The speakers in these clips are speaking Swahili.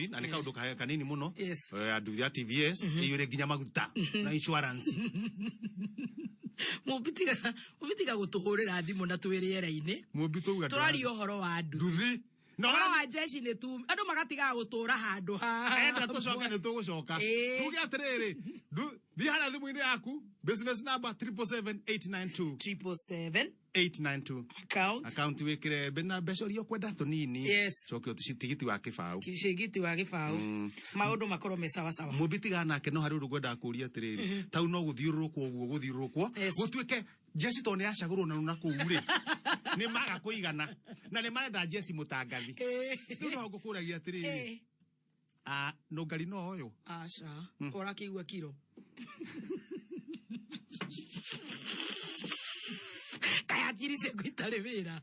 nduthi na nika undu kanini muno nduthi ya TVS iyure ginya maguta na insurance mubitiga gutuhurira thimu na twiriera-ini mubitu turari uhoro wa nduthi no wa jeshi ni tu andu magatiga gutura handu ha enda tucoke ni tugucoka tuge atiriri thi hara thimu-ini yaku business number 777-892 892 account wikire bena beshorio kwenda tunini coke utucitigiti wa kibau maundu makoro me sawa sawa mubitiga nake no hari undu gwenda kuria atiriri tau no guthiurukwo gutwike jesi tone yacagurwo na kuuri ni maga kuigana na ni marenda jesi mutangathi no ngukuragia atiriri no ngari no oyo aca urakigua kiro kaya kirise gwitare wira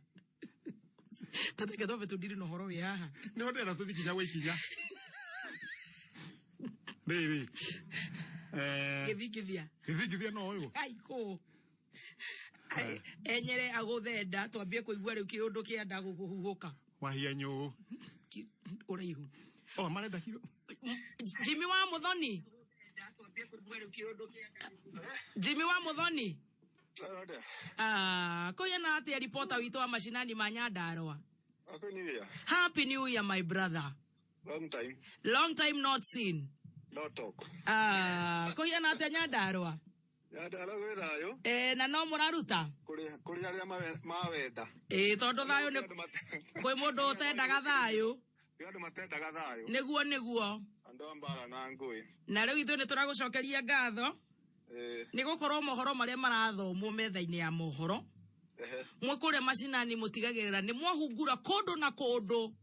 tateke tobe tudiri no horo we haha ni ndera tuthikinya gwikinya baby githigithia no oyo aiko enyere aguthenda twambie kuigua riu kiundu kienda gukuhuhuka wahia nyu uraihu marenda kiro Jimmy wa Muthoni Jimmy wa Muthoni koyena ati reporter witu wa mashinani ma Nyandarua. Happy New Year my brother. Long time not seen. No talk. Koyena ati Nyandarua. Nyandarua thayo. Na no muraruta. Kuri aria mawenda. Tondu thayo ni kwi mundu utendaga thayo. Andu matendaga thayo. Niguo. Andu ambara na ngui. Na riu ithu ni turagucokeria ngatho. Ni gukorwo mohoro maria marathomwo metha-ini ya mohoro mwe kuria mashinani mutigagirira ni mwahungura kundu na kundu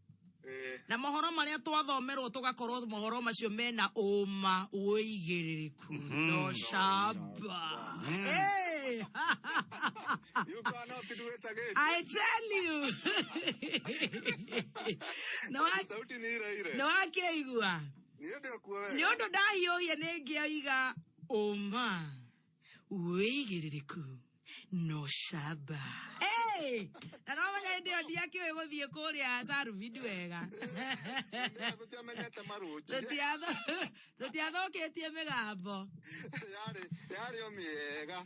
na mohoro maria twathomerwo tugakorwo mohoro macio mena uma uigiririku no shaba You cannot do it again. I tell you. No akeigua ni undu ndahiohia ningiaiga Oma uigiririku no shaba na no manya ndio ndiakiwe guthie kuria saru video wega tutiathoketie migambo yari o miega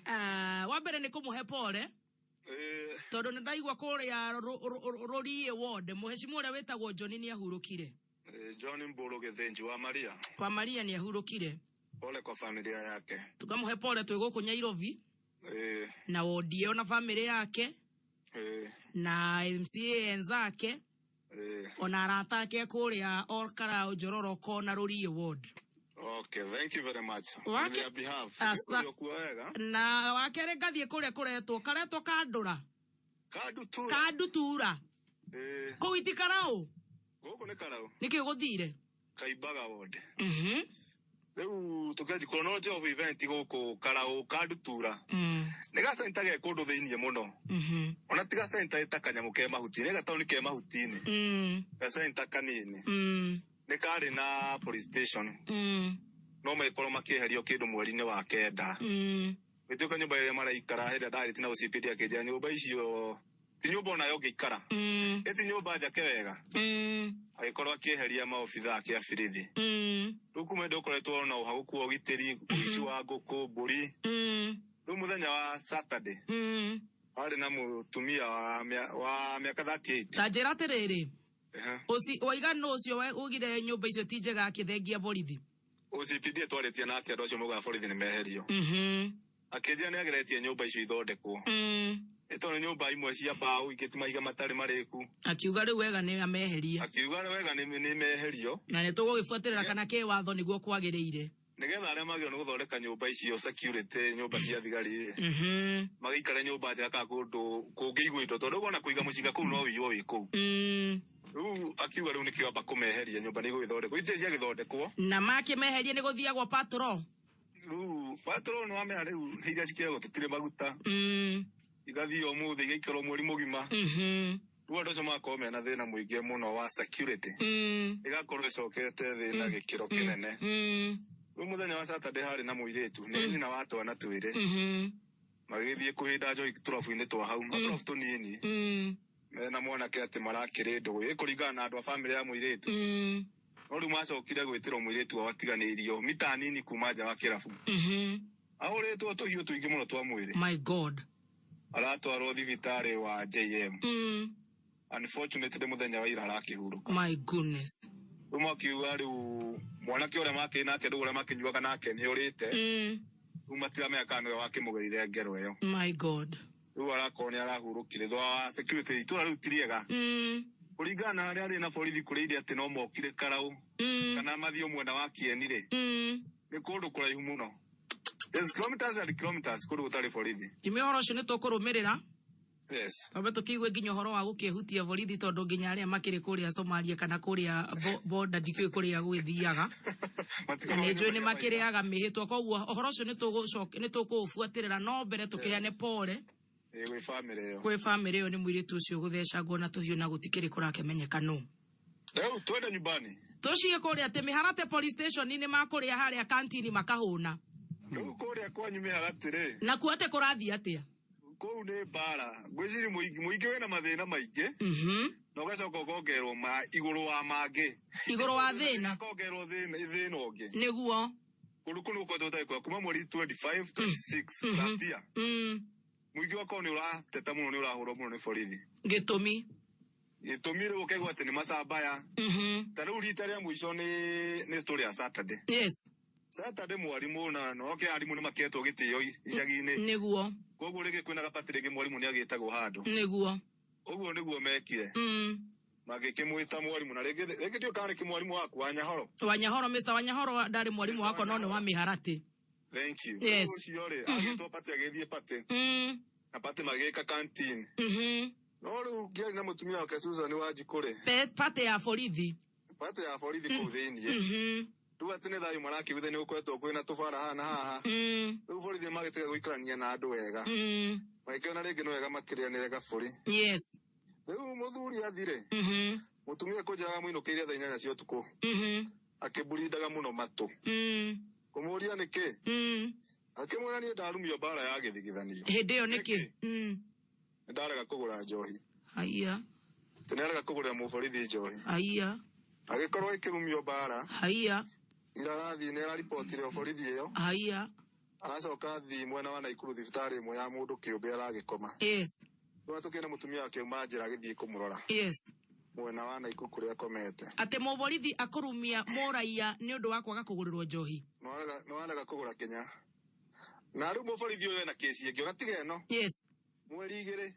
wa mbere ni kumuhe pole tondu ndaigua kuria Rorie ward muhecimu uria wetagwo John ni ahurukire John Mburu Githinji wa Maria kwa Maria ni ahurukire pole kwa familia yake tukamuhe pole twiguku Nyairobi na wodio na family yake na MCA enzake ona arata ake kuria Olkarao Njororoko na Rorie ward. Okay, thank you very much. On their behalf. Na wakere gathie kuria kuretwo kandura kadutura kuitikarao goko ne karao niki guthire Kaibaga ward Leu tukaji chronology of event goko karao kadutura nega center ge kundu thiinie muno ona tiga center itakanya ke mahuti nega tauni ke mahutini center kanini ne kari na police station no me koro makiherio kindu mweri-ini wa kenda nituka nyumba ile mara ikara heda ndari tina ucipidia keja nyumba icio ti nyumba ona yo gikara eti nyumba njake wega agikoro akiheria maofitha ake afirithi rukume ndokoretwo na uhaguku ugitiri uici wa nguku mburi muthenya wa Saturday ari na mutumia wa miaka 38 tajira terere oigano ucio ugire nyumba icio tijega akithengia borithi ucipidia twaretie nake andu acio muga borithi ni meherio akijia ni ageretie nyumba icio ithondekwo eto ni nyumba imwe cia mbao ikitima iga matari mariku akiuga riu wega ni ameheria ni meherio na ni tugugifuatirira kana ke watho niguo kwagiriire nigetha aria magiro ni guthondeka nyumba icio security nyumba cia thigari magikare nyumba njega ka kundu kungigwa indo tondu gona kuiga mucinga kuu no wiyo wi kuu riu akiuga riu nikiamba kumeheria nyumba ni guthondekwo ite cia githondekwo na makimeheria ni guthiagwo patrol riu patrol no amea riu hiria cikiragwo tutire maguta igathi o muthi igaikaro mweri mugima riu andu acio makorwo mena thina muingi muno wa security igakorwo icokete thina gikiro kinene riu muthenya wa Saturday hari na muiritu ni nyina wa twana twiri magithie kuhinda njoi turabu-ini twa hau turabu tunini na mwanake ati marakiri ndugu ikuringana na andu a family ya muiritu no riu macokire gwitira muiritu wa watiganirio mita nini kuma nja wa kirabu ahuritwo tuhiu tuingi muno twa mwiri. My God. Aratwarwo thibitari wa JM. Unfortunately muthenya wa ira arakihuruka. My goodness. Rumo kiuga riu mwanake uria make nake ndugu uria makinyuaga nake ni urite matira meka nwe wakimugerire ngero iyo. My God. Riu arakoni arahurukire thwa security itura riu tiriega kuringana haria ari na borithi kuriire ati no mokire karau kana mathio mwena wa kienire ni kundu kuraihu muno. There's kilometers and kilometers kundu gutari borithi. Kimihoro cio ni tukurumirira. Yes. Tabe tukiigwe nginya horo wa gukihutia borithi tondu nginya aria makiri kuria Somalia kana kuria border dikwe kuria gwithiaga. Ni njui ni makiriaga mihitwa koguo horo cio ni tukubuatirira no mbere tukiane pole. Kwe family yo ni mwiritu ucio guthecagwo na tuhiu na gutikiri kurakemenyeka no. Leo twende nyumbani. Tushie kuria ati Miharate police station ni makuria haria kantini makahuna. Leo kuria kwa nyume haratire. Na kuate kurathi atia. Kou ne bara. Gwiciri muingi wena mathina maingi. No gacoka kogerwo ma iguru wa mange. Iguru wa thina. Kogerwo thina ungi. Niguo. Kunu ko tota kwa kuma mweri 25 26 last year. Muingi wako ni urateta muno ni urahurwo muno ni borithi. Gitumi riu ukegwa ati ni macambaya. Tariu rita ria mwico ni story ya Saturday. Yes. Saturday mwarimu na no ke arimu ni maketwo gitio icagi-ini. Niguo. Koguo rigi kwina gapatire ge mwarimu ni agitagwo handu. Niguo. Oguo niguo mekire. Magikimwita mwarimu na rigi ndio kare ki mwarimu waku Wanyahoro. Wanyahoro Mr. Wanyahoro ndari mwarimu wako no ni wa Miharate. Thank you. Yes. Uciore agitwo pati agithie pati. Na pati magika canteen. No riu ngiari na mutumia wake Susan Wajikure. Pati ya borithi. Pati ya borithi ku thiini. Riu atine thayu marakibithe ni ukwetwo kwina tubara hana haha. Riu borithi magitega guikarania na andu wega. Maikona ringi no wega makirianire gaburi. Yes. Riu muthuri athire. Mutumia kujiraga muinukiire thaa 8 cia utuku. Akiburindaga muno matu. Kumuria niki? Akimwira ni ndarumio bara ya githigithanio. Hindi yo niki? Ndarega kugura njohi. Haiya. Tinarega kugura muborithi njohi. Haiya. Agikorwo ikirumio bara. Haiya. Irarathi ni aripotire borithi iyo. Haiya. Aracoka thi mwena wa Naikuru thibitari imwe ya mundu kiumbe aragikoma. Yes. Rwa tukina mutumia wake manjira agithie kumurora. Yes. Mwena wa Naikuru kuria komete. Ate muborithi akurumia moraia ni undu wa kwaga kugurirwo njohi. No wanaga kugura Kenya. Na riu muborithi uyu na kesi ingi ugatige no. Yes. Mweri igire.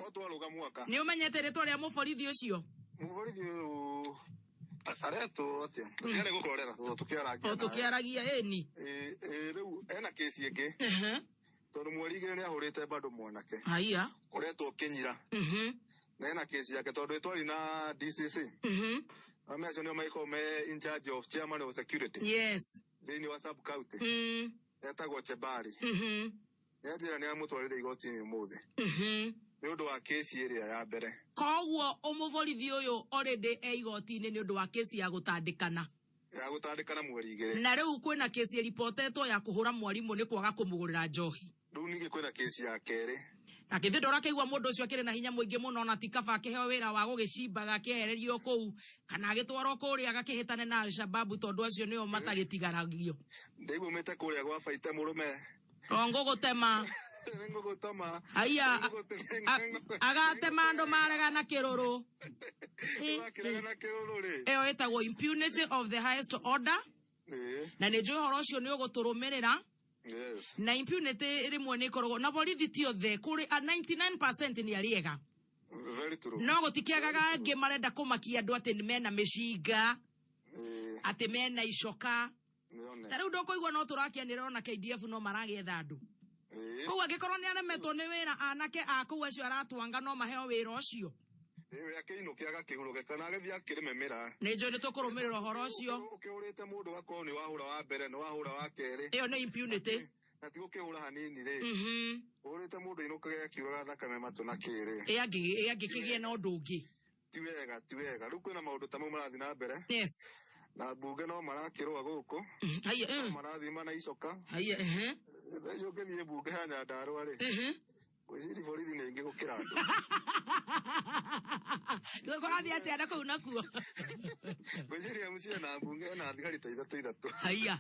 Otwaruga mwaka. Ni umenyete ritwa ria muborithi ucio? Muborithi uyu areto atia. Tiare gukorera tukiaragia. Tukiaragia eni. Riu ena kesi ingi. Tondu mweri igire ni ahurite bado mwanake. Haiya. Uretwo Kinyira. Na ena kesi yake tondu itwari na DCC. Amecio ni maiko me in charge of chairman of security. Yes. Thini wa sub county. Etagwo Chebari. Yajira ni amutwarire igoti-ini umuthi. Ni undu wa kesi iria ya mbere. Koguo umuborithi uyu already igoti-ini ni undu wa kesi ya gutandikana. Ya gutandikana mweri igire. Na riu kwina kesi reportetwo ya kuhura mwarimu ni kwaga kumugurira njohi. Riu ningi kwina kesi ya kere. Na kithe ndora keigwa mundu ucio akire na hinya muingi muno na tikaba akiheo wira wa gugicimbaga akihererio kuu kana agitwarwo kuria agakihitane na Al-Shabaab tondu acio nio matagitigaragio. Ndigwo mete kuria gwa baita murume. Ongo gutema. Nengo gutama. Haiya. Agatema andu marega na kiruru. Akiraga na kiruru ri. Eyo etagwo impunity of the highest order. Na ni njui horo ucio ni uguturumirira. Yes. Na impunity rimwe ni korogwo na borithi ti othe kuri 99% ni ariega. Very true. No gutikiagaga ngi marenda kumakia andu ati ni mena mishinga. Ati mena icoka. Tariu ndokoigwa no turakianira na KDF no maragetha andu. Kou agikorwo ni aremetwo ni wira anake a kou acio aratwanga no maheo wira ucio. Yake inukiaga kihuruge kana agithia akirimemera. Ni njui ni tukurumirira horo ucio. Ukiurite mundu gako ni wahura wa mbere ni wahura wa keri. Iyo ni impunity. Na ti gukihura hanini ri. Urite mundu inukaga akiuraga thakame matu na kiri. Egi kigie na undu ungi. Ti wega. Riu kwina maundu tamwe marathi na mbere. Yes. Na bunge no marakirwa guku. Haiya. Marathi mana icoka. Haiya. Yo gethie bunge ha Nyandarua ri. Waziri borithi nĩ ingĩ gũkĩra andũ. Ndũkorathi atĩa na kũu nakuo. Waziri MCA na mbunge na thigari ta ithatũ. Haiya.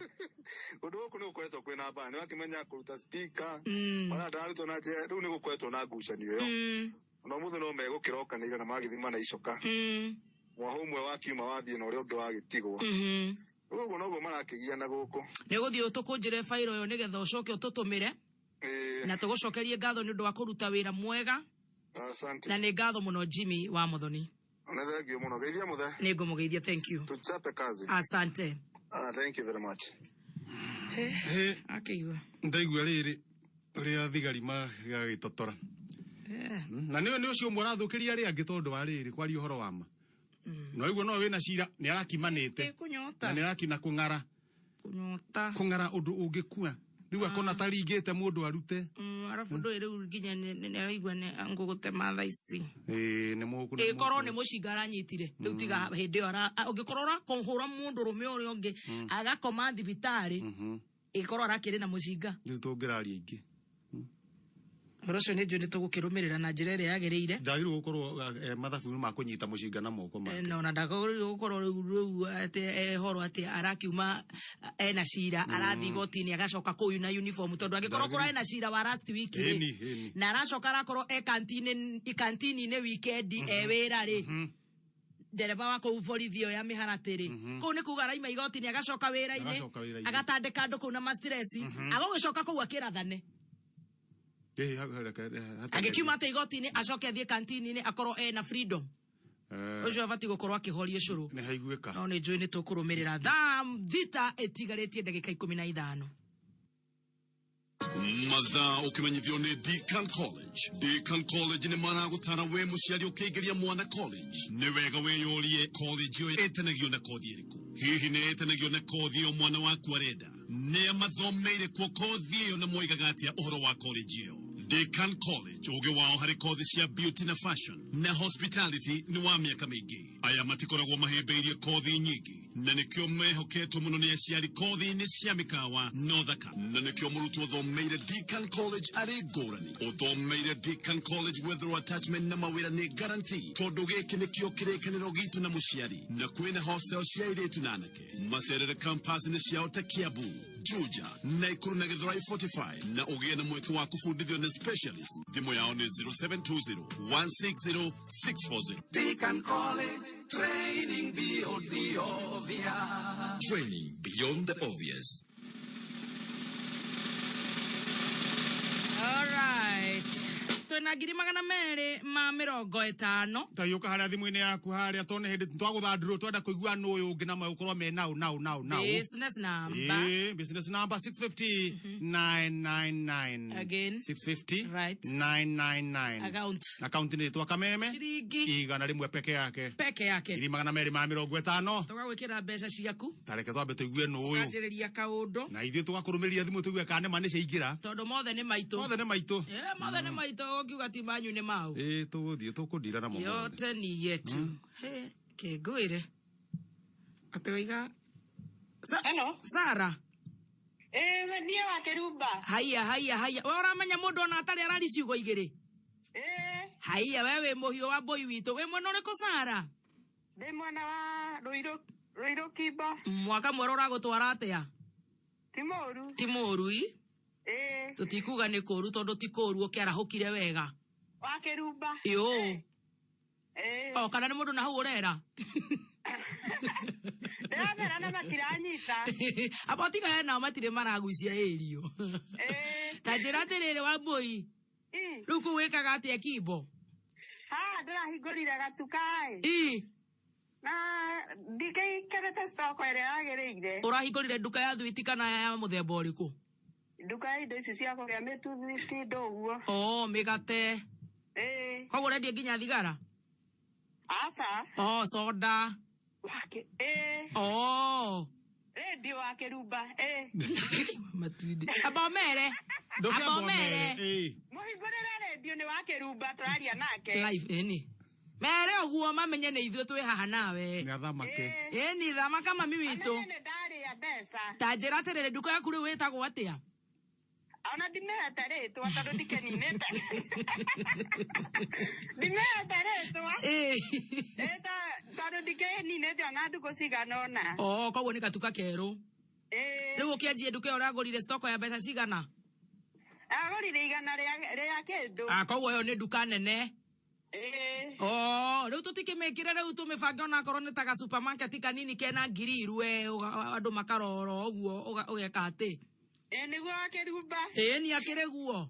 Ũndũ gũkũ nĩ gũkoretwo kwĩna mbara, nĩ wakĩmenya kũruta speaker, ona ndarutwo na njĩra, rĩu nĩ gũkoretwo na ngucanio ĩyo. Na ũmũthĩ no megũkĩrokanĩrĩra na magĩthima na icoka. Mwaho ũmwe wakiuma wathiĩ na ũrĩa ũngĩ wagĩtigwo. Ũguo noguo marakĩgiana gũkũ. Nĩ gũthiĩ ũtũkũnjĩre fairo ĩyo nĩgetha ũcoke ũtũtũmĩre. Na tũgũcokerie ngatho nĩ ũndũ wa kũruta wĩra mwega. Asante. Na nĩ ngatho mũno Jimmy wa Muthoni. Na thengio mũno. Geithia muthe. Nĩ ngũmũgeithia, thank you. Tuchape kazi. Asante. Thank you very much. Akĩigua. Ndaigua rĩrĩ rĩa thigari magagĩtotora. Na nĩ ũcio ũmwe ũrathũkĩria arĩa angĩ tondũ wa rĩrĩ kwaria ũhoro wa ma. No iguo no wĩna cira nĩ arakimanĩte. Na nĩ arakina kũng'ara. Kũng'ara ũndũ ũngĩkua. Rĩu akona taringĩte mũndũ arute. Arabu ndũĩ rĩu nginya nĩ araigua ngũgũtema thaa ici. Nĩ mũkũna. Korwo nĩ mũcinga aranyitire. Rĩu tiga hĩndĩ ĩyo ũngĩkorwo ũrakũhũra mũndũ rũme ũrĩa ũngĩ agakoma thibitarĩ. Korwo arakĩrĩ na mũcinga. Rĩu tũngĩraria ingĩ. Ũcio nĩ njũĩ nĩ tũgũkĩrũmĩrĩra na njĩra ĩrĩa yagĩrĩire. Ndagĩrĩirwo gũkorwo mathabu ma kũnyita mũcinga na moko make. No na ndagĩrĩirwo gũkorwo rĩu atĩ horo atĩ arakiuma ena cira arathiĩ igoti-inĩ agacoka kũu na uniform tondũ angĩkorwo korwo ena cira wa last week rĩ na aracoka arakorwo kantini-inĩ weekend wĩra rĩ ndereba wa kũu borithi ĩyo ya mĩharatĩ rĩ kũu nĩ kuga araima igoti-inĩ agacoka wĩra-inĩ agatandĩka andũ kũu na ma-stress agũgĩcoka kũu akĩrathane. Agĩkiuma atĩ igoti-inĩ acoke athiĩ kantini-inĩ akorwo ena freedom. Ũcio abatiĩ gũkorwo akĩhoria ũcũrũ. Nĩ haiguĩka. No nĩ njũĩ nĩ tũkũrũmĩrĩra thaa thita ĩtigarĩtie ndagĩka 15. Mathaa ũkĩmenyithio nĩ Deakin College. Deakin College nĩ maragũtara we mũciari ũkĩingĩria mwana college. Nĩ wega wĩyũrie college ĩyo ĩtanagio na kothi ĩrĩkũ. Hihi nĩ ĩtanagio na kothi ĩyo mwana waku arenda. Nĩ amathomeire kuo kothi ĩyo na moigaga atĩa ũhoro wa college ĩyo. Deakin College ũgĩ wao harĩ kothi cia beauty na fashion na hospitality nĩ wa mĩaka mĩingĩ. Aya matikoragwo mahĩmbĩirie kothi nyingĩ na nĩkĩo mehoketwo mũno nĩ aciari kothi-inĩ cia mĩkawa no thaka. Na nĩkĩo mũrutwo ũthomeire Deakin College arĩ ngũrani. Ũthomeire Deakin College wetherwo attachment na mawĩra nĩ guarantee tondũ gĩkĩ nĩkĩo kĩrĩkanĩro gitũ na mũciari. Na kwĩna hostel cia airĩtu na anake. Macerere campus-inĩ ciao ta Kiambu, Juja, Naikuru na Githurai 45 na ũgĩe na mweke wa kũbundithio na specialist. Thimũ yao nĩ 0720-160-640. Deakin College, training beyond the obvious. Training beyond the obvious. All right. Twĩna 250. Tayũka harĩa thimũ-inĩ yaku harĩa tone hĩndĩ twagũthandũrwo twenda kũigua nũ ũyũ ũngĩ na magũkorwo me now. Business number. Business number 650-999. Again. 650. Right. 999. Account nĩ twa Kameme. Ciringi. Igana rĩmwe peke yake. 250. Tũgagwĩkĩra mbeca ciaku. Tareke twambe tũigue nũ ũyũ. Kanjĩrĩria kaũndũ. Na ithuĩ tũgakũrũmĩrĩria thimũ tũigue kana nĩ ciaingĩra. Tondũ mothe nĩ maitũ. Mothe nĩ maitũ. Ũkiuga ti manyu nĩ mau. Tũgũthiĩ tũkũndira na mothe. Yote ni yetu. Kĩngũĩre. Atĩwaiga. Hello. Sara. Ndiye wakirumba. Haiya. We ũramenya mũndũ ona atarĩ arari ciugo igĩrĩ. Haiya we wĩ mũhiũ wa boy witũ. We mwena ũrĩkũ Sara? Ndĩ mwena wa Ruiru Kimba. Mwaka mwerũ ũragũtwara atĩa? Ti mũru. Tũtikuga nĩ kũũru tondũ ti kũũru ũkĩarahũkire wega. Wakirumba. Kana nĩ mũndũ na hau ũrera. Ndĩramera na matiranyita. Abotiga hena matirĩ maragucia ĩrio. Ta njĩra atĩrĩrĩ wa mbũi. Rĩu kũu wĩkaga atĩa Kimbo? Ndĩrahingũrire gatuka-ĩ. Na ndikĩikarĩte stoko ĩrĩa yagĩrĩire. Ũrahingũrire nduka ya thwiti kana ya mũthemba ũrĩkũ? Nduka ya indo ici cia kũrĩa mĩtu, thwiti, indo ũguo. Mĩgate. Koguo ũrendia nginya thigara? Aca. Soda. Radio wakirumba. Matuinde. Abomere. Mũhingũrĩre radio nĩ wakirumba tũraria nake. Live mere ũguo mamenye nĩ ithuĩ twĩ haha nawe. Nĩ athamake. Nĩ thamaka mami witũ. Nĩ ndarĩa mbeca. Ta njĩra atĩrĩrĩ nduka yaku rĩu wĩtagwo atĩa? Ona ndimeheteretwo tondu ndikeninite. Ndimeheteretwo. Tondu ndikeninite ona nduku cigana ona. Koguo ni gatuka keru. Riu ukianjie nduka uragurire stock ya mbeca cigana? Agurire igana ria kindu. Koguo yo ni nduka nene. Riu tutikimikire riu tumibange ona korwo ni taga supermarket kanini kena ngiri we andu makaroro uguo ugeka ati. Niguo wakirumba. Ni akiriguo.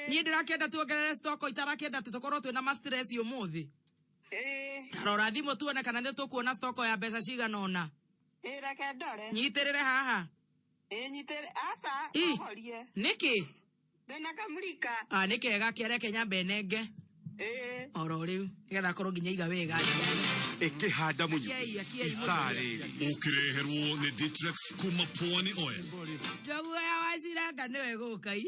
Ni ndirakenda tuongerere stock itarakenda tukorwo twina ma stress umuthi. Rora thimu tuone kana ni tukuona stock ya mbeca cigana ona. Reke ndore. Nyitirire haha. Nyitirire asa ohorie. Niki? Ndina kamurika. Nikega kereke nyambe nenge. Oro riu nigetha korwo nginya iga wega. Ikihanda munyu. Ukireherwo ni Ditrex kuma Pwani Oil. Jogu ya waciranga niwe gukai.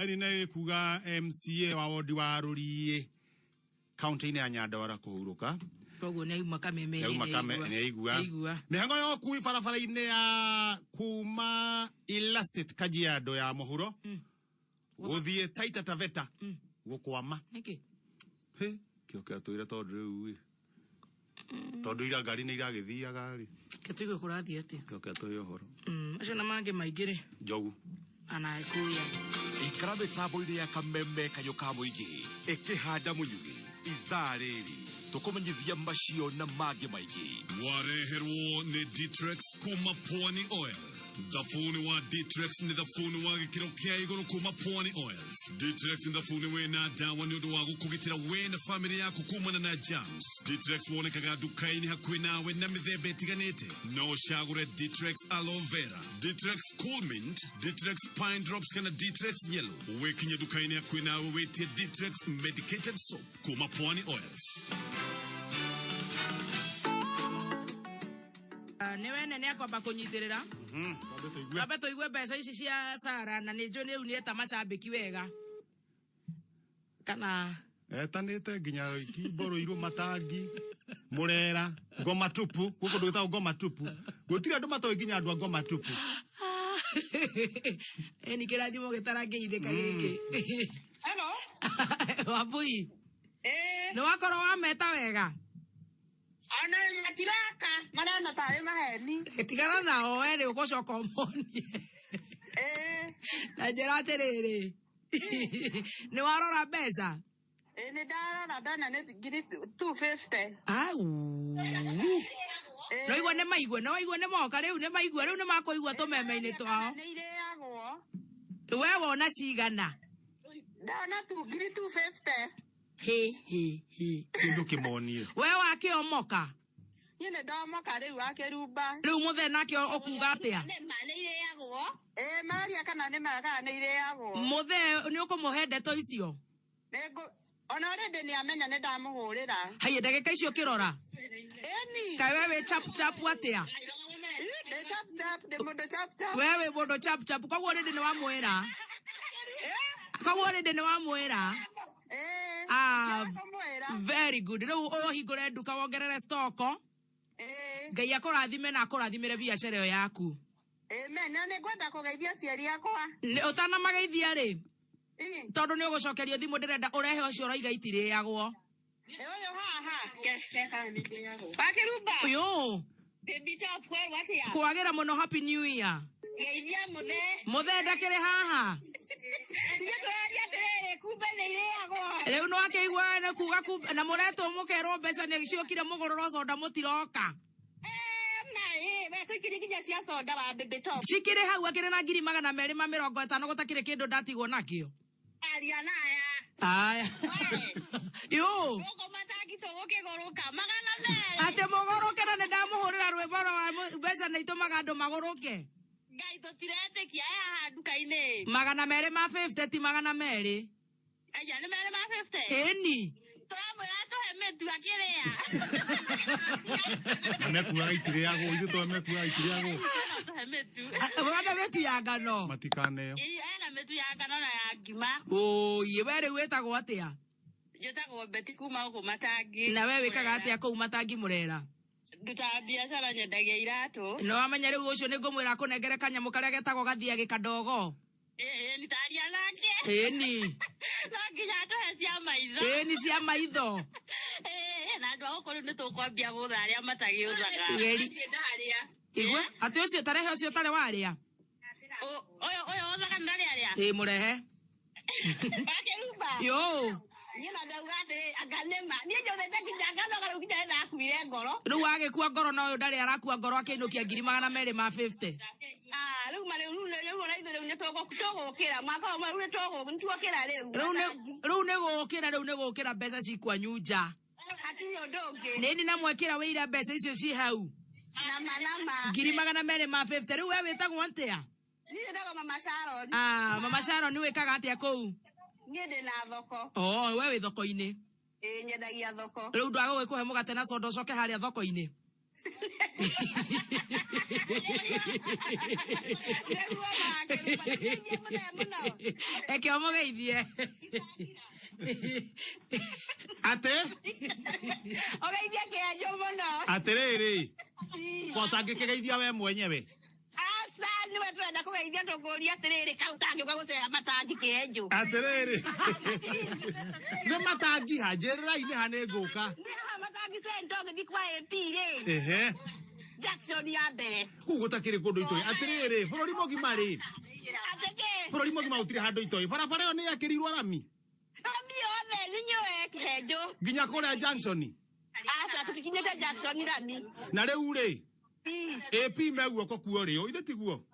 Eni na kuga MCA wa wodi wa Rurie county-ini ya Nyandarua kuhuruka. Koguo ni auma kameme ni aigua. Mihango yo kui barabara-ini ya kuma Ilasit Kajiado ya muhuro. Guthie Taita Taveta. Gukwama. Niki? Kioke atwire tondu riu. Tondu ira ngari ni iragithiaga ri. Ketuigue kurathie ati. Kioke atwire uhoro. Acio na mangi maingire. Jogu. Ana ikuya. Ikara mitambo-ini ya kameme kayo ka muingi. Ikihanda munyu. Ithariri. Tukumenyithia macio na mangi maingi. Wareherwo ni Ditrex kuma Pwani Oil. Thafuni wa Ditrex ni thafuni wa gikiro kia iguru kuma Pwani Oils. Ditrex ni thafuni wena dawa ni undu wa gukugitira we na family yaku kumana na germs. Ditrex wonekaga duka-ini hakuhi nawe na mithemba itiganite. No shagure Ditrex aloe vera, Ditrex cool mint, Ditrex pine drops kana Ditrex yellow. Wekinya duka-ini hakuhi nawe wetie Ditrex medicated soap kuma Pwani Oils. Niwe nene akwamba kunyitirira. Twambe tuigue mbeca ici cia Sara na ni njo ni riu ni eta macambiki wega. Kana etanite nginya ikiboro iru matangi murera ngoma tupu guko ndugita ngoma tupu gutire andu matoe nginya andu ngoma tupu. Ni kirathimo gitarange itheka giki. Hello. Wabui. Ni wakoro wa meta wega. Ana matiraka marana tare maheni. Tigana nao eri ugocoka umonie. Na njira atiriri. Ni warora mbeca? Ni ndarora ndona ni ngiri 250. Au. No igua ni maigua, no igua ni moka riu ni maigua riu ni makuigua tumeme-ini twao. Ni ireagwo. We wona cigana? Ndona tu ngiri 250. Kindu kimonie. We wakiomoka? Yene ndomoka riu wakirumba. Riu muthe nake okuga atia? Ni ireagwo. Maria kana ni maga ni ireagwo. Muthe ni ukumuhe ndeto icio? Nego ona already ni amenya ni ndamuhurira. Haye ndagika icio kirora. Kai wewe chap atia? Wewe mundu chap koguo already ni wamwira. Koguo already ni wamwira. Very good. Riu uhingure nduka wongerere stoko. Ngai akurathime na akurathimire biacara yo yaku. Amen. Na ngwenda kugeithia ciari yakwa. Utana mageithia ri? Tondu ni ugucokerio thimu ndirenda urehe ucio roiga itiriagwo. Uyu haha keka ni ndiagwo. Wakirumba. Uyu. Baby top kweli watia. Kwagira muno happy new year. Geithia muthe. Muthe ndakire haha. Riu no akeigua na kuga na mureto mukerwo mbeca ni ciokire mugurura soda mutiroka. Cikire hau akire na ngiri 250 gutakire kindu ndatigwo nakio. Aria naya. Aya. Yo. Uko mataki to gukiguruka 200. Ate mugoroke na ndamuhurira rwimbo rwa mbeca na itumaga andu magoroke. Ngai tutiretekia haha nduka-ini. 250 ti 200. Aya ni 250. Eni. Turamwira tuhe metu akiria. Amekuaga itiriagwo ithu to amekuaga itiriagwo. Tuhe metu. Wana metu ya ngano. Matikaneo. Ana metu ya ngano na ya ngima. Ye were wetagwo atia? Jetagwo beti kuma uko matangi. Na wewe wikaga atia kuu matangi murera? Nduta biacara nyendagia iratu. No amenya riu ucio ni ngumwira kunengere kanyamu karia getagwo gathia gikadogo. Ni taria nake. Ni. Nake nyato cia maitho. Ni cia maitho. Na ndo okoro ni tukwambia gutharia matagiuthaga. Igwe, ati ucio tarehe ucio tare waria. Oyo othaga ndari aria. Murehe. Wakirumba. Yo. Nyina ndauga ati aganema. Ni njovete kijangano garukia na akuire ngoro. Riu agikua ngoro no uyu ndari arakua ngoro akiinukia 250. Riu mari riu ora ithure ni tugukira mwaka umwe riu tugukira riu. Riu ni gukira mbeca cikwanyu nja. Hatinyo ndongi. Nini na mwekira wira mbeca icio ci hau. Nama. 250. Riu we witagwo ntia? Ni ndagwa Mama Sharon. Mama Sharon ni wikaga atia kuu? Ni ndi na thoko. We wi thoko-ini. Nyendagia thoko. Riu ndwaga gwikuhe mugate na soda ucoke haria thoko-ini. Eke omugeithie. Ate? Ogeithia kihenjo muno. Atiriri. Kwa utangikigeithia we mwenyewe. Asa niwe twenda kugeithia tukuria atiriri kautangi ugagucera matangi kihenjo. Atiriri. Ni matangi hanjirira-ini hane nguka. Matangi sento ngithi kwa AP ri. Ehe. Jackson ya mbere. Kuu gutakiri kundu itoi. Atiriri, bururi mogima ri. Ateke. Bururi mogima utire handu itoi. Barabara yo ni yakirirwo rami. Rami othe ninyoe kihenjo. Nginya kuria Junction. Asa tutikinyete Jackson rami. Na riu ri. AP meguo ko kuo ri. Ithe tiguo.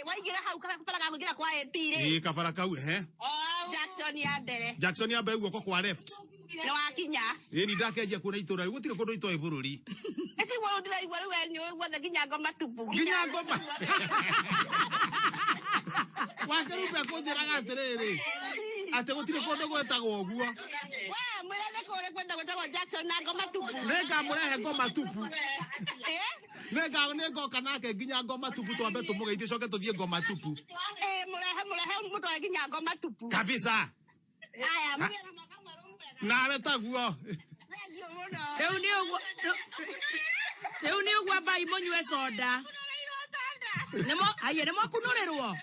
Waigira hau kana kuparaga kugira kwa AP ri. Kabara kau Jackson ya mbere. Jackson ya mbere guo kwa left. No akinya. Ni ndakenjia kuna itura riu gutire kundu itoi bururi. Eti wo ndira igwa riu enyo wothe nginya ngoma tupu. Nginya ngoma. Wakirumba kunjiraga atiriri. Ate gutire kundu gwetagwo uguo. We mwirene kure kwenda gwetagwo Jackson na ngoma tupu. Nega murehe ngoma tupu. Nega nake nginya ngoma tupu twambe tumugeithie coke tuthie ngoma tupu. Murehe mtu nginya ngoma tupu. Kabisa. Aya mwira Nawe taguo. Riu ni ugwa bai munywe soda. Nemo kunurirwo.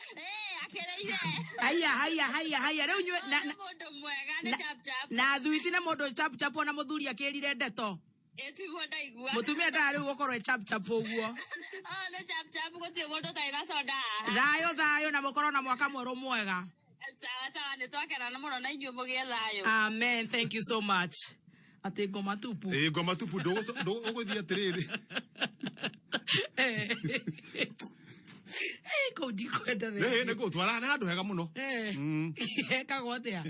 Haya riu nywe na thuiti na mundu chap chap na muthuri akirire ndeto. Etiguo ndaigua. Mutumia ndari gukorwo chap chap uguo. No chap chap gutie mundu taina soda. Thayo na mukorwo na mwaka mweru mwega. Sawa ni twakena na muno na inyuĩ mugie thayo. Amen, thank you so much. Ate ngoma tupu. Ngoma tupu ndo uguthia atiriri. Ko di kwenda the. Ne go twara na handu hega muno. Kagwo atia.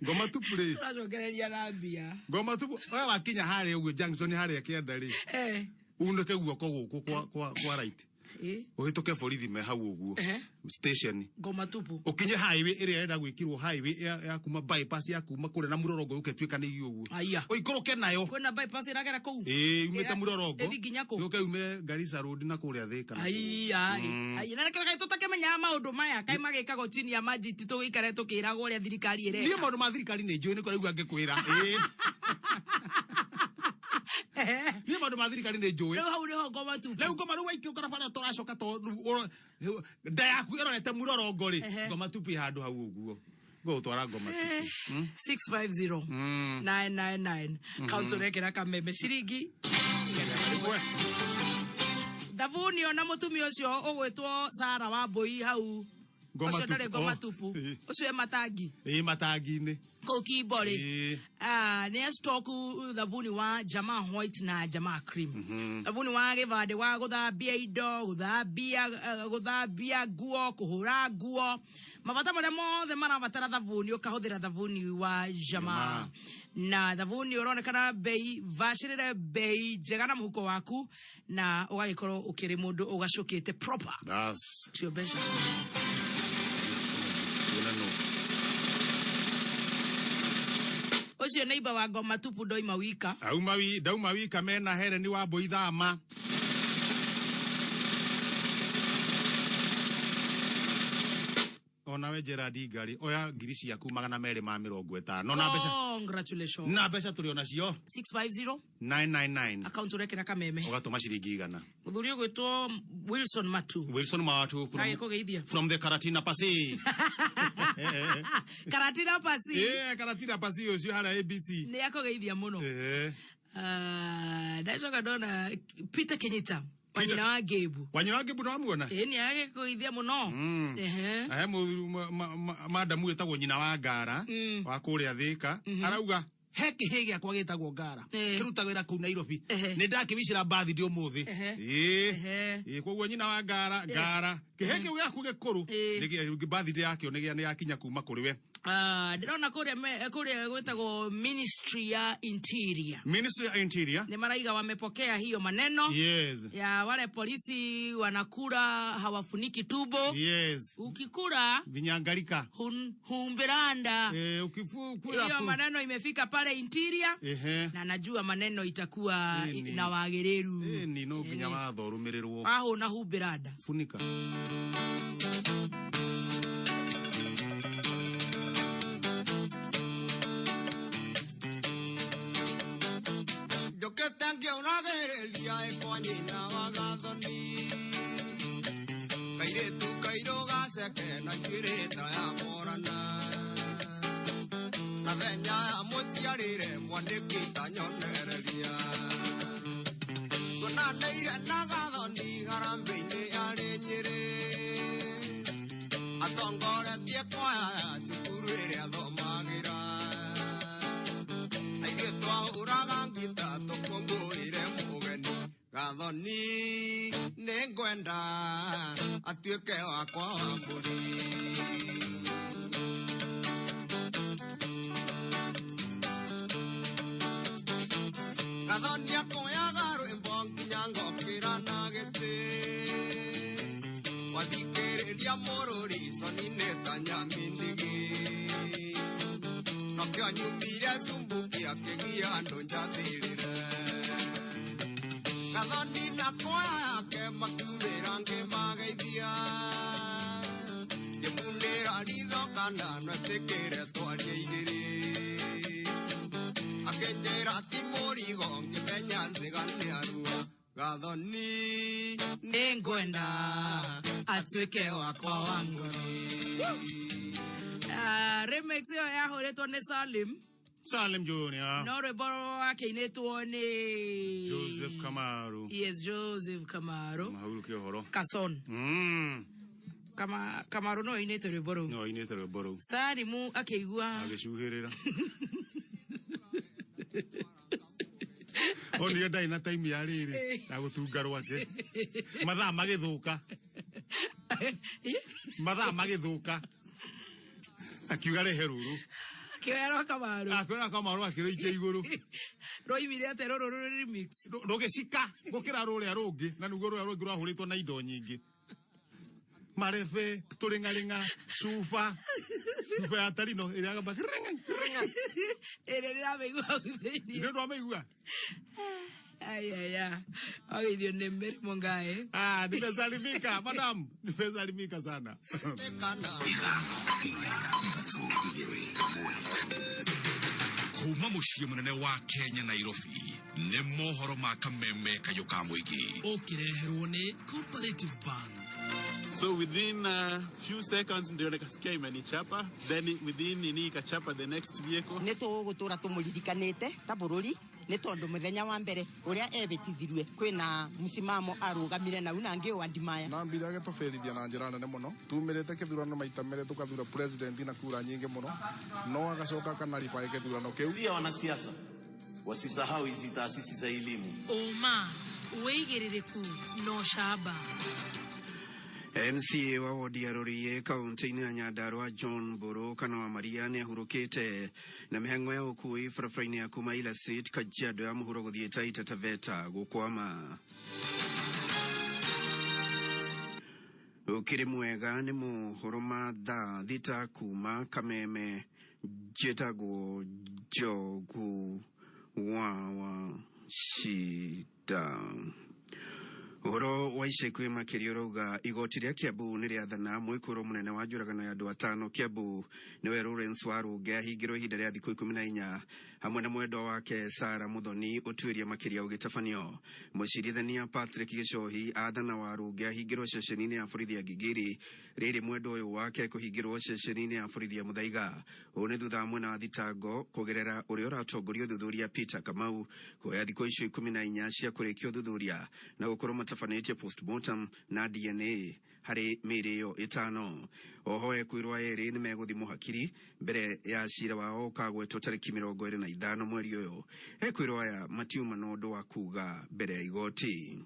Ngoma tupu ri. Turacokereria na mbia. Ngoma tupu we wakinya haria uguo Junction haria kienda ri. Unduke guoko guku kwa right. Uhituke borithi me hau uguo station ngoma tupu ukinye highway iria enda gwikirwo highway ya kuma bypass ya kuma kure na murorongo uketwika ni uguo uikoroke nayo kwena bypass iragera kuu umete murorongo nginya kuu uke ume Garissa road na kuria Thika na kai tutakemenya maundu maya kai magikago chini ya maji tituikare tukiragwo uria thirikari ireka ni maundu ma thirikari ni njui ni kore uga ngikwira ni maundu ma thirikari ni njui leo hau niho ngoma tupu leo ngoma ruwa ikio kana bana turacoka to nda yaku ironete murorongo ri ngoma tupu handu hau uguo go twara ngoma tupu 650 999 kaunti rekera kameme ciringi Davuni ona mutumia ucio ugwitwo Sara wa Mbui hau ngoma tupu ngoma tupu ucio matangi matangi-ini ko kibori ne stock Davuni wa Jamaa White na Jamaa Cream Davuni wa givande wa guthambia indo guthambia guo kuhura guo mabata maria mothe marabatara Davuni ukahuthira Davuni wa Jamaa na Davuni uronekana bei vashirire bei njega na muhuko waku na ugagikorwo ukiri mundu ugacukite proper that's your best ucio neighbor wa ngoma tupu ndoima wika dauma wika mena here ni wa Mbui thama Ona we Gerard Ngari oya ngirici yaku 250 na mbeca. Congratulations. Na mbeca tuli ona cio 650 999. account ureke na kameme. Ugatuma ciringi 100. Muthuri gwitwo Wilson Matu. Wilson Matu from the Karatina Pasi. Karatina Pasi. Karatina Pasi ucio hara ABC. Ni yakugeithia muno. Ndacoka ndona Peter Kenyita. Wanyina wa Gebu. Wanyina wa Gebu no amuona? Ni agikuithia muno. Madamu etagwo nyina wa Ngara wa kuria Thika. Arauga heki hegi akwa gitagwo Ngara. Kiruta wira kuu Nairobi. Ni ndakibicira bathi ndi umuthi. Koguo nyina wa Ngara. Kihegi gyaku gikuru. Ni bathi yake ni yakinya kuma kuri we. Ndirona kuria gwetagwo Ministry ya Interior. Ministry ya Interior. Ni maraiga wamepokea hiyo maneno. Yes. Ya wale polisi wanakura hawafuniki tubo. Yes. Ukikura vinyangalika. Humbiranda. Ukifukura. Hiyo maneno imefika pale Interior. Na najua maneno itakuwa na wagereru. Ni no ginya wathorumirirwo. Aho na humbiranda. Funika. Remix yo ya horetwo ni Salim Junior. No reboro akinetwo ni Joseph Kamaru. Yes, Joseph Kamaru. Mahuru kihoro. Kason. Kamaru no inete reboro. No inete reboro. Salimu akigua. Agishuhirira. Oni ndai na time ya riri na gutungarwa ke. Mathaa magithuka. Mathaa magithuka. Akiuga reheruru. Kiwero Kamaru. Akwera Kamaru akiriike iguru. Roimire ate roro remix. Rogecika gukira rore arungi na nugo rore arungi rahuritwo na indo nyingi. Marefe turingaringa sufa ya tarino iri agamba ringa. Ere ramegua utheni. Ndio amegua. Aya. Agithio nembere mongae. Nimesalimika madam. Nimesalimika sana. Kuma muciĩ munene wa Kenya Nairobi nĩ mohoro ma kameme kayoka mwigi ukireherwo ni Cooperative Bank. So within a few seconds ndio nikasikia imenichapa, then within nini ikachapa the next vehicle. Neto gutura tumuririkanite ta bururi ni tondu muthenya wa mbere uria ebetithirwe kwina musimamo arugamire na una ngi wandimaya na mbira getoferithia na njira nene muno tumirite kithurano maita mere tukathura president na kura nyingi muno no agacoka kana rifae kithurano kiu. Pia wanasiasa wasisahau hizi taasisi za elimu. Oma weigiririku no shaba. MCA wa wodi ya Roriye kaunti-ini ya Nyandarua John Boro kana wa Mariani ahurukite na mihango ya ukui farafraini ya kuma ila seat Kajiado ya muhuro guthie Taita Taveta gukwama. Ukiri mwega ni muhuro matha thita kuma Kameme jetagwo Jogu wa shida. Uhoro wa ica ikuhĩ makĩria ũrauga igoti rĩa Kiambu nĩ rĩathana mwĩkũĩrwo mũnene wa njũragano ya andũ atano Kiambu nĩwe Lawrence Warũnge ahingĩrwo ihinda rĩa thikũ 14 hamwe na mwendwa wake Sarah Muthoni ũtuĩria makĩria ũgĩtabanio. Mũcirithania Patrick Gĩcohi athana Warũnge ahingĩrwo ceceni-inĩ ya borithi ya Gigiri rĩrĩ mwendwa ũyũ wake kũhingĩrwo ceceni-inĩ ya borithi ya Muthaiga. Ũũ nĩ thutha mwena wa thitango kũgerera ũrĩa ũratongoria ũthuthuria Peter Kamau kuoya thikũ icio 14 cia kũrĩkia ũthuthuria na gũkorwo matabanĩtie postmortem na DNA harĩ mĩĩrĩ ĩyo ĩtano. Oho ekwĩrwo erĩ nĩ megũthimwo hakiri mbere ya cira wao ũkagwetwo tarĩki 25 mweri ũyũ. Ekwĩrwo aya matiuma na ũndũ wa kuuga mbere ya igoti.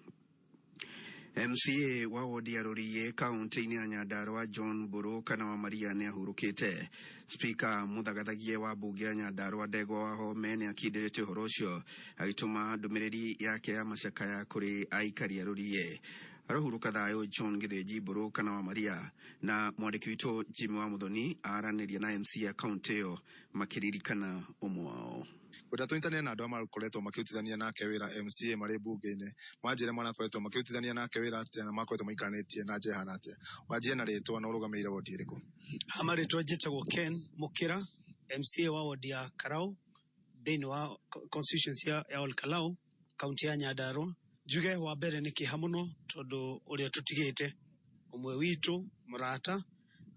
MCA wa wodi ya Rũriĩ kaunti-inĩ ya Nyandarua John Mburu kana wa Maria nĩ ahurũkĩte. Speaker mũthagathagie wa mbunge ya Nyandarua Ndegwa Wahome nĩ akindĩrĩte ũhoro ũcio agĩtũma ndũmĩrĩri yake ya macakaya kũrĩ aikari a Rũriĩ. Arahurũka thayũ John Gĩthĩnji Mburu kana wa Maria na mwandĩki witũ Jimmy wa Muthoni aranĩria na MC ya kaunti ĩyo makĩririkana ũmwe wao. Tũnyitanĩire na andũ makoretwo makĩrutithania nake wĩra MCA marĩ mbunge-inĩ. Wanjĩre marakoretwo makĩrutithania nake wĩra atĩa na makoretwo maikanĩtie na njĩra hana atĩa. Wanjĩre na rĩtwa na ũrũgamĩrĩire wodi ĩrĩkũ? Amarĩtwa njĩtagwo Ken Mũkĩra, MCA wa wodi ya Karau thĩinĩ wa constituency ya Olkalau kaunti ya Nyandarua. Njuge wa mbere nĩ kĩeha mũno tondũ ũrĩa tũtigĩte ũmwe witũ mũrata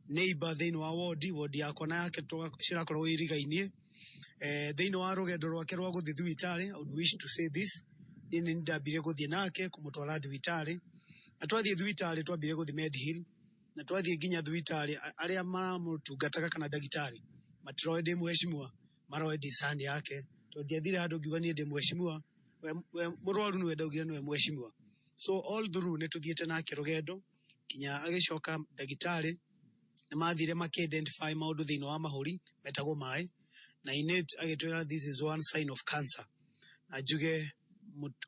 neighbor thĩinĩ wa wodi yakwa na yake cirakorwo irigainie. Thĩinĩ wa rũgendo rwake rwa gũthiĩ thibitarĩ, I would wish to say this, nĩ ndambire gũthiĩ nake kũmũtwara thibitarĩ. Na twathiĩ thibitarĩ twambire gũthiĩ Medhill na twathiĩ nginya thibitarĩ arĩa maramũtungataga kana ndagĩtarĩ matiroe ndĩ mheshimiwa, maroe ndĩ sani yake. Tũndiathire handũ ngiuga niĩ ndĩ mheshimiwa, we mũrwaru nĩwe ndaugire nĩwe mheshimiwa. So all through nĩ tũthiĩte nake rũgendo nginya agĩcoka ndagĩtarĩ nĩ mathire makĩ-identify maũndũ thĩinĩ wa mahũri metagwo maĩ na innate agĩtwĩra this is one sign of cancer. Na njuge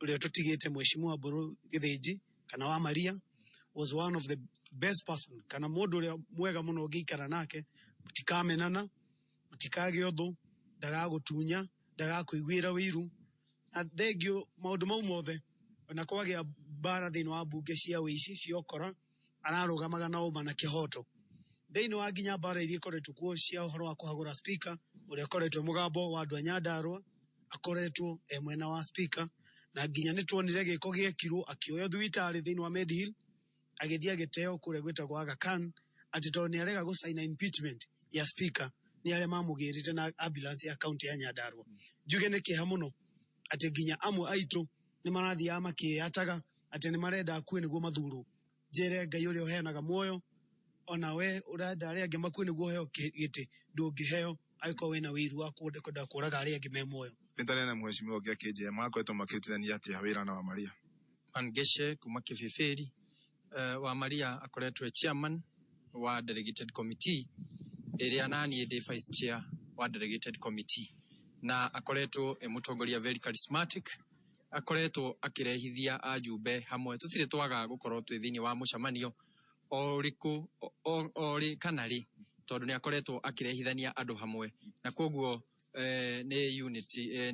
ũrĩa tũtigĩte mheshimiwa Mburu Gĩthĩnji kana wa Maria was one of the best person kana mũndũ ũrĩa mwega mũno ũngĩikara nake, mũtikamenana, mũtikagĩa ũthũ, ndagagũtunya, ndagakũiguĩra wĩiru. Na thengio maũndũ mau mothe ona kwagĩa mbara thĩinĩ wa mbunge cia ũici ciokora ararũgamaga na ũma na kĩhoto. Thĩinĩ wa nginya mbara iria ikoretwo kuo cia ũhoro wa kũhagũra speaker ũrĩa akoretwo mũgambo wa andũ a Nyandarua akoretwo mwena wa speaker na nginya nĩ tuonire gĩko gĩekirwo akĩoya thibitarĩ thĩinĩ wa Medhill agĩthiĩ agĩteo kũrĩa gwĩtagwo Aga Khan atĩ tondũ nĩ arega gũcaina impeachment ya speaker nĩ arĩa mamũgĩrĩte na ambulance ya kaunti ya Nyandarua. Njuge nĩ kĩeha mũno atĩ nginya amwe aitũ nĩ marathiaga makĩyataga atĩ nĩ marenda akue nĩguo mathurwo. Njĩre Ngai ũrĩa ũheanaga muoyo, ona we ũrenda arĩa angĩ makue nĩguo heo gĩtĩ ndũngĩheo angĩkorwo wĩna wĩiru wa kwenda kũraga arĩa angĩ me muoyo. Nĩtarĩ na mheshimiwa ũngĩ akĩnjĩra makoretwo makĩrutithania atĩa wĩra na wa Maria? Mangeshe kuma Kĩbĩbĩri. Wa Maria akoretwo chairman wa delegated committee ĩrĩa naniĩ ndĩ vice chair wa delegated committee na akoretwo mũtongoria very charismatic, akoretwo akĩrehithia ajumbe hamwe. Tũtirĩ twaga gũkorwo twĩ thĩinĩ wa mũcemanio orĩkũ orĩ kana rĩ tondũ nĩ akoretwo akĩrehithania andũ hamwe na koguo nĩ unity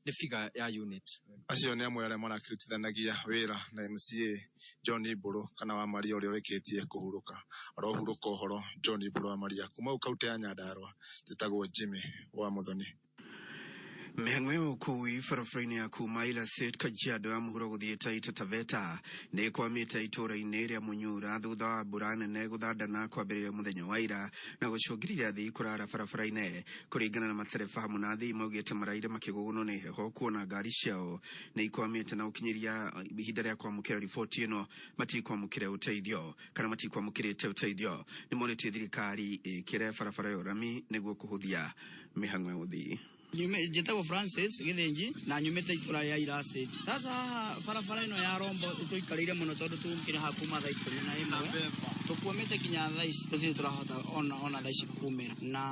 nĩ figure ya unit. Acio nĩ amwe arĩa marakĩrutithanagia wĩra na MCA John Mburu kana wa Maria ũrĩa wĩkĩtie kũhurũka. Arohurũka ũhoro John Mburu wa Maria kuma kaunti ya Nyandarua njĩtagwo Jimmy wa Muthoni. Mĩhang'o ya ũkui barabara-inĩ ya kuma Ilacit Kajiado ya mũhuro gũthiĩ Taita Taveta nĩ ĩkwamĩte itũũra-inĩ rĩa Munyura thutha wa mbura nene gũthandana kwambĩrĩria mũthenya wa ira na gũcũngĩrĩria athii kũrara barabara-inĩ. Kũringana na matereba hamwe na athii maugĩte maraire makĩgũgũnwo nĩ heho kuona ngari ciao nĩ ikwamĩte na gũkinyĩria ihinda rĩa kwamũkĩra riboti ĩno matikwamũkĩre ũteithio kana matikwamũkĩrĩte ũteithio. Nĩ monete thirikari ĩkĩre barabara ĩyo rami nĩguo kũhũthia mĩhang'o ya ũthii. Njĩtagwo Francis Gĩthĩnji na nyumĩte itũra ya Ilacit. Sasa barabara ĩno ya Rombo tũikarĩire mũno tondũ tũkĩra hakuma thaa 11 tũkuomete kinya thaa ici tũtirĩ tũrahota ona thaa ici kumĩra na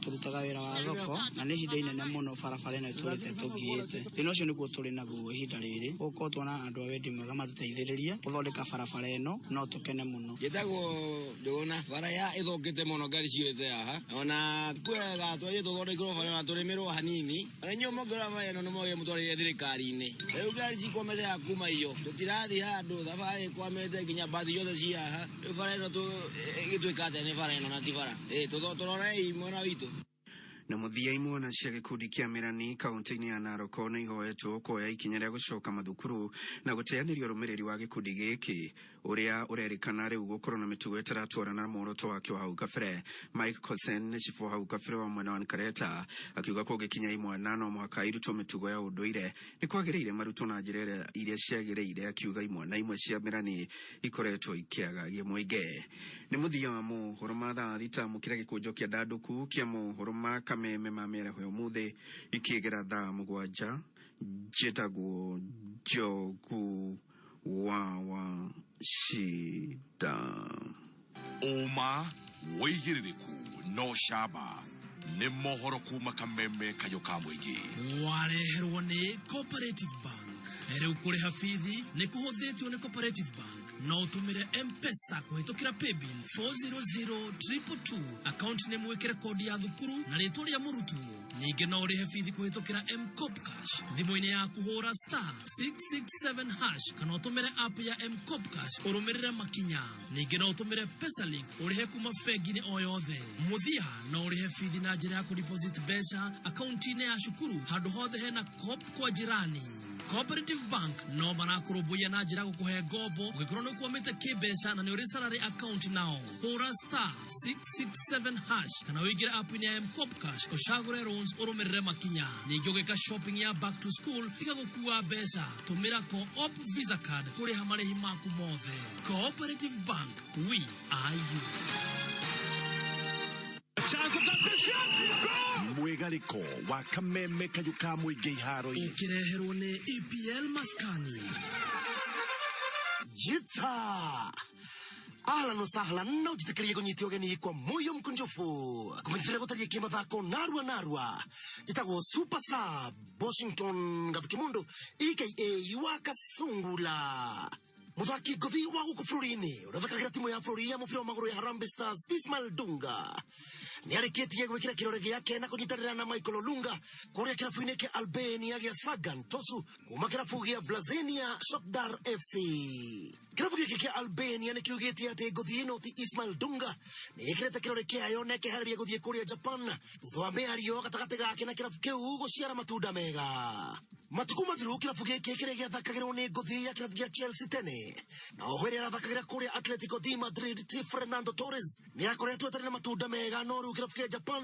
tũrutaga wĩra wa thoko na nĩ ihinda inene mũno barabara ĩno tũrĩte tũthiĩte. Thĩna ũcio nĩguo tũrĩ naguo ihinda rĩrĩ. Gũkorwo tuona andũ a wendi mwega matũteithĩrĩrie gũthondeka barabara ĩno no tũkene mũno. Njĩtagwo Ndũgũna, bara ya ĩthũkĩte mũno ngari ciũrĩte haha ona twega twagĩrĩirwo tũthondekerwo bara tũrĩmĩrwo hanini arenyo mogora maya no moye mutore thirikari-ini riu ngari cikomete hakuma iyo tutirathi handu thabarĩ kwamete nginya bathi yothe ci haha riu bara ĩno ĩgĩtuĩka atĩ nĩ bara ĩno na ti bara tũrorei mwena witũ. Na muthia imwe cia gikundi kia Mirani kaunti-ini ya Narok no ihoetwo kuoya ikinya ria gucoka mathukuru na guteanirio rumiriri wa gikundi giki uria urerikana riu gukorwo na mitugo itaratwarana na muoroto wake wa hau kabere. Mike Kosen ni cifu hau kabere wa mwena wa Nkareta akiuga ko gikinya imwe no muhaka irutwo mitugo ya unduire ni kwagiriire marutwo na njira iria ciagiriire, akiuga imwe cia Mirani ikoretwo ikiagagia muinge. Ni muthia wa mohoro ma thaa thita mukira gikunjo kia Ndanduku kia mohoro ma Kameme mamera hoyo muthe ikigera thaa mugwanja njitagwo Njogu wa Shida. Oma weigiririku no shaba ni mohoro kuma Kameme kayo ka muingi wareherwo ni Cooperative Bank. Riu kuriha fithi ni kuhuthitio ni Cooperative Bank. No utumire M-Pesa kuhitukira paybill 400222 account name wekere kodi ya thukuru na ritwa ria murutu. Ninge no urihe fithi kuhitukira M-Cop Cash thimu-ini yaku hura *667# kana utumire app ya M-Cop Cash urumirire makinya. Ninge no utumire PesaLink urihe kuma fegi-ini o yothe. Muthia no urihe fithi na njira ya kudeposit besha account-ini ya shukuru handu hothe hena Cop kwa jirani. Cooperative Bank no barakurubuya na njira gukuhe ngobo ugikorwo no kuomete kibesha na ni uri salary account nao hura *667# kana wigire app-ini ya M-Cop Cash ushagure loans urumirire makinya. Ningi ugika shopping ya back to school tiga gukua besha tumira Co-op Visa Card kuriha marihi maku mothe. Cooperative Bank, we are you. mwigariko wa Kameme kayo ka muingi iharo-ini ukireherwo ni EPL Maskani. Jita ahlan wa sahlan na ujitekerie kunyitio geni kwa moyo mkunjufu kumenfira gutarie kimathako narwa jitagwo Super Sub Washington Gavukimundu aka Wakasungula. Muthaki gothi wa guku bũrũri-inĩ ũrathakagira timu ya bũrũri ya mũbira wa magũrũ ya Harambee Stars Ismail Dunga nĩ arĩkĩtie gwĩkĩra kĩrore gĩake na kũnyitanĩra na Michael Olunga kũrĩa kĩrabu-inĩ kĩa Albania gĩa Sagan Tosu kuma kĩrabu gĩa Vlazenia Shokdar FC. Kĩrabu gĩkĩ kĩa Albania nĩ kiugĩte atĩ ngũthi ĩno ti Ismail Dunga nĩ ĩkĩrĩte kĩrore kĩayo na ĩkeharĩria gũthiĩ kũrĩa Japan thutha wa mĩario gatagatĩ gake na kĩrabu kĩu gũciara matunda mega. Matuku mathiru kĩrabu gĩkĩ kĩrĩa gĩathakagĩrwo nĩ ngũthi ya kĩrabu gĩa Chelsea tene na oho ĩrĩa arathakagĩra kũrĩa Atletico de Madrid ti Fernando Torres nĩ akoretwo atarĩ na matunda mega. No rĩu kĩrabu kĩa Japan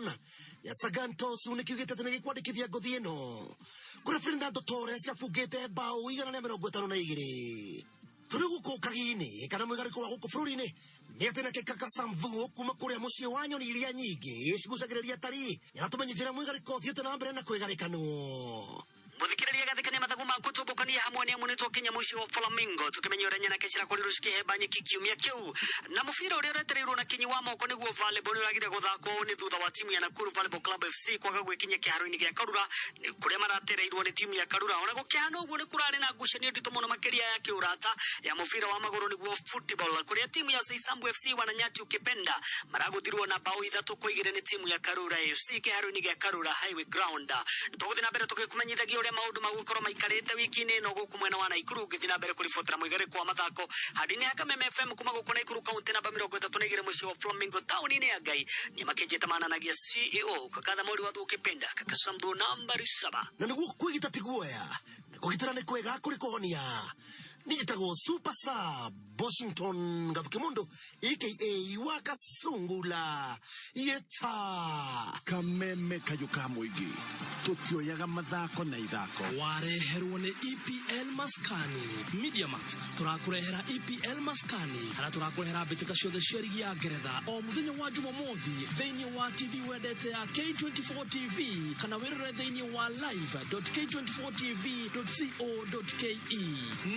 ya Sagan Tosu nĩ kiugĩte atĩ nĩ gĩkwandĩkithia ngũthi ĩno kũrĩa Fernando Torres abungĩte bao 152. Tũrĩ gũkũ kagi-inĩ kana mũigarĩko wa gũkũ bũrũri-inĩ nĩ atĩ nake Kaka Samvu kuma kũrĩa mũciĩ wa nyoni iria nyingĩ cigucagĩrĩria atarii nĩaratũmenyithĩra mũigarĩko ũthiĩte na mbere na kwĩgarĩkanwo. Muthikiriria gathikania mathagu maku tubukania hamwe ni munitwo kinya muci wa Flamingo tukimenya urenya na kecira kuri rushikihemba nyiki kiumia kiu na mufira uria uretereirwo na kinyi wa moko niguo volleyball uragire guthakwo ni thutha wa timu ya Nakuru Volleyball Club FC kwaga gwikinya kiharo-ini gia Karura kuria maratereirwo ni timu ya Karura ona gukihana uguo ni kurari na ngucanio ndito muno makiria ya kiurata ya mufira wa maguru niguo football kuria timu ya Soisambu FC wananyati ukipenda maraguthirwo na bao 3-2 ni timu ya Karura FC kiharo-ini gia Karura Highway Ground. Tuguthi na mbere tukikumenyithagia maundu magukorwo maikarite wiki-ini no guku mwena wa Naikuru ngithi na mbere kuribotera muigariko wa mathako hadini ya Kameme FM kuma guku Naikuru kaunti namba 33 muci wa Flamingo tauni-ini ya Ngai ni makejeta mananagia CEO kakatha mori wa thukipenda Kaka Sambu nambari 7 na niguo kwigita tiguoya na kugitira ni kwega kuri kuhonia ni jitagwo Super Sub Washington Gavukimundu aka Wakasungula yeta Kameme kayo ka muingi tutioyaga mathako na ithako wareherwo ni EPL Maskani Media Max turakurehera EPL Maskani hara turakurehera bitika ciothe cia ligi ya Ngeretha o muthenya wa Jumamothi thĩinĩ wa TV wendete ya K24 TV kana wirore thĩinĩ wa live.k24tv.co.ke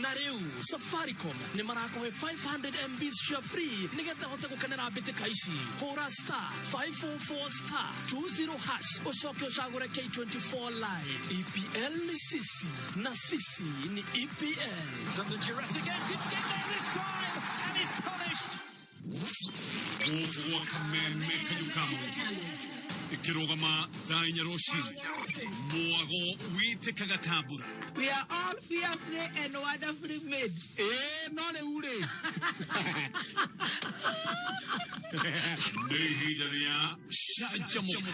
na rĩu Safaricom ni marakohe 500 MB cia free nigetha hote gukenera bitika ici hura *544*20# ucoke ucagure K24 live. EPL ni sisi na sisi ni EPL. Under duress again, didn't get there this time and is punished. Kameme kayo ka muingi Kirogama thainya roshi. Muago wite kagatabura. We are all fearfully and wonderfully made. None ure. Nehidaria shajamoka.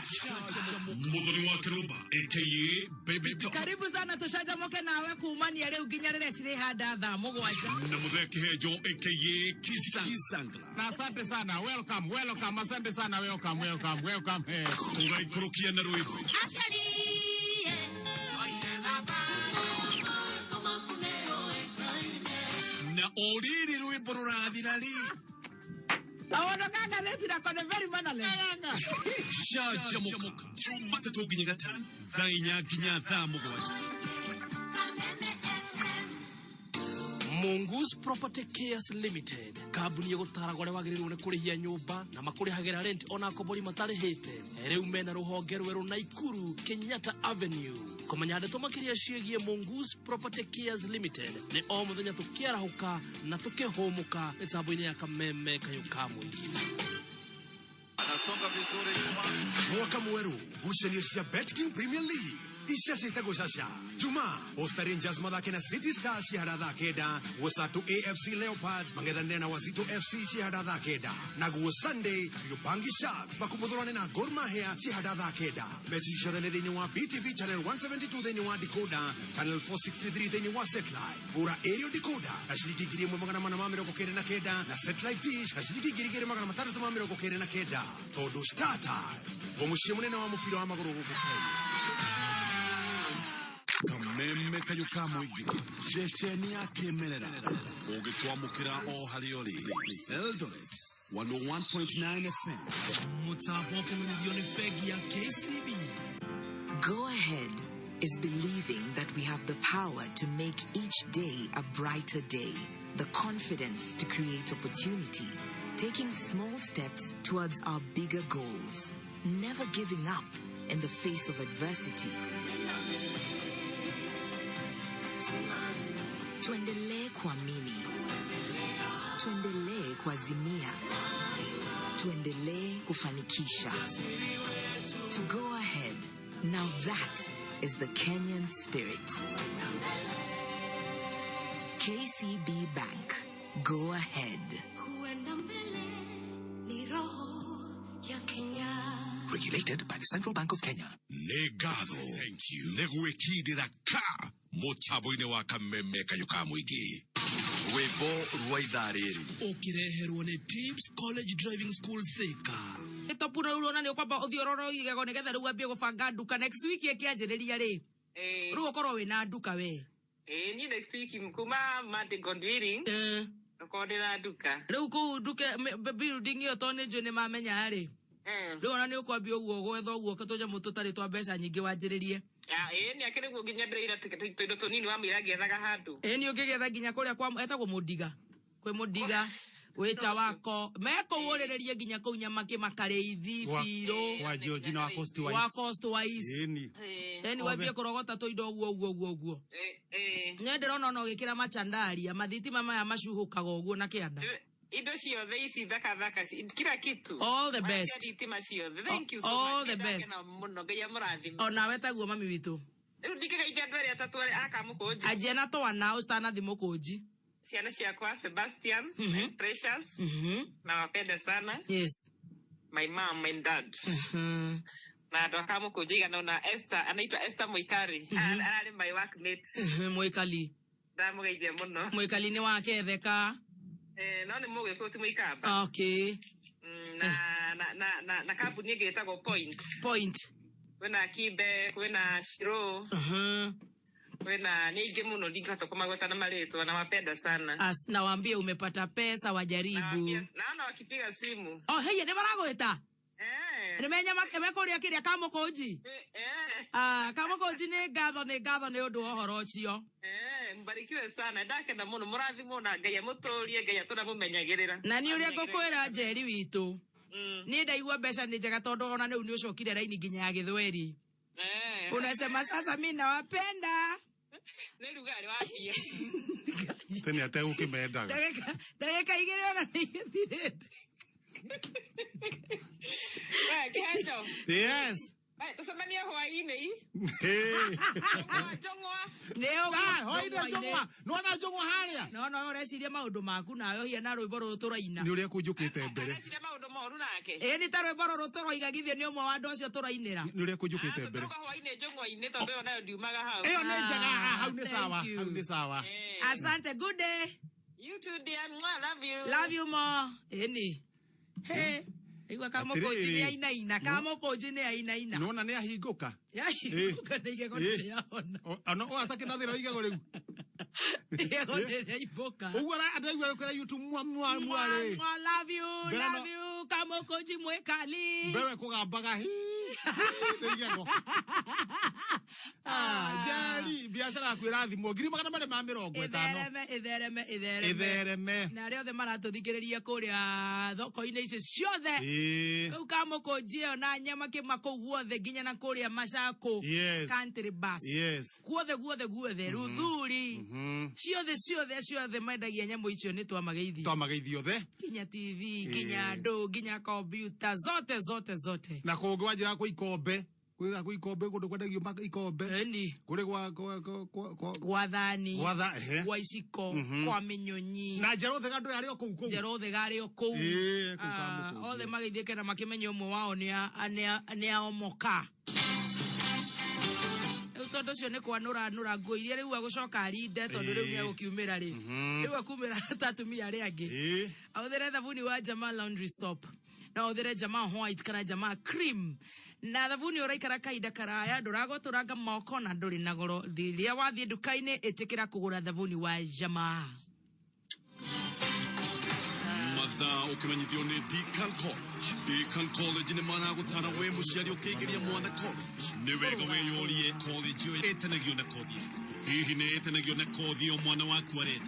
Mudhoni wakirumba aka baby top. Karibu sana tushajamoke nawe kuumani ya leo ginyarele shire hada dha mugwaja. Na mudhe kihenjo aka kisangla. Na asante sana. Welcome. Asante sana. Welcome. Kurai kurukia na roibu. Asali. Na oriri roibu roradirali. Awono kanga letira kone very manale. Shajamoka. Jumata to ginyagata. Thainya ginyatha mugwaja. Mongoose Property Cares Limited. Kabuni yego taragore wagiriru ne kurihia nyumba na makurihagera rent ona kobori matarehete. Reu mena ruhonge rweru Naikuru Kenyatta Avenue. Komanyade tomakiria shiegie Mongoose Property Cares Limited. Ne o muthenya tukiara huka na tukihomuka etabuine ya kameme kayukamu. Anasonga vizuri Mwaka mweru gushania cia BetKing Premier League. Isha sitago sasha. Juma, Posta Rangers madhake City Stars shihada dhakeda. Wasatu AFC Leopards mangedha nena Wazito FC shihada dhakeda. Nagu Sunday, Yubangi Sharks makumudhulane na Gor Mahia shihada dhakeda. Mechi shadane dheni wa BTV Channel 172 dheni wa Decoder, Channel 463 dheni wa Satellite. Bura Aerial Decoder, na shiliki giri mwemagana manamamiro kukere na keda. Na Satellite Dish, na shiliki giri magana matatu tumamiro kukere na keda. Todo Star Time. Gomushimune na wa mufiro wa magoro kukere. Kameme kayukamu igi. Jesheni ya kemerera. Ogitwamukira o halioli. Eldoret 101.9 FM. Mutapoke milioni fegi ya KCB. Go ahead is believing that we have the power to make each day a brighter day. The confidence to create opportunity. Taking small steps towards our bigger goals. Never giving up in the face of adversity. Tuendelee kuamini. Tuendelee kuazimia. Tuendelee kufanikisha. To go ahead. Now that is the Kenyan spirit. KCB Bank. Go ahead. Regulated by the Central Bank of Kenya. Legado. Thank you. Leguekidira ka. Motaboine wa kameme kayukamu igi. Webo Ruaidariri. Okireherwo ni Tips College Driving School Thika. Etopura urona ni kwamba uthiororo igego nigetha riu ambie gubanga nduka next week ekianjiriria ri. Riu ukorwo wina nduka we. Ni next week kuma Monday Godwiring. Ukodera nduka. Riu ku nduka building yo tone jo ni mamenya ri. Riu ona ni ukwambia uguo gwetha uguo katonya mututari twa mbeca nyingi wanjiririe. Ni akire guo ginya ndira tindo tonini wa miragi ethaga handu. Ni ukigetha ginya kuria kwa etagwo mudiga. Kwe mudiga wecha wako meko worererie ginya kuu nyama kimakariithi biro wa George na wa cost wise eni wabie kurogota to indo uguo nyenderona no gikira machandaria mathitima maya macuhukaga uguo na kianda indo ciothe ici thaka kila kitu all the best thank you so all much the best muno ngai amurathime ona wetaguo mami witu riu ndikikaithia andu aria atatu akamukunji ajena twana utana thimukunji ciana ciakwa Sebastian and Precious nawapenda sana. Yes, my mom and dad na ndo akamukunji na Esther anaitwa Esther Moikari ali my workmate Moikali ndamugeithia muno Moikali ni wake theka no ni muge ko ti Moikaba okay na kampuni ngetagwo point wena Kibe wena Shiro wena niingi muno ndingata kumagota na mareto na mapenda sana nawaambie umepata pesa wajaribu naona wakipiga simu hey ni maragweta nimenya makemekuria kiria kamukunji kamukunji ni ngatho ni undu ohoro ucio mbarikiwe sana ndakenda muno murathimo na ngai amuturie ngai atuna mumenyagirira na ni uria ngukwira Njeri witu ni ndaigua mbeca ni njega tondu ona ni uni ucokire raini nginya ya Githweri unasema sasa mimi nawapenda ni lugari wapia tena hata ukimeenda dakika igere ona ni thirete Kihenjo. Yes. Tusomania hwaini. Jongwa. Neo. Hoida jongwa. Nona jongwa haria. No ureciria maundu maku nayo hiana rwimbo ruturaina. Ni uria kunjukite mbere. Ureciria maundu moru nake. Ni ta rwimbo ruturaigathithio ni umwe wa andu acio turainira. Ni uria kunjukite mbere. Hwaini jongwa-ini tondu yo nayo ndiumaga hau. Iyo ni njega hau ni sawa. Hau ni sawa. Asante, good day. You too dear. Love you. Love you more. Eni. Hey. Igwa kama koji aina kama koji ni aina. Nona ni ahinguka. Ahinguka ndige gothe yaona. Ano atake na thira iga gore. Ndige gothe iboka. Ugora adagwa kwa YouTube mwa. Love you. Kama koji mwekali. Bewe kugambaga hi. Ndigego. Jari biashara kwirathimo ngiri magana mare ma 50. Ithereme. Na rĩo the maratũthikĩrĩria kũrĩa thoko-inĩ ici ciothe. Kau kamũkũnjio na nyama kĩmako guothe nginya na kũrĩa Macako. Country bus. Guothe Ruthuri. Ciothe mendagia nyamũ icio nĩ twamageithio the. Kinya TV, kinya ndũ, kinya computer zote. Na kũngĩ wanjira kwa ikombe. Kwira kwa ikombe kundu kwendagio ikombe. Eni. Kuri kwa thani. Kwa iciko. Kwa minyonyi. Na Jerothe gandu yari okou. Jerothe gari okou. Othe mageithĩke na makĩmenya ũmwe wao nĩ aomoka. Tondu cio nĩ kwanũra nguo iria rĩu agũcoka arinde tondu rĩu nĩ agũkiumĩra rĩ. Rĩu akumĩra tatumia arĩa angĩ. Ahũthĩre thabuni wa Jamaa laundry soap. Na ahũthĩre Jamaa white kana Jamaa cream. Na thabuni ũraikara kahinda karaya ndũragotũranga moko na ndũrĩ na goro. Rĩrĩa wathiĩ nduka-inĩ ĩtĩkĩra kũgũra thabuni wa Jamaa. Mathaa ũkĩmenyithio nĩ Deakin College. Deakin College nĩ maragũtara we mũciari ũkĩingĩria mwana college. Nĩ wega wĩyũrie college ĩyo ĩtanagio na kothi. Hihi nĩ ĩtanagio na kothi ĩyo mwana waku arenda.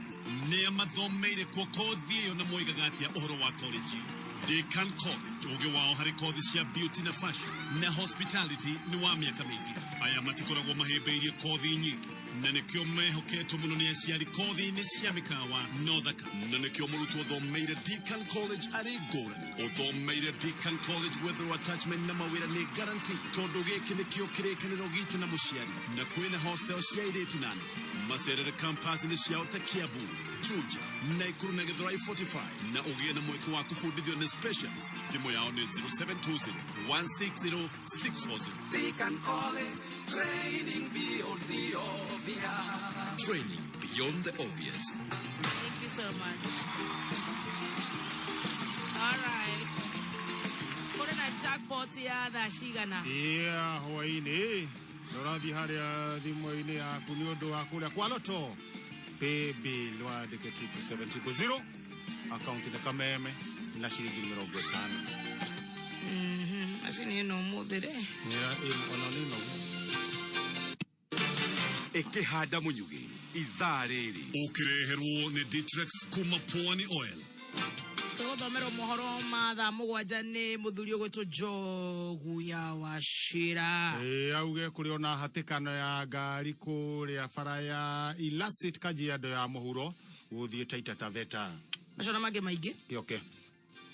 Nĩ amathomeire kuo kothi ĩyo na moigaga atĩa ũhoro wa college ĩyo. Deakin College, ũgĩ wao harĩ kothi cia beauty na fashion na hospitality nĩ wa mĩaka mĩingĩ. Aya matikoragwo mahĩmbĩirie kothi nyingĩ na nĩkĩo mehoketwo mũno nĩ aciari kothi-inĩ cia mĩkawa na ũthaka. Na nĩkĩo mũrutwo ũthomeire Deakin College arĩ ngũrani. Ũthomeire Deakin College wetherwo attachment na mawĩra nĩ guarantee. Tondũ gĩkĩ nĩkĩo kĩrĩkanĩro gitũ na mũciari. Na kwĩna hostel cia airĩtu na anake. Macerere campus-inĩ ciao ta Kiambu, Juja, Naikuru na Githurai 45 na ũgĩe na mweke wa kũbundithio nĩ specialist. Thimũ yao nĩ 0720-160-640. Deakin College, training beyond the obvious. Training beyond the obvious. Thank you so much. All right. Kũrĩ na jackpot ya thaa cigana? Hwaĩ-inĩ. Nũrathiĩ harĩa thimũ-inĩ yaku nĩ ũndũ wa kũrĩa kwa loto. Paybill wandĩke 700. Akaunti nĩ kameme na ciringi 50. Macini ĩno ũmũthĩ rĩ. Ona nĩ no. Ĩkĩhanda mũnyugĩ ithaa rĩrĩ. Ũkĩreherwo nĩ Ditrex kuma Pwani Oil. Tũgũthomera mohoro ma thaa mũgwanja nĩ mũthuri ũgwĩtwo Njogu ya Wachira. Auge kũrĩ ona hatĩkano ya ngari kũrĩa bara ya Ilasit Kajiado ya mũhuro gũthiĩ Taita Taveta. Macona mangĩ maingĩ. Kĩoke.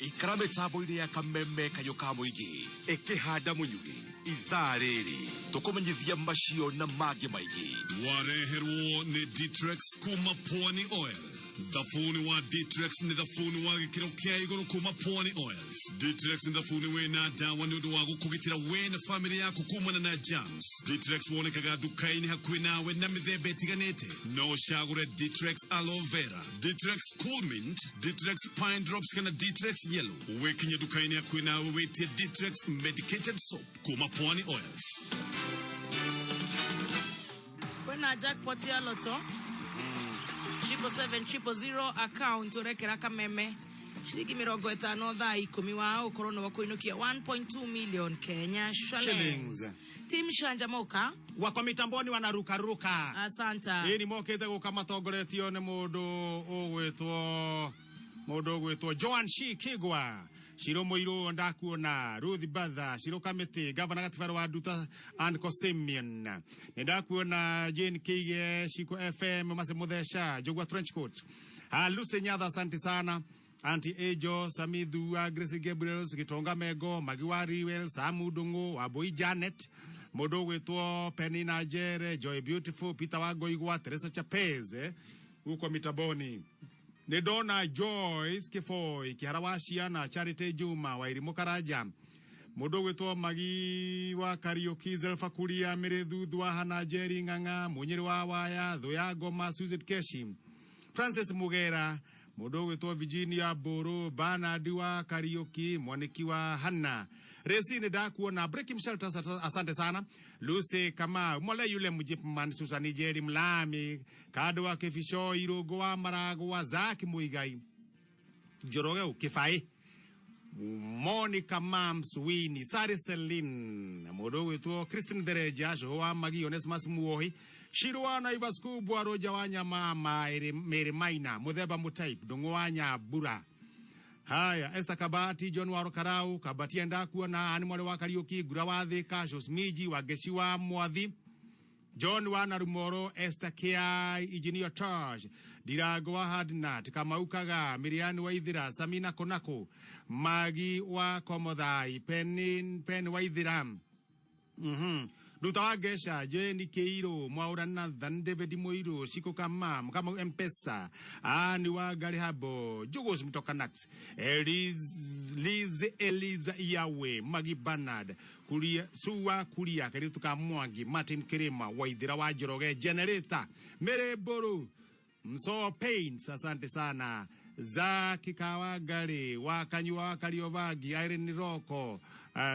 Ikara mĩtambo-inĩ ya kameme kayũ ka mũingĩ. Ĩkĩhanda mũnyugĩ ithaa rĩrĩ. Tũkũmenyithia macio na mangĩ maingĩ. Wareherwo nĩ Ditrex kuma Pwani Oil. Thabuni wa Ditrex ni thabuni wa gĩkĩro kĩa igũrũ kuma Pwani Oils. Ditrex ni thabuni wĩna ndawa nĩ ũndũ wa gũkũgitĩra we na famĩlĩ yaku kumana na germs. Ditrex wonekaga nduka-inĩ hakuhĩ nawe na mĩthemba ĩtiganĩte. No ũcagũre Ditrex aloe vera, Ditrex cool mint, Ditrex pine drops kana Ditrex yellow. Wĩkinye nduka-inĩ hakuhĩ nawe wĩtie Ditrex medicated soap kuma Pwani Oils. Kwĩna jackpot ya loto. 77700 account urekera kameme shilingi 50 thaa 10 wao ukorona wa kuinukia 1.2 million Kenya shillings. Team Shanjamoka wako mitamboni wanaruka. Asanta. Ni mokete gukamatongoretio ni mundu ugwitwo Joan Shikigwa. Shiro Moiro ndakuona Ruth Badha, Shiro Kamete, Governor Gatifaro wa Duta and Kosemian. Ndakuona Jane Kige, Shiko FM, Mase Modesha, Jogwa Trench Coat. Luce Nyadha, asante sana. Auntie Ejo, Samidua, Gracie Gabriel, Gitonga Mego, Magiwari, Well, Samudungo, Aboi Janet, Modo Weto, Penny Najere, Joy Beautiful, Peter Wagoigua, Teresa Chapeze, Uko Mitaboni. Nedona Joyce Kifoi, Kiharawashia na Charity Juma, Wairimo Karaja. Modo Weto Magiwa Karaoke, Zelfa Kuria, Meredudwa, Hana Jerry Nganga, Munyirwa Waya, Doyago Masuzet Keshi, Francis Mugera, Modo Weto Virginia Boro, Bana Diwa Karaoke, Monikiwa Hanna. Resine da kuona breaking shelter asante sana. Lucy kama mwale yule mjipman Susani Jerry Mlami, Kadwa Kefisho, Irogo wa Marago wa Zaki Muigai. Joroge Kifai. Monica Mams Winnie, Sari Celine, Modo Weto, Christine Dereja, Joa Magi, Onesmas Muohi, Shirwana Ibasku, Buaro Jawanya Mama, Mary Maina, Mudeba Mutaip, Dongwanya Bura. Haya, Esther Kabati, John Waro Karau, Kabati Andakuwa na Animal wa Karaoke, Gurawadhi, Kashos Miji, Wageshiwa Mwadhi, John Wanarumoro, Esther Kia, Engineer Taj, Dirago wa Hadnat, Kamaukaga, Miriam Waidira, Samina Konako, Magi wa Komodai, Pen Waidiram. Lutawagesha, Jenny Keiro, Maurana, David Moiro, Shiko Kamam, Kamo Mpesa, Aniwa Garihabo, Jugos Mtokanax, Liz Eliza Iawe, Magi Bernard, Kuria, Suwa Kuria, Kerituka Mwangi, Martin Kerema, Waidira Wajiroge, Generator, Mere Boru, Mso Paints, asante sana. Zaki Kawagari, Wakanywa Kariovagi, Irene Roko,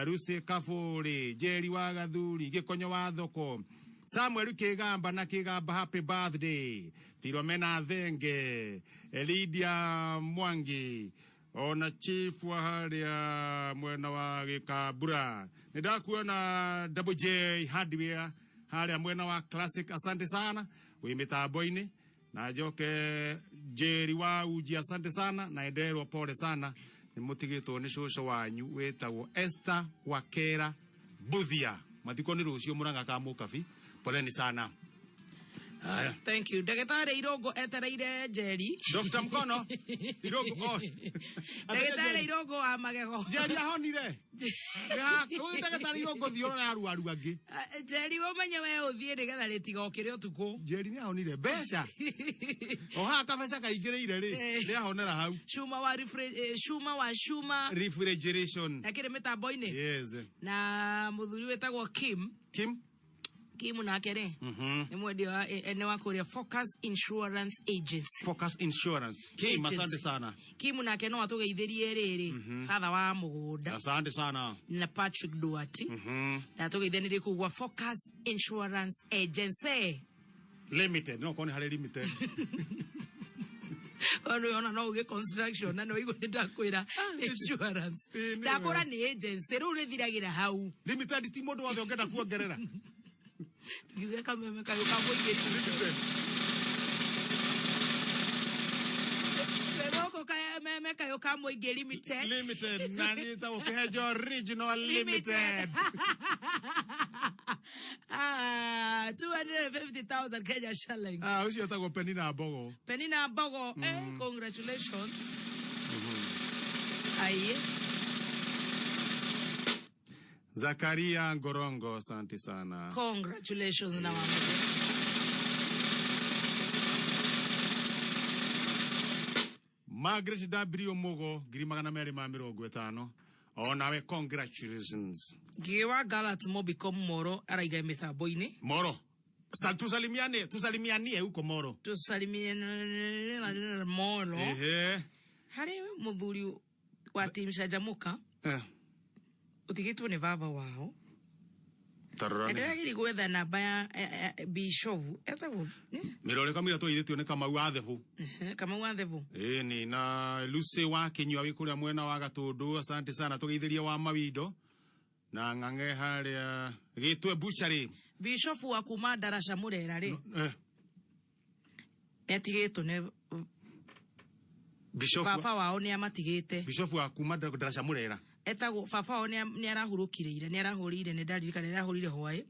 Ruse Kafuri, Jerry Wagaduri, Gekonyo Wadoko, Samuel Kegamba Nakigamba, happy birthday, Filomena Venge, Elidia Mwangi, Ona Chief Waharia, Mwena Wagi Kabura, Nidakuwa na Double J Hardware, Haria Mwena wa Classic, asante sana, Wimita Boine, na Joke Jerry wa uji asante sana, na Edero pole sana, ni mutigito ni shosho wanyu wetagwo Esther Wakera Buthia. Matiko ni rucio muranga ka mukafi. Poleni sana. Thank you. Dagetare Irogo etereire Jerry. Dr. Mkono. Irogo. Dagetare Irogo amagego. Jerry ahonire. Ya, kuyi dagetare Irogo thiora ya aru angi. Jerry womenye we uthie nigetha ritigo kire utuku. Jerry ni ahonire besha. Oha kabesha kaigireire ri. Ni ahonera hau. Shuma refrigeration. Akire mitambo-ini. Yes. Na muthuri wetagwo Kim na kere. Ni mwedi wa ene wa kuria Focus Insurance Agency. Focus Insurance. Kim asante sana. Kim na keno atugeithirie riri. Father wa mugunda. Asante sana. Na Patrick Duati. Na atugeithanirie kugwa Focus Insurance Agency Limited. No kone hale limited. Ono yona no uge construction na no igo ndakwira insurance. Ndakora ni agency ru rithiragira hau. Limited ti mundu wothe ongenda kuongerera. Yuge kameme kayo kamwige limited. Seroko kaya meme kayo kamwige limited. Limited nani ta kihenjo original limited. 250,000 Kenya shillings. Usio tago Penina Bogo. Penina Bogo, congratulations. Aye. Zakaria Ngorongo, asante sana. Congratulations na mama. Margaret W. Mogo, Grimagana Mary Mamiro Guetano. Oh, nawe congratulations. Giwa Galat mo become Moro, araiga mitambo-ini. Moro. Tusalimianie huko Moro. Tusalimianie Moro. Hari muthuri wa team Shajamuka. Utigitwo ni baba wao. Tarorane. Ndagiri gwetha namba ya Bishop. Etagwo. Mirore kamira to iretio ne Kamau wa Thevu. Kamau wa Thevu. Ni na Lucy wa Kenywa wikuria mwena wa Gatundu, asante sana tugeithiria wa Mawindo. Na ngange haria gitwe butchery. Bishop wa kuma Darasha Murera ri. Etigitwo ne Bishop baba wao ni amatigite. Bishop wa kuma Darasha Murera. Etagwo baba wao ni arahurukire ni arahurire ni ndarika ni arahurire hwae.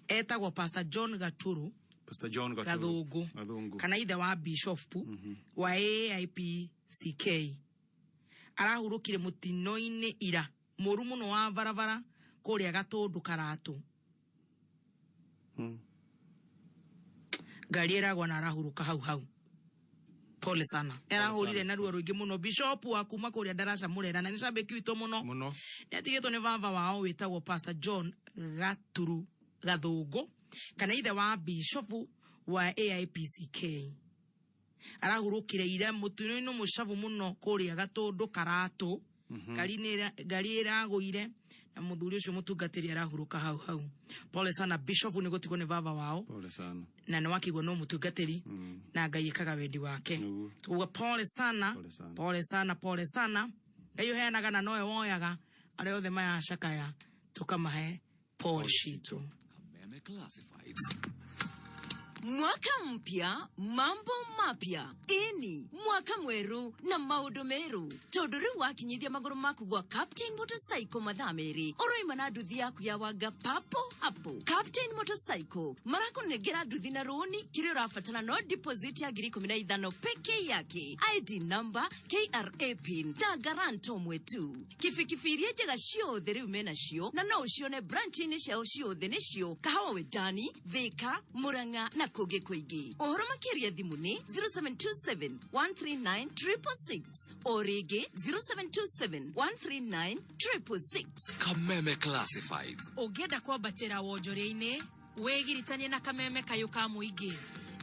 Etagwo Pastor John Gaturu. Pastor John Gaturu. Gathungu. Kana ithe wa Bishop wa AIPCK arahurukire mutino-ini ira moru muno wa barabara kuria Gatundu Karatu. Gari eragwa na arahuruka hau. Pole sana. Erahurire na ruo ruingi muno. Bishop wa kuma kuria Darasha Murera na nishabe kiwito muno. Netigetwo ni baba wao witagwo Pastor John Gathungu kana ithe wa Bishop wa AIPCK. Arahurukire ira mutino-ini mushavu muno kuria Gatundu Karatu. Gari eragwire na muthuri ucio mutungatiri arahuruka hau. Pole sana Bishop ni gutigwo ni baba wao. Pole sana. Na ni wakigwo no mutungatiri na Ngai ikaga wendi wake. Tuga pole sana. Ngai uheanaga na noe woyaga ari othe maya shakaya tukamahe pole shitu. Mwaka mpya, mambo mapya. Ini mwaka mweru na maundu meru. Tonduri wakinyithia maguru maku gwa Captain Motorcycle mathameri. Oroima nduthi yaku ya waga papo hapo. Captain Motorcycle marakunengera nduthi na roni kiri urafatana no deposit ya 15,000 peke yake. ID number KRA pin na garanto mwetu. Kifikifirie jega ciothe riu mena cio na no ucione branch-ini ciao ciothe nicio Kahawa Wendani, Thika, Murang'a na kuge kuigi. Ohoro makiria thimu ni 0727-139-666 orege 0727-139-666. Kameme Classifieds. Ogeda kwa batera wonjore-ini wegiritanie na Kameme kayo ka muigi.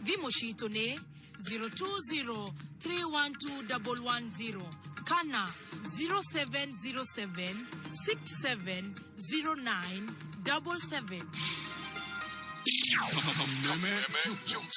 Thimu citu ni 020-312-110 kana 0707-6709-77. Kameme Jukebox.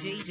JJ.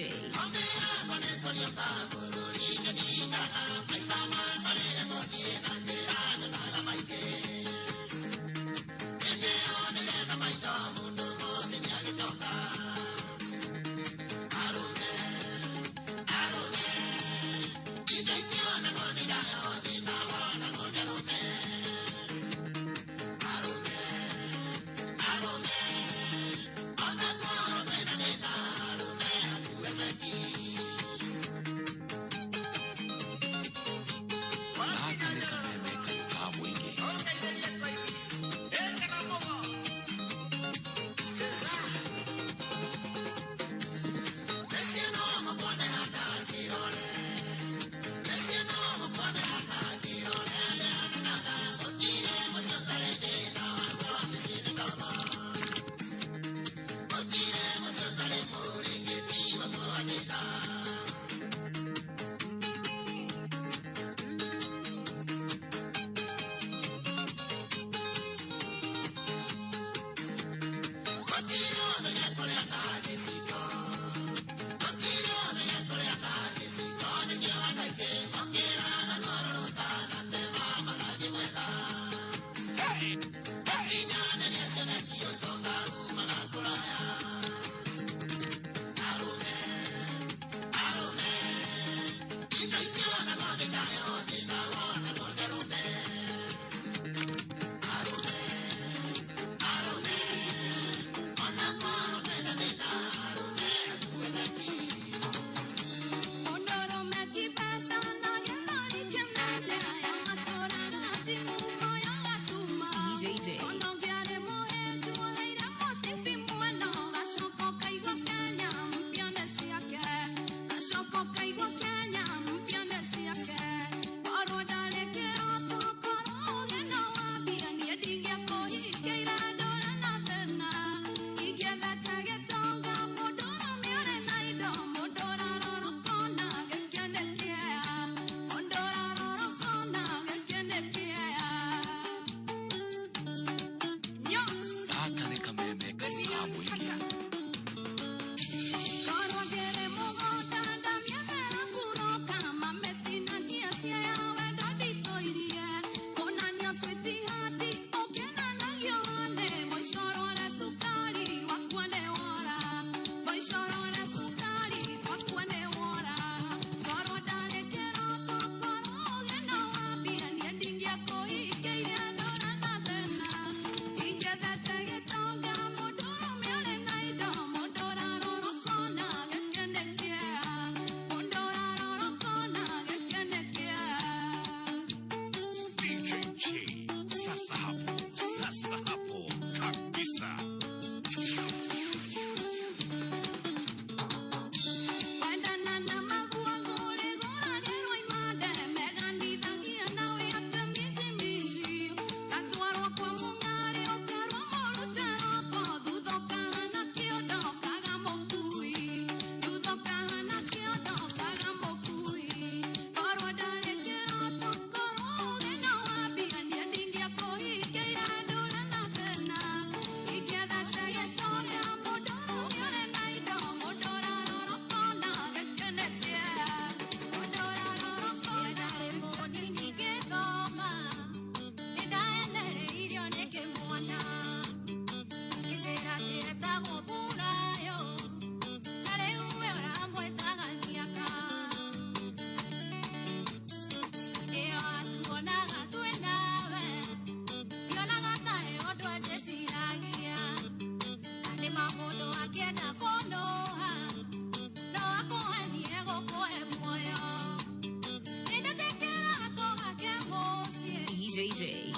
DJ J.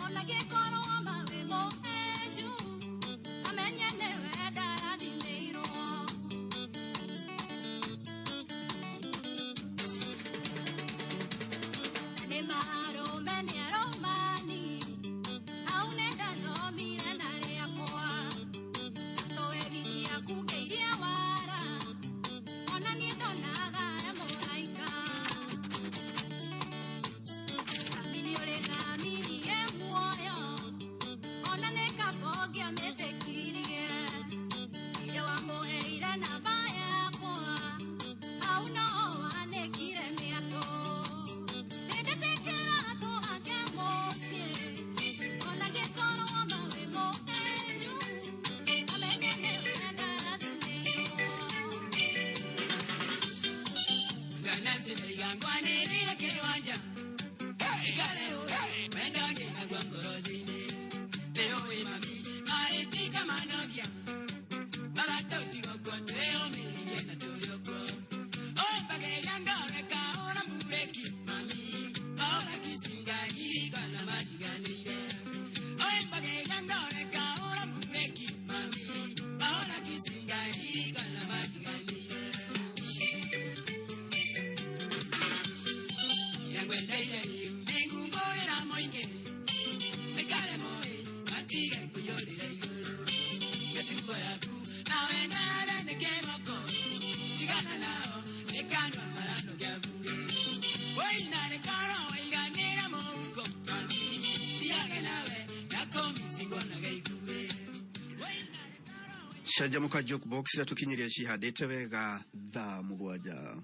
Shajamuka jukebox ya tukinyiria shihadete wega dha mugwaja.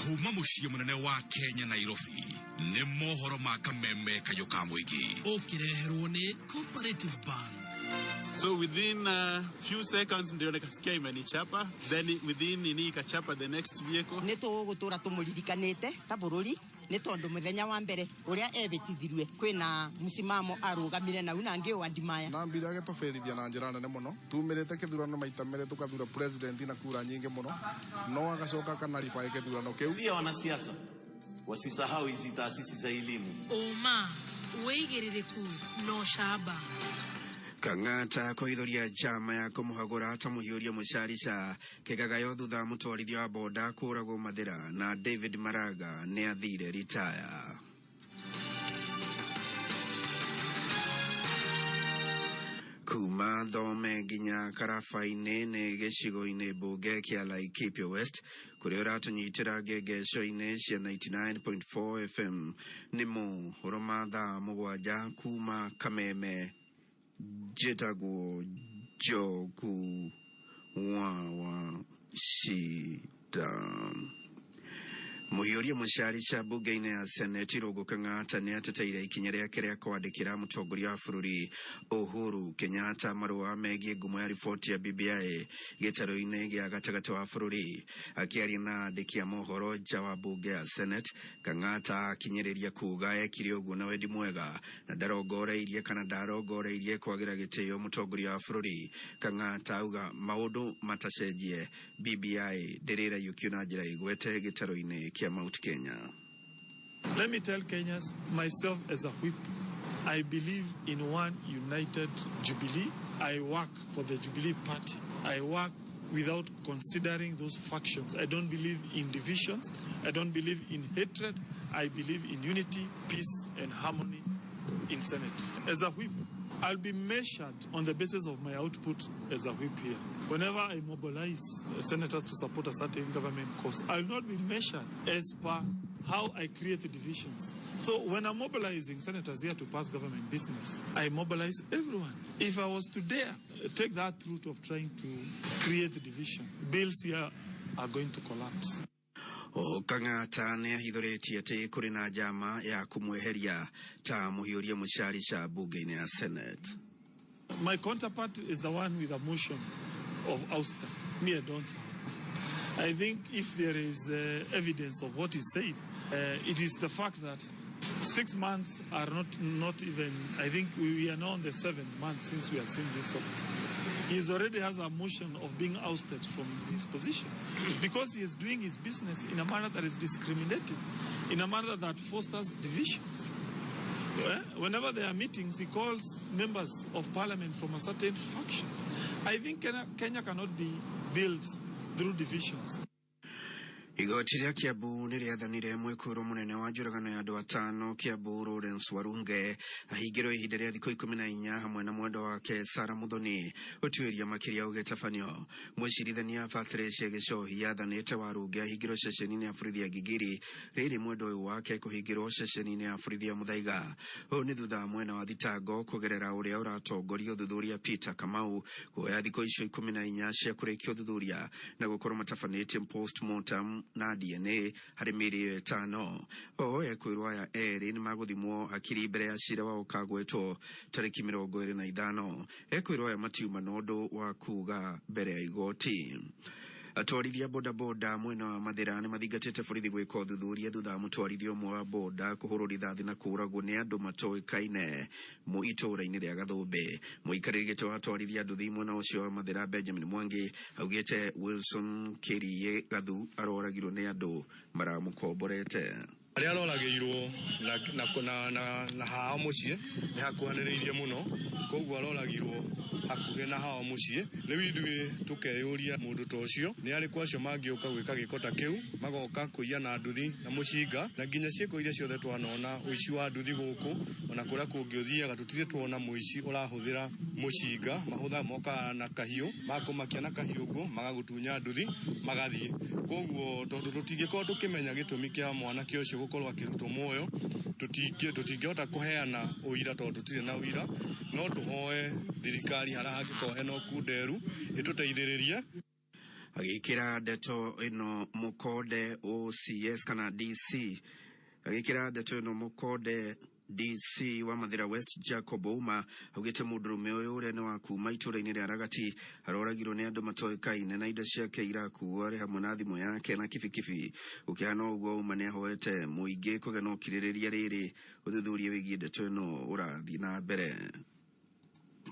Kuma mushie munene wa Kenya Nairobi ne mohoro makameme kayo kamwigi okireherwo ni Cooperative Bank. So within a few seconds ndio nikasikia imenichapa, then within nini ikachapa the next vehicle. Neto gutura tumuririkanite ta bururi ni tondu muthenya wa mbere uria ebitithirwe kwina musimamo arugamire na una ngi wandimaya na mbira getoferithia na njira nene muno tumirite kithurano maita mere tukathura president na kura nyingi muno no agacoka kana rifa kithurano kiu. Pia wanasiasa wasisahau hizi taasisi za elimu. Oma weigiririku no shaba Kangata koithoria jama ya kumuhagura hata muhiuria musharisha kegagayo thutha mutwarithia wa boda kuragwo Mathira na David Maraga ne athire retire. Kuma thome nginya karafaine ne gicigo-ine bunge kia Laikipia West kuria uratunyitira ngegeco-ine cia 99.4 FM nimo horomatha mugwanja kuma Kameme Jetago Jogu Wawa Shida. Muhiuria musharisha bunge-ine ya Seneti Rogo Kang'ata ni ateteire ikinya riake ria kwandikira mutongoria wa bururi Uhuru Kenyatta marua megie ngumo ya riboti ya BBI gitaro-ine gia gatagati wa bururi. Akiaria na andiki a mohoro nja wa bunge ya Senate, Kang'ata akinyiriria kuga ekire uguo na wendi mwega na ndarongoreirie kana ndarongoreirie kwagira gitio mutongoria wa bururi. Kang'ata auga maundu matacenjie, BBI ndirira yukio na njira igwete gitaro-ine kia Mount Kenya. Let me tell Kenyans, myself as a whip, I believe in one united Jubilee. I work for the Jubilee Party. I work without considering those factions. I don't believe in divisions. I don't believe in hatred. I believe in unity, peace, and harmony in Senate. As a whip, I'll be measured on the basis of my output as a whip here. Whenever I mobilize senators to support a certain government cause, I'll not be measured as per how I create divisions. So when I'm mobilizing senators here to pass government business, I mobilize everyone. If I was to dare take that route of trying to create division, bills here are going to collapse. Kang'ata ne ahithuretie ati kuri na jama ya kumweheria ta muhiuria musharisha bunge-ine ya Senate. My counterpart is the one with a motion of ouster. Me, I don't have. I think if there is evidence of what he said, it is the fact that 6 months are not even, I think we are now on the 7th month since we assumed this office. He already has a motion of being ousted from his position because he is doing his business in a manner that is discriminative, in a manner that fosters divisions. Whenever there are meetings, he calls members of parliament from a certain faction. I think Kenya cannot be built through divisions. Igoti rĩa Kiambu nĩ rĩathanire mwĩkũĩrwo mũnene wa njũragano ya andũ atano Kiambu Lawrence Warunge ahingĩrwo ihinda rĩa thikũ 14 hamwe na mwendwa wake Sarah Muthoni ũtuĩria makĩria ũgĩtabanio. Mwĩcirithania Patricia Gĩchohi yathanĩte Warunge ahingĩrwo ceceni-inĩ ya borithi ya Gigiri rĩrĩ mwendwa ũyũ wake kũhingĩrwo ceceni-inĩ ya borithi ya Muthaiga. Ũũ nĩ thutha wa mwena wa thitango kũgerera ũrĩa ũratongoria ũthuthuria Peter Kamau kuoya thikũ icio 14 cia kũrĩkia ũthuthuria na gũkorwo matabanĩtie postmortem na DNA harĩ mĩĩrĩ ĩtano. Oho ekwĩrwo aya erĩ nĩ magũthimwo akiri mbere ya cira wao kagwetwo tarĩki 25. Ekwĩrwo aya matiuma na ũndũ wa kuga mbere ya igoti. Atwarithia bodaboda mwena wa Mathira nĩ mathingatĩte borithi gwĩka ũthuthuria thutha wa mũtwarithia ũmwe wa boda kũhũrwo rithathi na kũũragwo nĩ andũ matoĩkaine itũũra-inĩ rĩa Gathũmbĩ. Mũikarĩri gĩtĩ wa atwarithia nduthi mwena ũcio wa Mathira Benjamin Mwangi augĩte Wilson Kĩriĩ Gathu aroragirwo nĩ andũ maramũkomborete. Arĩa aroragĩirwo na hao mũciĩ nĩ hakuhanĩrĩirie mũno, koguo aroragirwo hakuhĩ na hao mũciĩ. Rĩu ithuĩ tũkeyũria mũndũ ta ũcio nĩ arĩkũ acio mangĩũka gwĩka gĩko ta kĩu, magoka kũiya na nduthi na mũcinga, na nginya ciĩko iria ciothe twanona ũici wa nduthi gũkũ ona kũrĩa kũngĩ ũthiaga tũtirĩ tuona mũici ũrahũthĩra mũcinga, mokaga na kahiũ, makũmakia na kahiũ ũguo magagũtunya nduthi magathiĩ. Koguo tondũ tũtingĩkorwo tũkĩmenya gĩtũmi kĩa mwanake ũcio gũkorwo akĩrutwo muoyo, tũtingĩhota kũheana ũira tondũ tũtirĩ na ũira, no tũhoe thirikari harĩa hangĩkorwo hena ũkunderu ĩtũteithĩrĩrie. Agĩkĩra ndeto ĩno mũkonde OCS kana DC, agĩkĩra ndeto ĩno mũkonde DC wa Mathira West Jacob Ouma augĩte mũndũrũme ũyũ ũrĩa nĩ wa kuuma itũũra-inĩ rĩa Ragati aroragirwo nĩ andũ matoĩkaine na indo ciake irakuo arĩ hamwe na thimũ yake na kibikibi. Gũkĩhana ũguo Ouma nĩ ahoete mũingĩ kũgĩa na ũkirĩrĩria rĩrĩ ũthuthuria wĩgiĩ ndeto ĩno ũrathiĩ na mbere.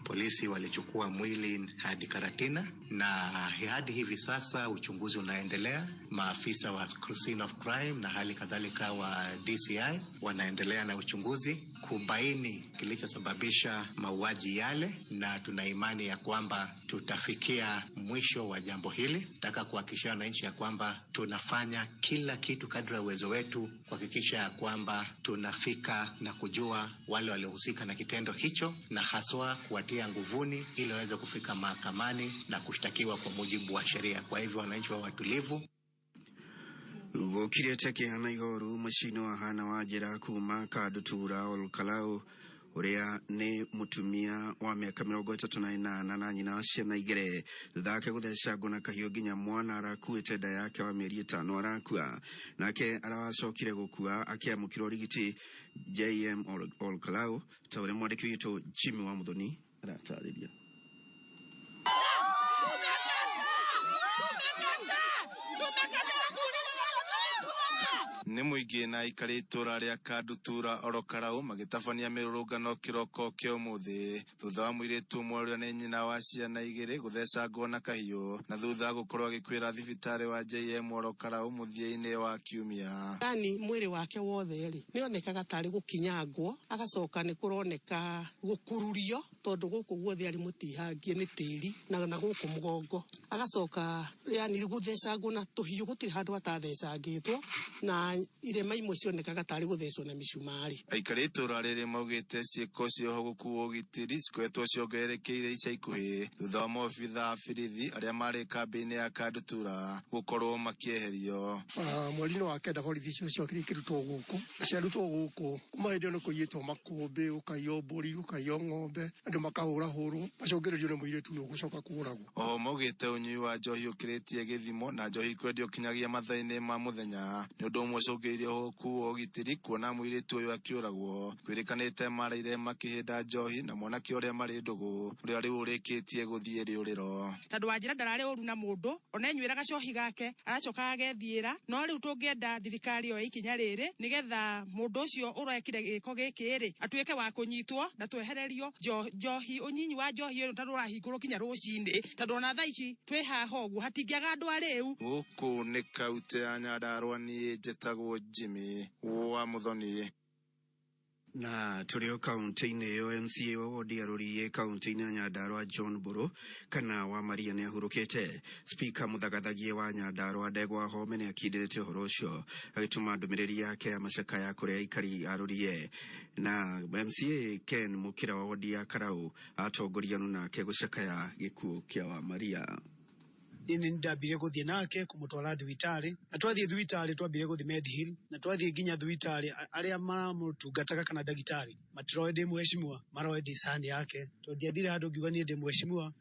Polisi walichukua mwili hadi Karatina na hadi hivi sasa uchunguzi unaendelea. Maafisa wa Scene of Crime na hali kadhalika wa DCI wanaendelea na uchunguzi kubaini kilichosababisha mauaji yale, na tuna imani ya kwamba tutafikia mwisho wa jambo hili. Nataka kuhakikishia wananchi ya kwamba tunafanya kila kitu kadri ya uwezo wetu kuhakikisha ya kwamba tunafika na kujua wale waliohusika na kitendo hicho, na haswa kuwatia nguvuni ili waweze kufika mahakamani na kushtakiwa kwa mujibu wa sheria. Kwa hivyo wananchi wa watulivu. Gũkirĩte kĩhana ihoru mũciĩ-inĩ wa Hana Wanjĩra kuma Kadutura Olkalau ũrĩa nĩ mũtumia wa mĩaka 38 na nyina wa ciana 2 thutha wake gũthecangwo na kahiũ nginya mwana arakuĩte nda yake wa mĩeri 5 arakua. Nake aracokire gũkua akĩamũkĩrwo ũrigiti JM Olkalau ta ũrĩa mwandĩki witũ Jimmy wa Muthoni aratarĩria. Nĩ mũingĩ na aikari itũũra rĩa Kadutura Olkalau magĩtabania mĩrũrũngano kĩroko kĩa ũmũthĩ thutha wa mũirĩtu ũmwe ũrĩa nĩ nyina wa ciana 2 gũthecangwo na kahiũ na thutha gũkorwo agĩkuĩra thibitarĩ wa JM Olkalau mũthia-inĩ wa kiumia. Yani mwĩrĩ wake wothe nĩ onekaga tarĩ gũkinyangwo, agacoka nĩ kũroneka gũkururio tondũ gũkũ guothe arĩ mũtihangie nĩ tĩri na gũkũ mũgongo, agacoka yani gũthecangwo na tũhiũ, gũtirĩ handũ atathecangĩtwo na irema imwe cionekaga tarĩ gũthecwo na mĩcumarĩ. Aikari itũũra rĩrĩ maugĩte ciĩko cia ũhũgũku ũgitĩri cikoretwo ciongererekeire ica ikuhĩ thutha wa maobitha a borithi arĩa marĩ kambĩ-inĩ ya Kadutura gũkorwo makĩeherio. Mweri-inĩ wa kenda borithi icio ciokire ikĩrutwo gũkũ, ciarutwo gũkũ kuma hĩndĩ ĩyo nĩ kũiyĩtwo makũmbĩ, gũkaiywo mbũri, gũkaiywo ng'ombe, andũ makahũrahũrwo, macũngĩrĩrio nĩ mũirĩtu ũyũ gũcoka kũũragwo. Oho maugĩte ũnyui wa njohi ũkĩrĩtie gĩthimo na njohi kwendio kinyagia mathaa-inĩ ma mũthenya nĩ ũndũ ũmwe ũcũngĩrĩirie ũhũku wa ũgitĩri kuona mũirĩtu ũyũ akĩũragwo kwĩrĩkanĩte mareire makĩhĩnda njohi na mwanake ũrĩa marĩ ndũgũ ũrĩa rĩu ũrĩkĩtie gũthiĩ rĩũrĩro. Tondũ Wanjĩra ndararĩ ũru na mũndũ ona enyuĩra gacohi gake aracoka agethiĩra, no rĩu tũngĩenda thirikari oe ikinya rĩrĩ nĩgetha mũndũ ũcio ũrekire gĩko gĩkĩ-rĩ atuĩke wa kũnyitwo na twehererio njohi, ũnyinyi wa njohi ĩno tondũ ũrahingũrwo kinya rũcinĩ, tondũ ona thaa ici twĩ haha ũguo hatingĩaga andũ a rĩu. Gũkũ nĩ kaũntĩ ya Nyandarua, niĩ njĩtagwo Jimmy wa Muthoni. Na tũrĩ o kaunti-inĩ ĩyo, MCA wa wodi ya Rũriĩ kaunti-inĩ ya Nyandarua John Mburu kana wa Maria nĩ ahurũkĩte. Speaker mũthagathagie wa Nyandarua Ndegwa Home nĩ akindĩte ũhoro ũcio agĩtũma ndũmĩrĩri yake ya macakaya kũrĩ aikari a Rũriĩ. Na MCA Ken Mukira wa wodi ya Karau atongoria nake gũcakaya gĩkuũ kĩa wa Maria. Nini ndambire guthie nake kumutwara thibitarĩ, na twathie thibitarĩ twambire guthie Medhill na twathie nginya thibitarĩ aria maramutungataga kana ndagitari matiroe ndi mweshimua maroe ndi sani yake twandiathire handu ngiuga nie ndi mweshimua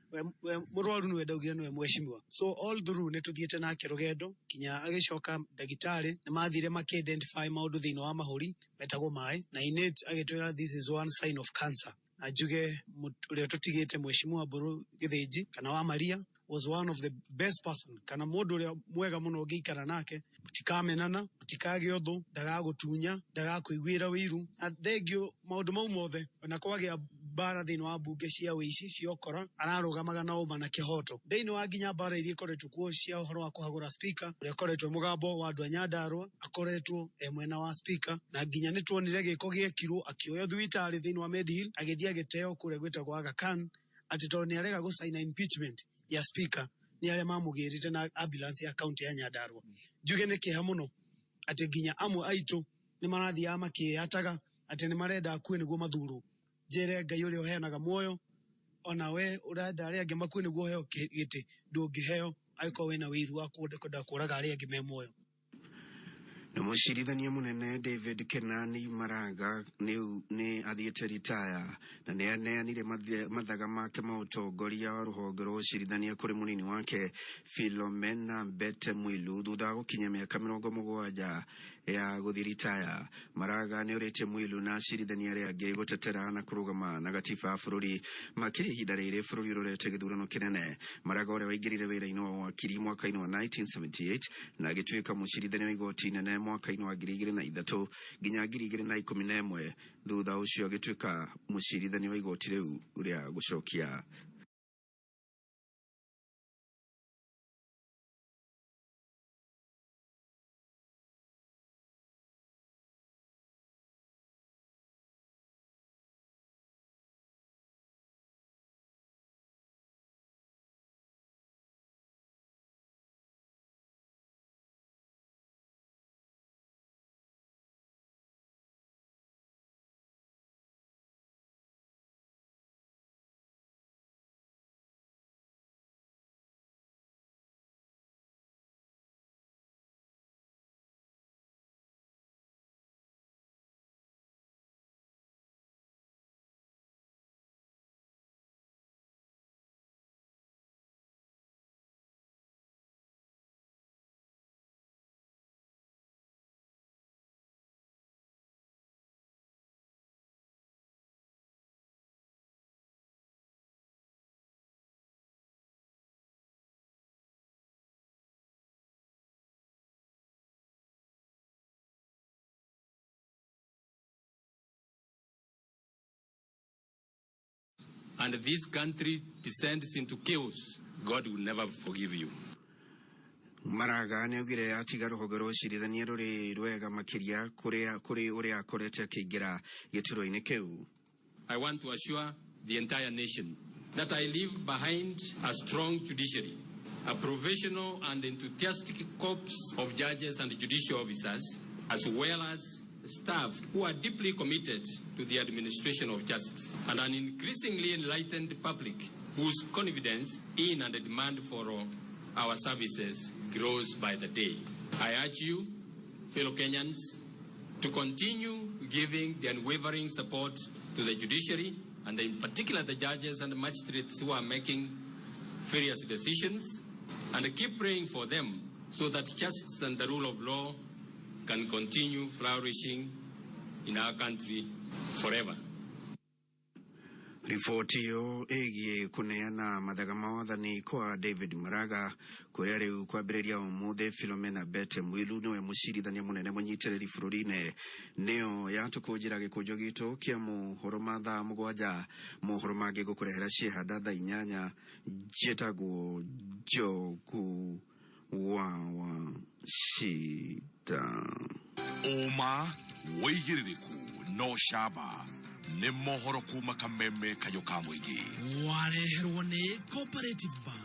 we murwaru niwe ndaugire niwe mweshimua. So all through ne tuthiete nake rugendo kinya agicoka ndagitari ni mathire makidentify maundu thiini wa mahuri metagwo mai na innate agitwira this is one sign of cancer. Ajuge uria tutigite mweshimua Mburu Githinji kana wa Maria was one of the best person kana mundu uria mwega muno ngiikara nake mutikamenana mutikage otho ndagagutunya ndagakuiguira wiru na thengio maundu mau mothe ona kwagia bara thiini wa mbunge cia wici ciokora ararugamaga na uma na kihoto thiini wa nginya bara iria ikoretwo kuo cia uhoro wa kuhagura speaker uria akoretwo mugambo wa andu a Nyandarua akoretwo mwena wa speaker na nginya nitwonire giko giekirwo akioyo thibitarĩ thiini wa Medhill agithia agiteo kuria gwitagwo Aga Khan ati to ni arega gusaina impeachment ya speaker ni aria mamugirite na ambulance ya county ya Nyandarua. Njuge ni kiha muno ati nginya amwe aitu ni marathia makiyataga ati ni marenda akue niguo mathuru njere Ngai uria uheanaga muoyo ona we urenda aria angi makue niguo heo giti ndungiheo aiko wena wiru wa kwenda kuraga aria angi me muoyo. Na mũcirithania mũnene David Kenani Maraga nĩ athiĩte ritaya na nĩ aneanire mathaga make ma ũtongoria wa rũhonge rwa ũcirithania kũrĩ mũnini wake Philomena Mbete Mwilu thutha wa gũkinya mĩaka 70 ya gũthiĩ ritaya. Maraga nĩ ũrĩtie Mwilu na acirithania arĩa angĩ gũtetera na kũrũgama na gatiba ya bũrũri makĩria ihinda rĩrĩ bũrũri ũrorete gĩthurano kĩnene. Maraga ũrĩa waingĩrire wĩra-inĩ wa wakiri mwaka-inĩ wa 1978 na agĩtuĩka mũcirithania wa igoti inene mwaka-inĩ wa 2003 nginya 2011 thutha ũcio agĩtuĩka mũcirithania wa igoti rĩu ũrĩa gũcokia. and this country descends into chaos, God will never forgive you. Maraga nĩ augire atiga rũhonge rwa ũcirithania rũrĩ rwega makĩria kũrĩ ũrĩa akorete akĩingĩra gĩturwa-inĩ kĩu. I want to assure the entire nation that I leave behind a strong judiciary, a professional and enthusiastic corps of judges and judicial officers, as well as staff who are deeply committed to the administration of justice, and an increasingly enlightened public whose confidence in and demand for our services grows by the day. I urge you, fellow Kenyans, to continue giving the unwavering support to the judiciary, and in particular the judges and magistrates who are making various decisions, and keep praying for them so that justice and the rule of law can continue flourishing in our country forever. Ripoti hiyo ĩgiĩ kuneana mathaga ma wathani kwa David Maraga kuria riu kwambĩrĩria ũmũthĩ Philomena Bete Mwilu niwe mũcirithania mũnene mũnyitĩrĩri bũrũri-inĩ nĩyo yatũkũnjĩra gĩkũnjo gitũ kĩa mohoro ma thaa mũgwanja mohoro mangĩ gũkũrehera ciehanda thaa inyanya njĩtagwo Njogu wa Shida. Oma woigĩrĩrĩku no shaba nĩ mohoro kuma kameme kayo ka mũingĩ wareherwo nĩ Cooperative Bank.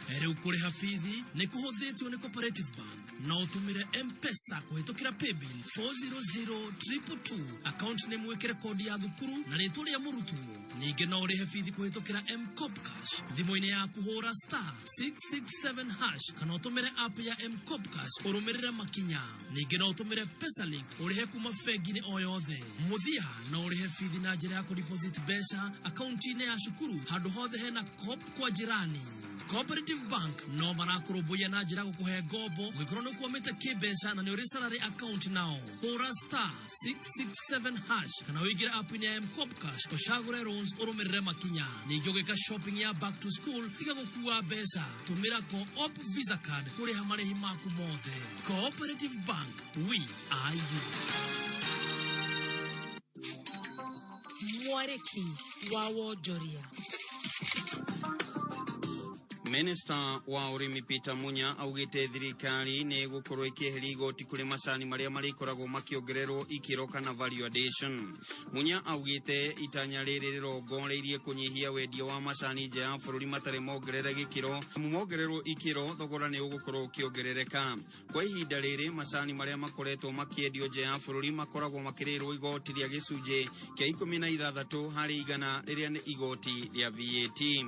Rĩu kũrĩha bithi nĩ kũhũthĩtio nĩ Cooperative Bank na ũtũmĩre M-Pesa kũhĩtũkĩra paybill 400222 account nĩ mwĩkĩre kodi ya thukuru na rĩtwa rĩa mũrutwo. Ningĩ no ũrĩhe bithi kũhĩtũkĩra M-Cop Cash thimũ-inĩ yaku hũra *667# kana ũtũmĩre app ya M-Cop Cash ũrũmĩrĩre makinya. Ningĩ no ũtũmĩre PesaLink ũrĩhe kuma bengi-inĩ o yothe. Mũthia no ũrĩhe bithi na njĩra ya kũdeposit mbeca akaunti-inĩ ya cukuru handũ hothe hena Coop kwa jirani. Cooperative Bank no marakũrũmbũiya na njĩra gũkũhe ngombo ũgĩkorwo nĩ ũkwamĩte kĩmbeca na nĩ ũrĩ salary account nao. Hũra *667# kana ũingĩre app-inĩ ya M-Cop Cash ũcagũre loans ũrũmĩrĩre makinya. Ningĩ ũgĩka shopping ya back to school tiga gũkua mbeca, tũmĩra Co-op Visa Card kũrĩha marĩhi maku mothe. Cooperative Bank, we are you. Mwariki wa Wonjoria. Minister wa Urimi Peter Munya augite thirikari nĩ gũkorwo ikĩeheria igoti kũrĩ macani marĩa marĩkoragwo makĩongererwo ikĩro kana value addition. Munya augite itanya rĩrĩ rĩrongoreirie kũnyihia wendia wa macani nja ya bũrũri matarĩ mongerere gĩkĩro. Mongererwo ikĩro thogora nĩ ũgũkorwo ũkĩongerereka. Kwa ihinda rĩrĩ macani marĩa makoretwo makĩendio nja ya bũrũri makoragwo makĩrĩrwo igoti rĩa gĩcunjĩ kĩa 16 harĩ igana rĩrĩa nĩ igoti rĩa VAT.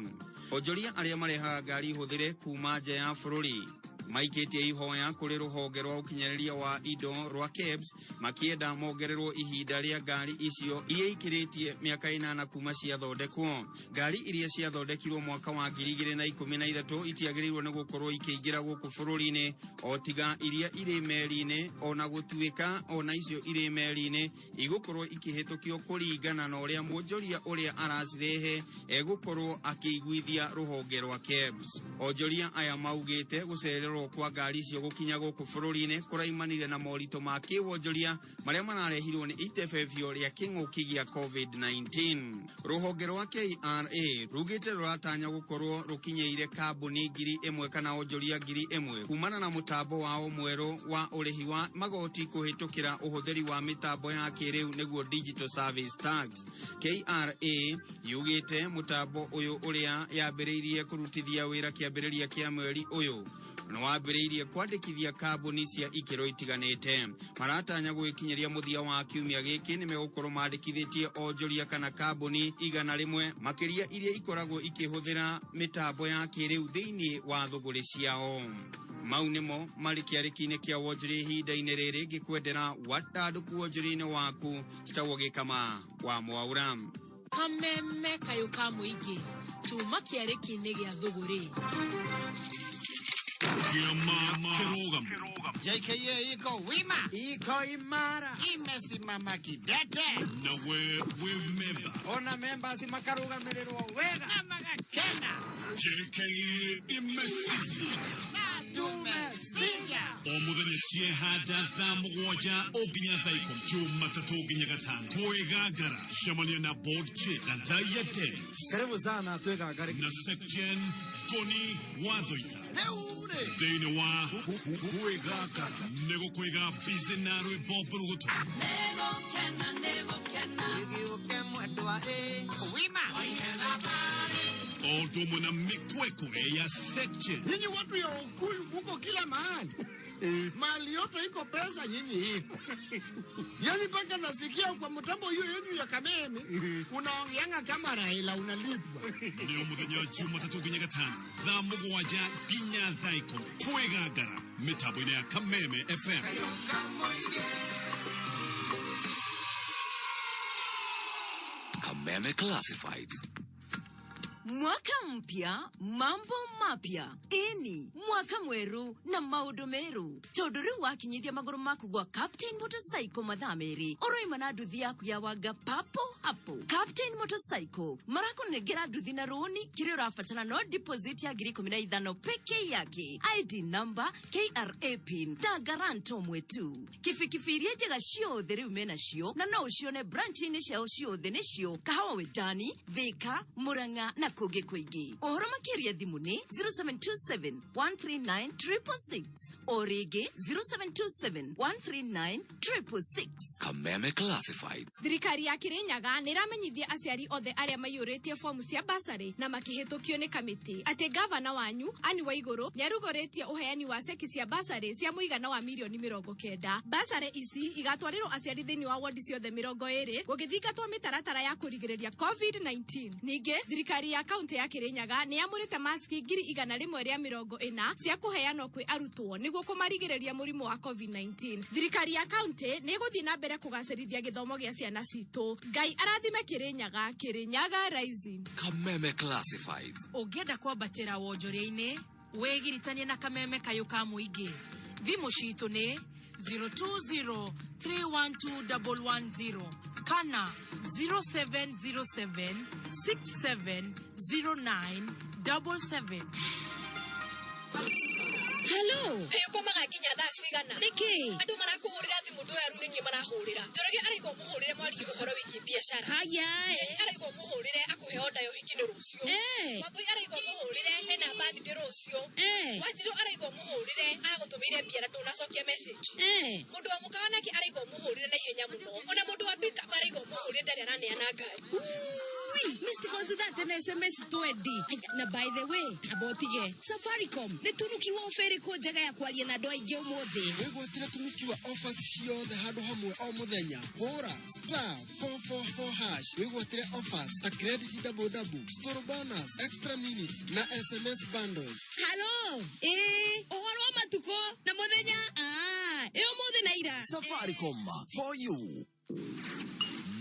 Onjoria arĩa marehaga ngari hũthĩre kuma nja ya bũrũri maikĩtie ihoya kũrĩ rũhonge rwa ũkinyanĩria wa indo rwa KEBS makĩenda mongererwo ihinda rĩa ngari icio iria ikĩrĩtie mĩaka 8 kuma ciathondekwo. Ngari iria ciathondekirwo mwaka wa 2013 itiagĩrĩirwo nĩ gũkorwo ikĩingĩra gũkũ bũrũri-inĩ o tiga iria irĩ meri-inĩ, ona gũtuĩka ona icio irĩ meri-inĩ igũkorwo ikĩhĩtũkio kũringana na ũrĩa mwonjoria ũrĩa aracirehe egũkorwo akĩiguithia rũhonge rwa KEBS. Onjoria aya maugĩte gũcererwo kwa ngari icio gũkinya gũkũ bũrũri-inĩ kũraimanire na moritũ ma kĩwonjoria marĩa mararehirwo nĩ itebebio rĩa kĩng'ũki gĩa COVID-19. Rũhonge rwa KRA rugĩte rũratanya gũkorwo rũkinyĩire kambuni 1,000 kana onjoria 1,000 kumana na mũtambo wao mwerũ wa ũrĩhi wa magoti kũhĩtũkĩra ũhũthĩri wa mĩtambo ya kĩrĩu nĩguo digital service tax. KRA yugĩte mũtambo ũyũ ũrĩa yambĩrĩirie kũrutithia wĩra kĩambĩrĩria kĩa mweri ũyũ nĩ wambĩrĩirie kwandĩkithia kambuni cia ikĩro itiganĩte. Maratanya gwĩkinyĩria mũthia wa kiumia gĩkĩ nĩ megũkorwo mandĩkithĩtie onjoria kana kambuni 100 makĩria iria ikoragwo ikĩhũthĩra mĩtambo ya kĩrĩu thĩinĩ wa thũgũrĩ ciao. Mau nĩmo marĩ kĩarĩki-inĩ kĩa wonjoria ihinda-inĩ rĩrĩ ngĩkwendera watandũku wonjoria-inĩ waku citagwo Gĩkama wa Mwaura. Kameme kayo ka mũingĩ tuma kĩarĩki-inĩ gĩa thũgũrĩ. JKA iko wima, iko imara, imesimama kidete. Na we've member. Ona members makarugamirĩrwo wega na magakena. JKA imesisi. Na tumesija. Omũthenya ciehanda thaa mũgwanja ũnginya thaa 10 Jumatatu nginya Gatano. Kwĩgangara cemania na board chick na Thaya Dennis. Karibu sana twĩgangare. Na section Goni Wathoita. Thĩinĩ wa kwĩgangara nĩgũkwĩga busy na rwĩmbo mbũrũgũtũ. Gĩgĩũke mwendwa wima. Ondo na mikwekwe ya section. Nyinyi watu ya Ukui muko kila mahali. Mali yote iko pesa nyinyi iko. Yani mpaka nasikia kwa mtambo hiyo yenu ya Kameme unaongeanga kama Raila unalipwa. Nĩ mũthenya Jumatatu nginya Gatano thaa mũgwanja nginya thaa 10 kwĩgangara mĩtambo-inĩ ya Kameme FM. Kameme Classifieds. Mwaka mpya, mambo mapya. Eni, mwaka mweru na maudu meru. Todori wakinyithia maguru maku gwa Captain Motorcycle mathameri. Oroi manaduthi yaku ya waga papo hapo. Captain Motorcycle, marako negera duthi na roni, kiri urafatana no deposit ya giri 15 peke yake. ID number, KRA pin, da garanto mwetu. Kifikifirie jega shio dheri umena shio, na no shio ne branchi ni shio dhene shio, kahawa wedani, Thika, Muranga na Koge Koigi. Ohoro makiria dhimune 0727-139-666. Orege 0727-139-666. Kameme Classifieds. Thirikari ya Kirinyaga niramenyithia aciari othe aria maiyuretie fomu cia basari na makihitukio ni kamiti ati gavana wanyu Ani Waiguru niarugoretie uheani wa ceki cia basari cia muigana wa milioni 90. Basari ici igatwarirwo aciari thiini wa ward ciothe 20 gugithingatwo mitaratara ya kurigiriria COVID-19. Ninge thirikari ya kaunti ya Kirinyaga niamurite maski 140 cia kuheanwo kwi arutwo niguo kumarigiriria murimu wa COVID-19. Thirikari ya kaunti niguthii na mbere kugacerithia githomo gia ciana citu. Ngai arathime Kirinyaga, Kirinyaga rising. Kameme Classifieds. Ungenda kwambatira wonjoria-ini wegiritanie na kameme kayo ka muingi. Thimu citu ni 020312110 kana 0707670977. Hello. Eyo kwa magakinya thaa cigana. Niki. Andu marakuhurira thimu ndweru ninyi marahurira. Njoroge araigwa muhurire mwari gukoro wiki biashara. Haya. Araigwa muhurire akuhe oda yo hiki ni rucio. Wabui araigwa muhurire ena bathi ndi rucio. Wanjiru araigwa muhurire agutumire biara tunacokia message. Mundu wa mukawana ki araigwa muhurire na ihenya muno. Ona mundu wa pick up araigwa muhurire ndari ananeana ngari. Mr. Consider na SMS 20. Na by the way, abotige Safaricom netunukiwa oferi ko jaga ya kwalia na doa ige umothe. Wegwatira tunukiwa offers ciothe handu hamwe o muthenya. Hora *444#. Wegwatira offers ta credit double, store bonus, extra minutes na SMS bundles. Hello. Ohoro matuko na muthenya. Umothe na ira. Safaricom for you.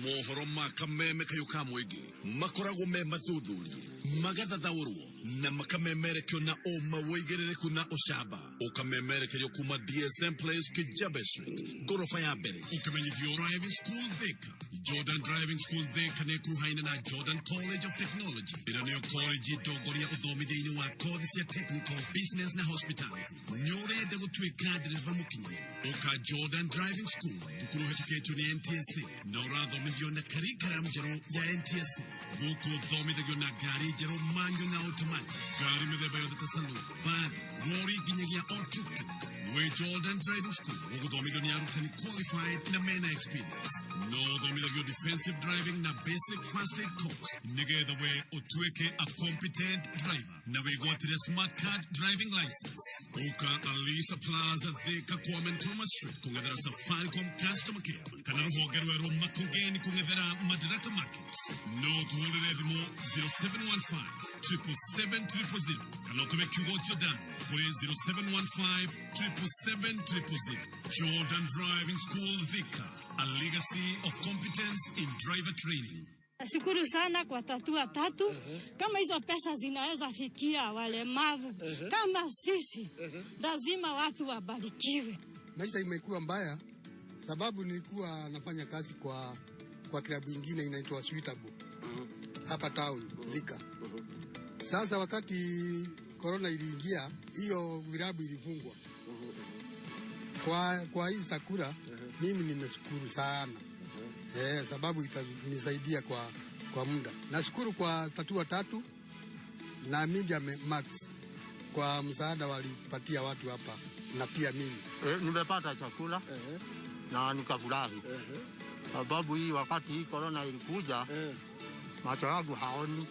Mohoro makameme kayo kamwege makorago me mathuthurie magathathaurwo na makamemerekio na oma weigerereku na oshaba okamemerekerio kuma DSM Place Kijabe Street gorofa ya mbere ukamenyithio driving school Thika Jordan Driving School Thika ne kuhaina na Jordan College of Technology iranio college dogoria uthomithia-ini wa course ya technical business na hospitality nyorende gutwika dereva mukinyani oka Jordan Driving School dukuru hetuketio ni NTSA na urathomithio na curriculum jero ya NTSA guku thomithio na gari jero manyo na automatic gari mithemba yothe ta saloon bathi lori nginyagia tuk-tuk we Jordan Driving School uguthomithio ni arutani qualified na mena experience no thomithio defensive driving na basic first aid course nigetha we utweke a competent driver na we gwatire smart card driving license uka Alisa Plaza Thika Kwame Nkrumah Street kungethera Safaricom customer care kana ruhonge rweru makongeni kungethera Madaraka Market no tuhurire thimo 0715-777-000 kana utume kiugo Jordan kuri 0715-777-000. Jordan Driving School Thika, a legacy of competence in driver training. Shukuru sana kwa tatua tatu. Kama hizo pesa zinaweza fikia walemavu kama sisi, lazima watu wabarikiwe. Maisha imekuwa mbaya sababu nilikuwa nafanya kazi kwa klabu nyingine inaitwa Suitable hapa town Thika. Sasa wakati corona iliingia, hiyo vilabu ilifungwa. Kwa hii Sakura mimi nimeshukuru sana. Sababu itanisaidia kwa muda. Nashukuru kwa tatua tatu na Media Max kwa msaada walipatia watu hapa na pia mimi. Nimepata chakula na nikafurahi. Sababu hii wakati hii corona ilikuja macho yangu haoni.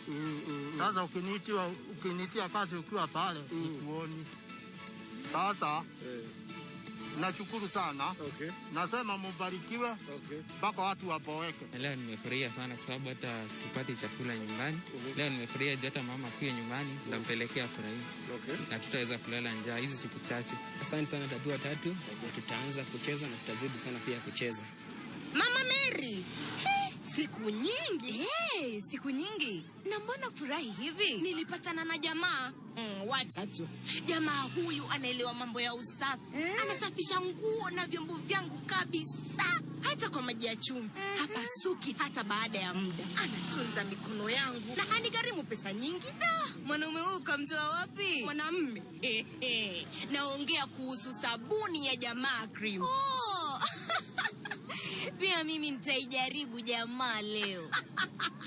Sasa ukinitia kazi ukiwa pale sikuoni. Sasa nashukuru sana. Nasema mubarikiwe mpaka watu waboeke. Leo nimefurahia sana kwa sababu hata tupate chakula nyumbani. Leo nimefurahia hata mama pia nyumbani ndampelekea furahi. Na tutaweza kulala njaa hizi siku chache. Asante sana tatua tatu. Tutaanza kucheza na tutazidi sana pia kucheza. Mama Mary. Siku nyingi? Siku nyingi. Na mbona furahi hivi? Nilipatana na jamaa. Wacha tu. Jamaa huyu anaelewa mambo ya usafi. Anasafisha nguo na vyombo vyangu kabisa. Hata kwa maji ya chumvi. Hapasuki hata baada ya muda. Anatunza mikono yangu. Na anigharimu pesa nyingi. Mwanaume huyu kamtoa wapi? Mwanamume. Naongea kuhusu sabuni ya Jamaa Cream. Pia mimi nitaijaribu Jamaa leo.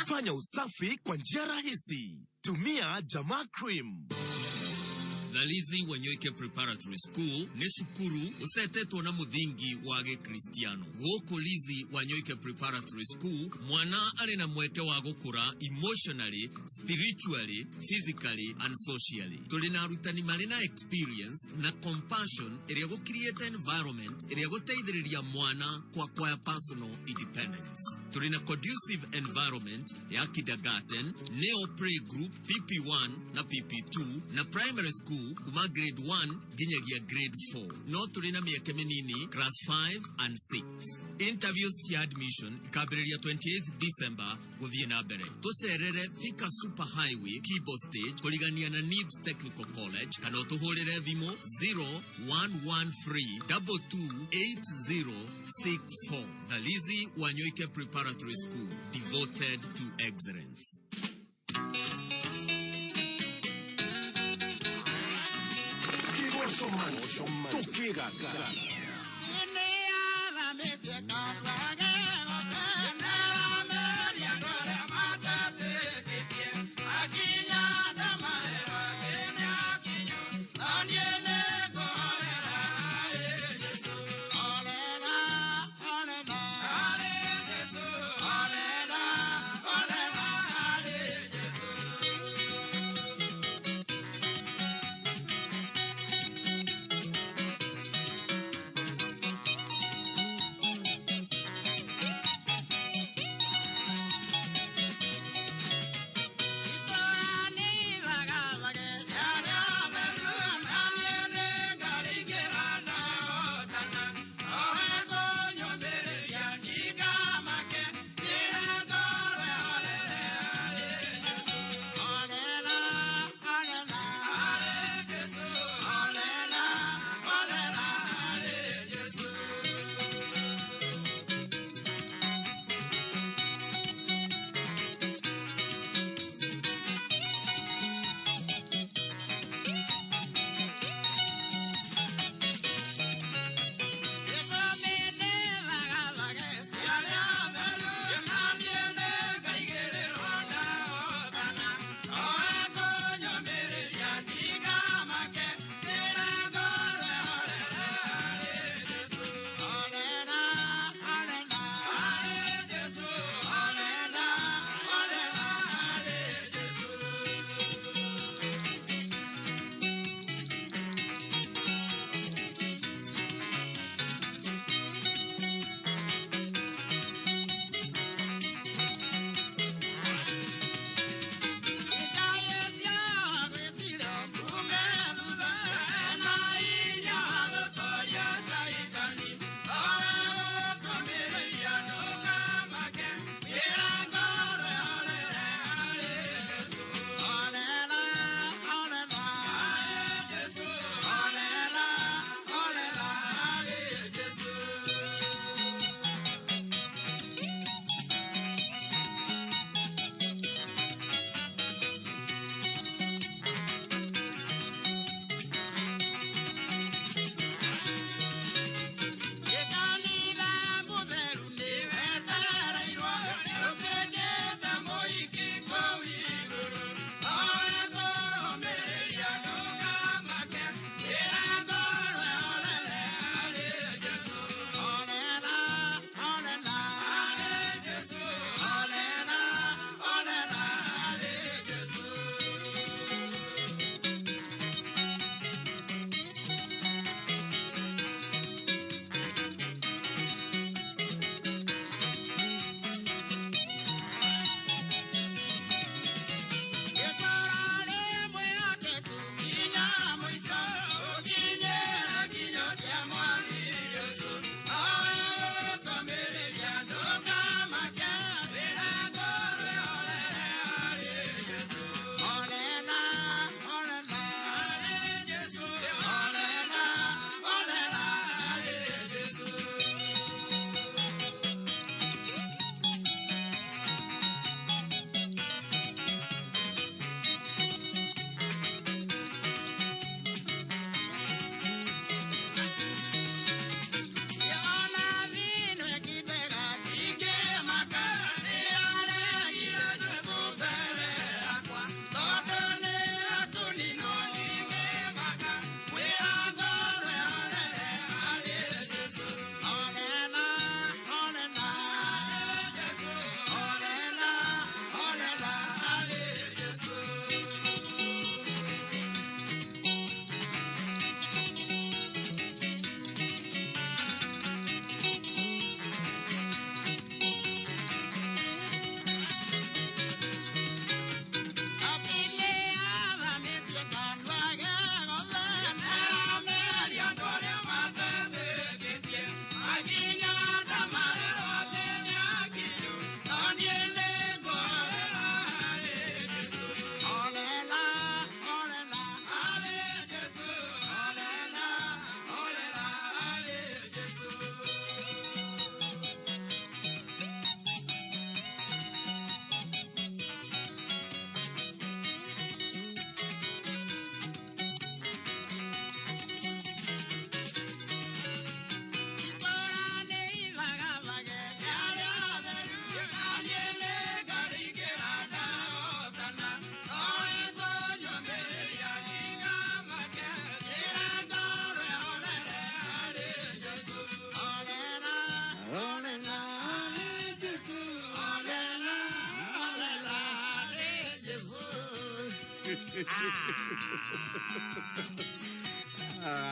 Fanya usafi kwa njia rahisi. Tumia Jamaa Cream. Thalizi Wanyoike Preparatory School ni sukuru usetetwo na muthingi wage Kristiano. Goko Lizi Wanyoike Preparatory School mwana ari na mweke wa gukura emotionally, spiritually, physically and socially. Tulina arutani marina experience na compassion area go create environment area go teithiriria mwana kwa personal independence. Tulina conducive environment ya kindergarten, neo pre group PP1 na PP2 na primary school kuma grade 1 ginyagia grade 4. No tulina miaka minini class 5 and 6. Interviews ya admission ikabereria 28th December guthie na mbere. Tucerere Thika Super Highway Kibo Stage kuligania na NIBS Technical College kana utuhurire thimo 0113228064. Thalizi Wanyoike Preparatory School, devoted to excellence. Toquega.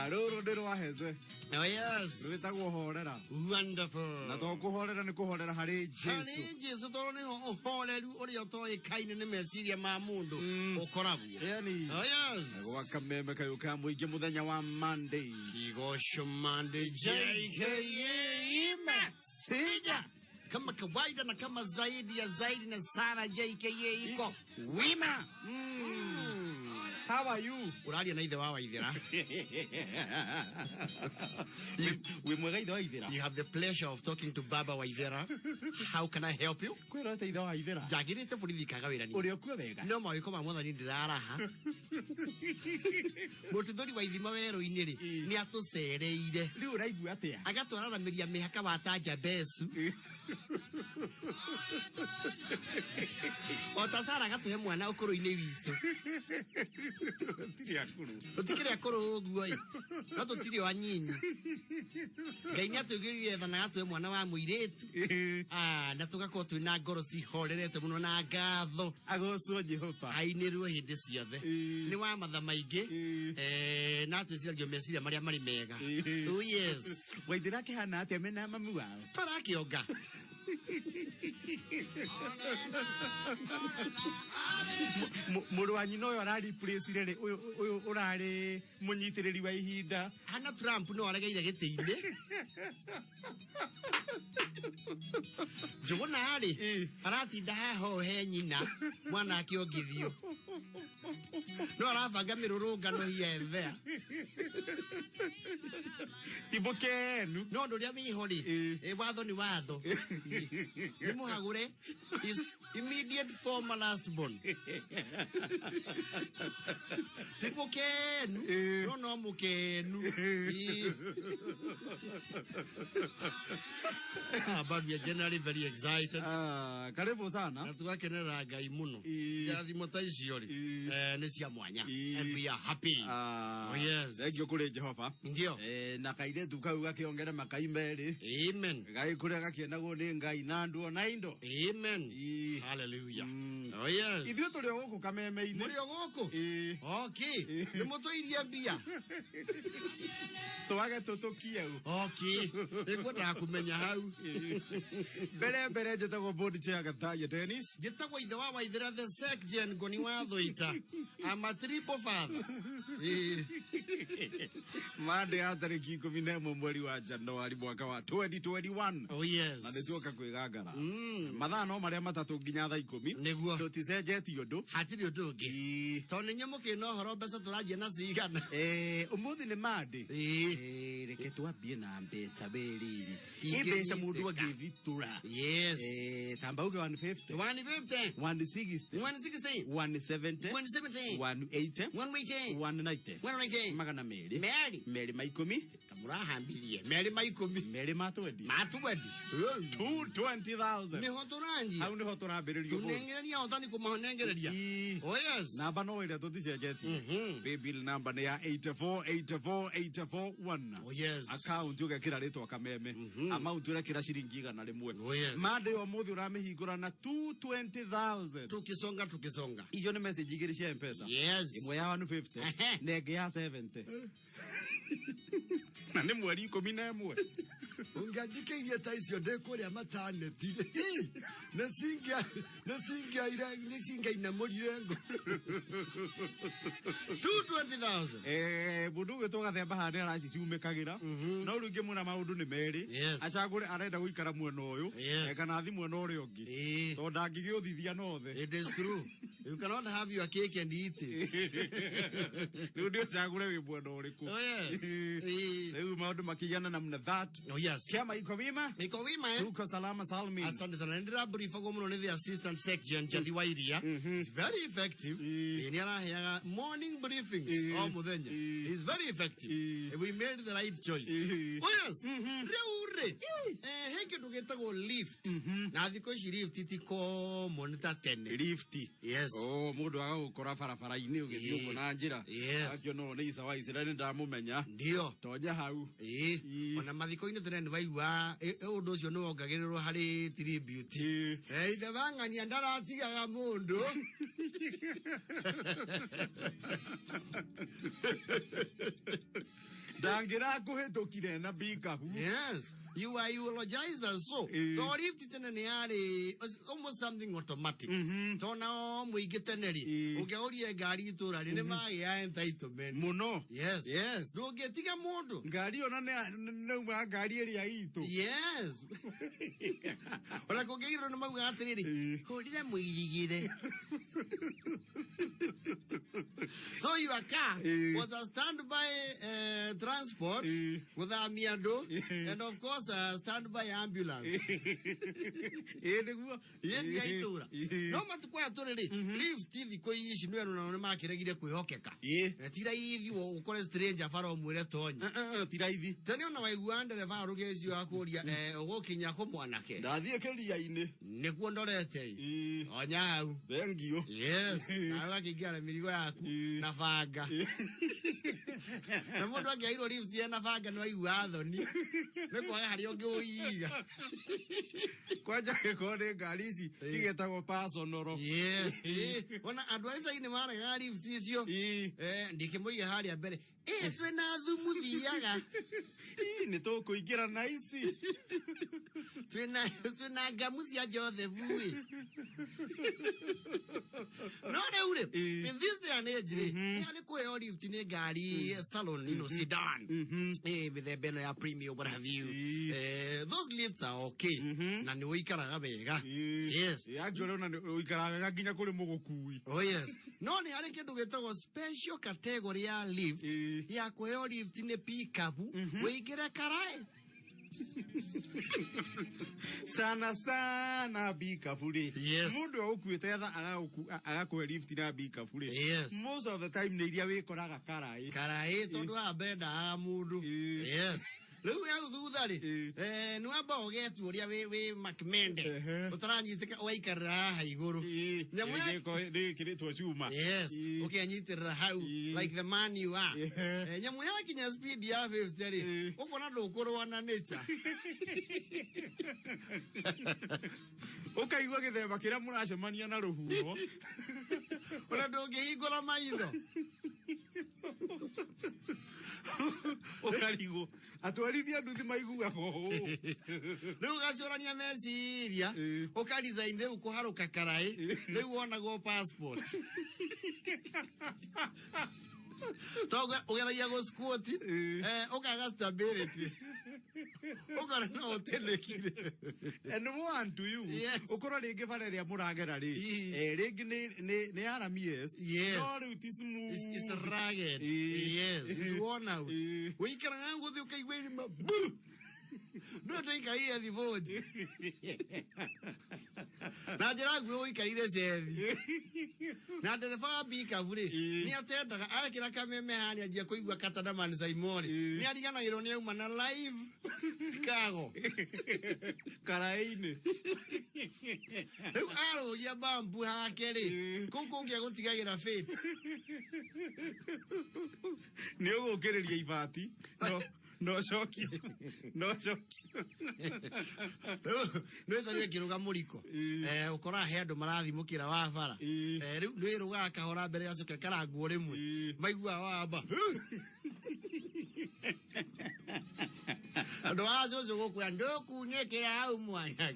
Rũrũ ndĩ rwa heze. Oh yes. Rwĩtagwo horera. Wonderful. Na to kũhorera nĩ kũhorera harĩ Jesu. Harĩ Jesu tondũ nĩho ũhoreru ũrĩa ũtoĩkaine nĩ meciria ma mũndũ ũkoragwo. Yani. Oh yes. Gwa kameme kayũ ka mũingĩ mũthenya wa Monday. Kigosho Monday. JKA Max. Sija. Kama kawaida na kama zaidi ya zaidi na sana JKA iko wima. How are you? Uralia na ithe wa Waithera. We mwega ithe wa Waithera. You have the pleasure of talking to Baba Waithera. How can I help you? Kwĩra ta ithe wa Waithera. Jagirite borithi kaga wĩra ni. Uri okuo wega. No mawiko ma mwathani ndiraraha. Mũtuthũri wa ithima werũ-inĩ rĩ nĩ atũcereire. Rĩu ũraigua atĩa? Agatwaranameria mĩhaka wa Tanja Besu. Otasara agatuhe mwana ũkũrũ-inĩ witũ. Tũtikĩrĩ akũrũ ũguo ĩ. No tũtirĩ o anyinyi. Ngai nĩ atũigĩrĩire tha na agatuhe mwana wa mũirĩtu. Na tũgakorwo twĩna ngoro cihorerete mũno na ngatho. Agocwo Jehova. Ainĩrwo hĩndĩ ciothe. Nĩ wa matha maingĩ. Na twĩciragio meciria marĩa marĩ mega. Oh yes. Waithera kĩhana atĩa mena mami wao? Parakĩonga. Mũrũ wa nyina ũyũ arariplace rĩ ũyũ ũrarĩ mũnyitĩrĩri wa ihinda. Hana Trump no aregeire gĩtĩ-inĩ. Njũgũna rĩ aratinda haha he nyina mwana akĩongithio. No arabanga mĩrũrũngano here and there. Tibũkenu. No ũndũ ũrĩa wĩho rĩ watho nĩ watho. Nĩ mũhagũre his immediate former last born. Tibũkenu. No mũkenu. But we are generally very excited. Karibu sana. Na tugakenerera Ngai mũno. Irathimo ta icio rĩ nĩ cia mwanya. And we are happy. Oh yes. Thengio kũrĩ Jehova. Ndio. Na kairĩtu kau gakĩongere makai merĩ. Amen. Ngai kũrĩa gakienagwo nĩ Ngai na andũ ona indo. Amen. Hallelujah. Oh yes. Ithuĩ tũrĩ o gũkũ kameme-inĩ. Mũrĩ o gũkũ? Okay. Nĩ mũtũirie mbia. Twage tũtũkie u. Okay. Nĩngwendaga kũmenya hau. Mbere njĩtagwo board chair Gathaya Dennis. Njĩtagwo ithe wa Waithera the Secgen Ngoni wa Thũita. I'm a triple father. Monday ya tarĩki 11 mweri wa Januari mwaka wa 2021. Oh yes. Na nĩtuoka kwĩgangara. Mathaa no marĩa matatũ nginya thaa 10. Nĩguo. Tũticenjetie ũndũ. Hatirĩ ũndũ ũngĩ. Tondũ nĩ nyamũkĩ no horo mbeca tũranjia na cigana. Ũmũthĩ nĩ Monday. Reke twambie na mbeca wĩrĩrĩ. Mbeca mũndũ angĩthitũra. Yes. Tamba uge 150. 150. 160. 160. 170. 170. 180. 180. 190. 190. Magana merĩ. Merĩ ma ikũmi. Kamũrahambirie. Merĩ ma ikũmi. Merĩ ma 20. Ma 20. 220,000. Nĩho tũranjia. Hau nĩho tũrambĩrĩrio. Tũnengereria hotani kũmahonengereria. Oh yes. Namba no ĩrĩa tũticenjetie. Paybill number nĩ ya 84848481. Oh yes. Account ũgekĩra rĩtwa Kameme. Amount ũrekĩra ciringi 100. Oh yes. Monday ũmũthĩ ũramĩhingũra na 220,000. Tukisonga. Icio nĩ message igĩrĩ cia M-Pesa. Yes. Ĩmwe ya 150 na ĩngĩ ya 70. Na nĩ mweri 11. Ungajikirie ta icio ndĩkũrĩa mataneti. Nĩcingaina mũrirengo. 220,000. Mũndũ ũgĩtwo Gathemba haha nĩaraciciumĩkagĩra. No rĩu ingĩmwĩra maũndũ nĩ merĩ. Acagũre arenda gũikara mwena ũyũ kana athi mwena ũrĩa ũngĩ. Tondũ ndangĩgĩũthithia nothe. It is true. You cannot have your cake and eat it. Rĩu nĩ ũcagũre wĩ mwena ũrĩkũ. Rĩu maũndũ makĩigana namna that. Oh yes. Kĩama iko wima? Iko wima Tuko salama salmin. Asante sana. Ndĩrabrifagwo mũno nĩ the assistant section Jathi Wairia. It's very effective. Nĩ araheaga morning briefings o mũthenya. It's very effective. We made the right choice. Oh yes. Rĩu Rä heke ndugätagwo lift na thikå ici lift ti common ta tene. Lift. Yes. Mundu agagukora barabara-ini ugithii uguo na njira. Akio no ni Isa wa Israeli ndamumenya. Ndio. Tonya hau. Ona mathiko-ini tene ni waigua undu ucio ni wongagirirwo hari tribute. Ithe bang'ania ndaratigaga mundu. Dangira kuhitukire na bikabu. Yes. You are eulogized as so. So lift tene ni ari almost something automatic. Tona muingi teneri. Ukiauria ngari itura ni magia entitlement. Muno. Yes. Yes. Ndungitiga mundu. Ngari ona ne uma ngari ria itu. Yes. Ona kungirwo ni mauga atiriri. Hurire muirigire. So your car was a standby transport with a miado and of course a standby ambulance. No matukwa aturiri lift thiko ici nwe no makiregire kwihokeka. Tira ithi ukore stranger faro mwire tonya. Tira ithi. Tani ona waigua ndereba arugeci akuria ugukinya ko mwanake. Ndathie keria-ini. Nikuo ndorete. Onya hau. Thank you. Yes. Awa kigira mirigo yaku na banga. Na mundu angiairwo lift ya na banga no aigua thoni. Nikuoya hari ungi uiga. Kwanja gikore ngari ici igetagwo personal. Yes. Ona andu aiza ini mara lift icio. Ndikimuiga haria mbere. Twina thumu thiaga. Ni tukuingira na ici. Twina ngamu cia Josefu. No reure. In this day and age, ni kuheo lift ni gari salon, sedan. Mithemba ino ya premium, what have you. Those lifts are okay. Na ni uikaraga wega. Yes. Actually ona uikaraga wega nginya kuri mugukui. Oh yes. No ni hari kindu gitagwo special category ya lift ya kuheo lift ni pick up. Uikira karai. Sana bikaburi. Yes. Mundu ukuite agakuhe lift na bikaburi. Yes. Most of the time ni iria wikoraga karai. Karai tondu abenda mundu. Yes. Riu ya thutha ri ni wamba ugetu uria we makmende utaranyitika waikarira ha iguru nyamu ya kiritwo chuma. Yes. Ukianyitirira hau like the man you are. Nyamu ya kinya speed ya 50 ri ukona ndukurwa na nature. Ukaigua githemba kiria muracemania na ruhuho. Ona ndungihingura maitho. Ukarigo atwarithia nduthi maiguga ho. Riu gacurania meciria ukarizain riu kuharuka karai riu wonagwo passport. Toga ugeragia go squat ukaga stability. Ukara no telekire. And one to you. Ukora ringi bare ria muragera ri. Ringi ni aramies. Yes. No riu ti smooth. It's rugged. Yes. It's worn out. Uikara ngangu thi ukaigwa ni no take here the vote. Na jira gwe uikarire sevi. Na ndereba bikaburi. Ni atendaga akira kameme hani ajia kuigwa katada man Simon. Ni adigana ironi uma na live kago. Karaine. Aro ya bambu hakeri. Kuko ngia gutigagira fit. Ni ugukireria ibati. No shoki. No shoki. No etario kiruga muriko. Ukora he andu marathimukira wa bara. Riu ni ruga kahora mbere gacoke karangwo rimwe. Maigua wamba. Andu azozo gukwa ndoku nyekera hau mwana.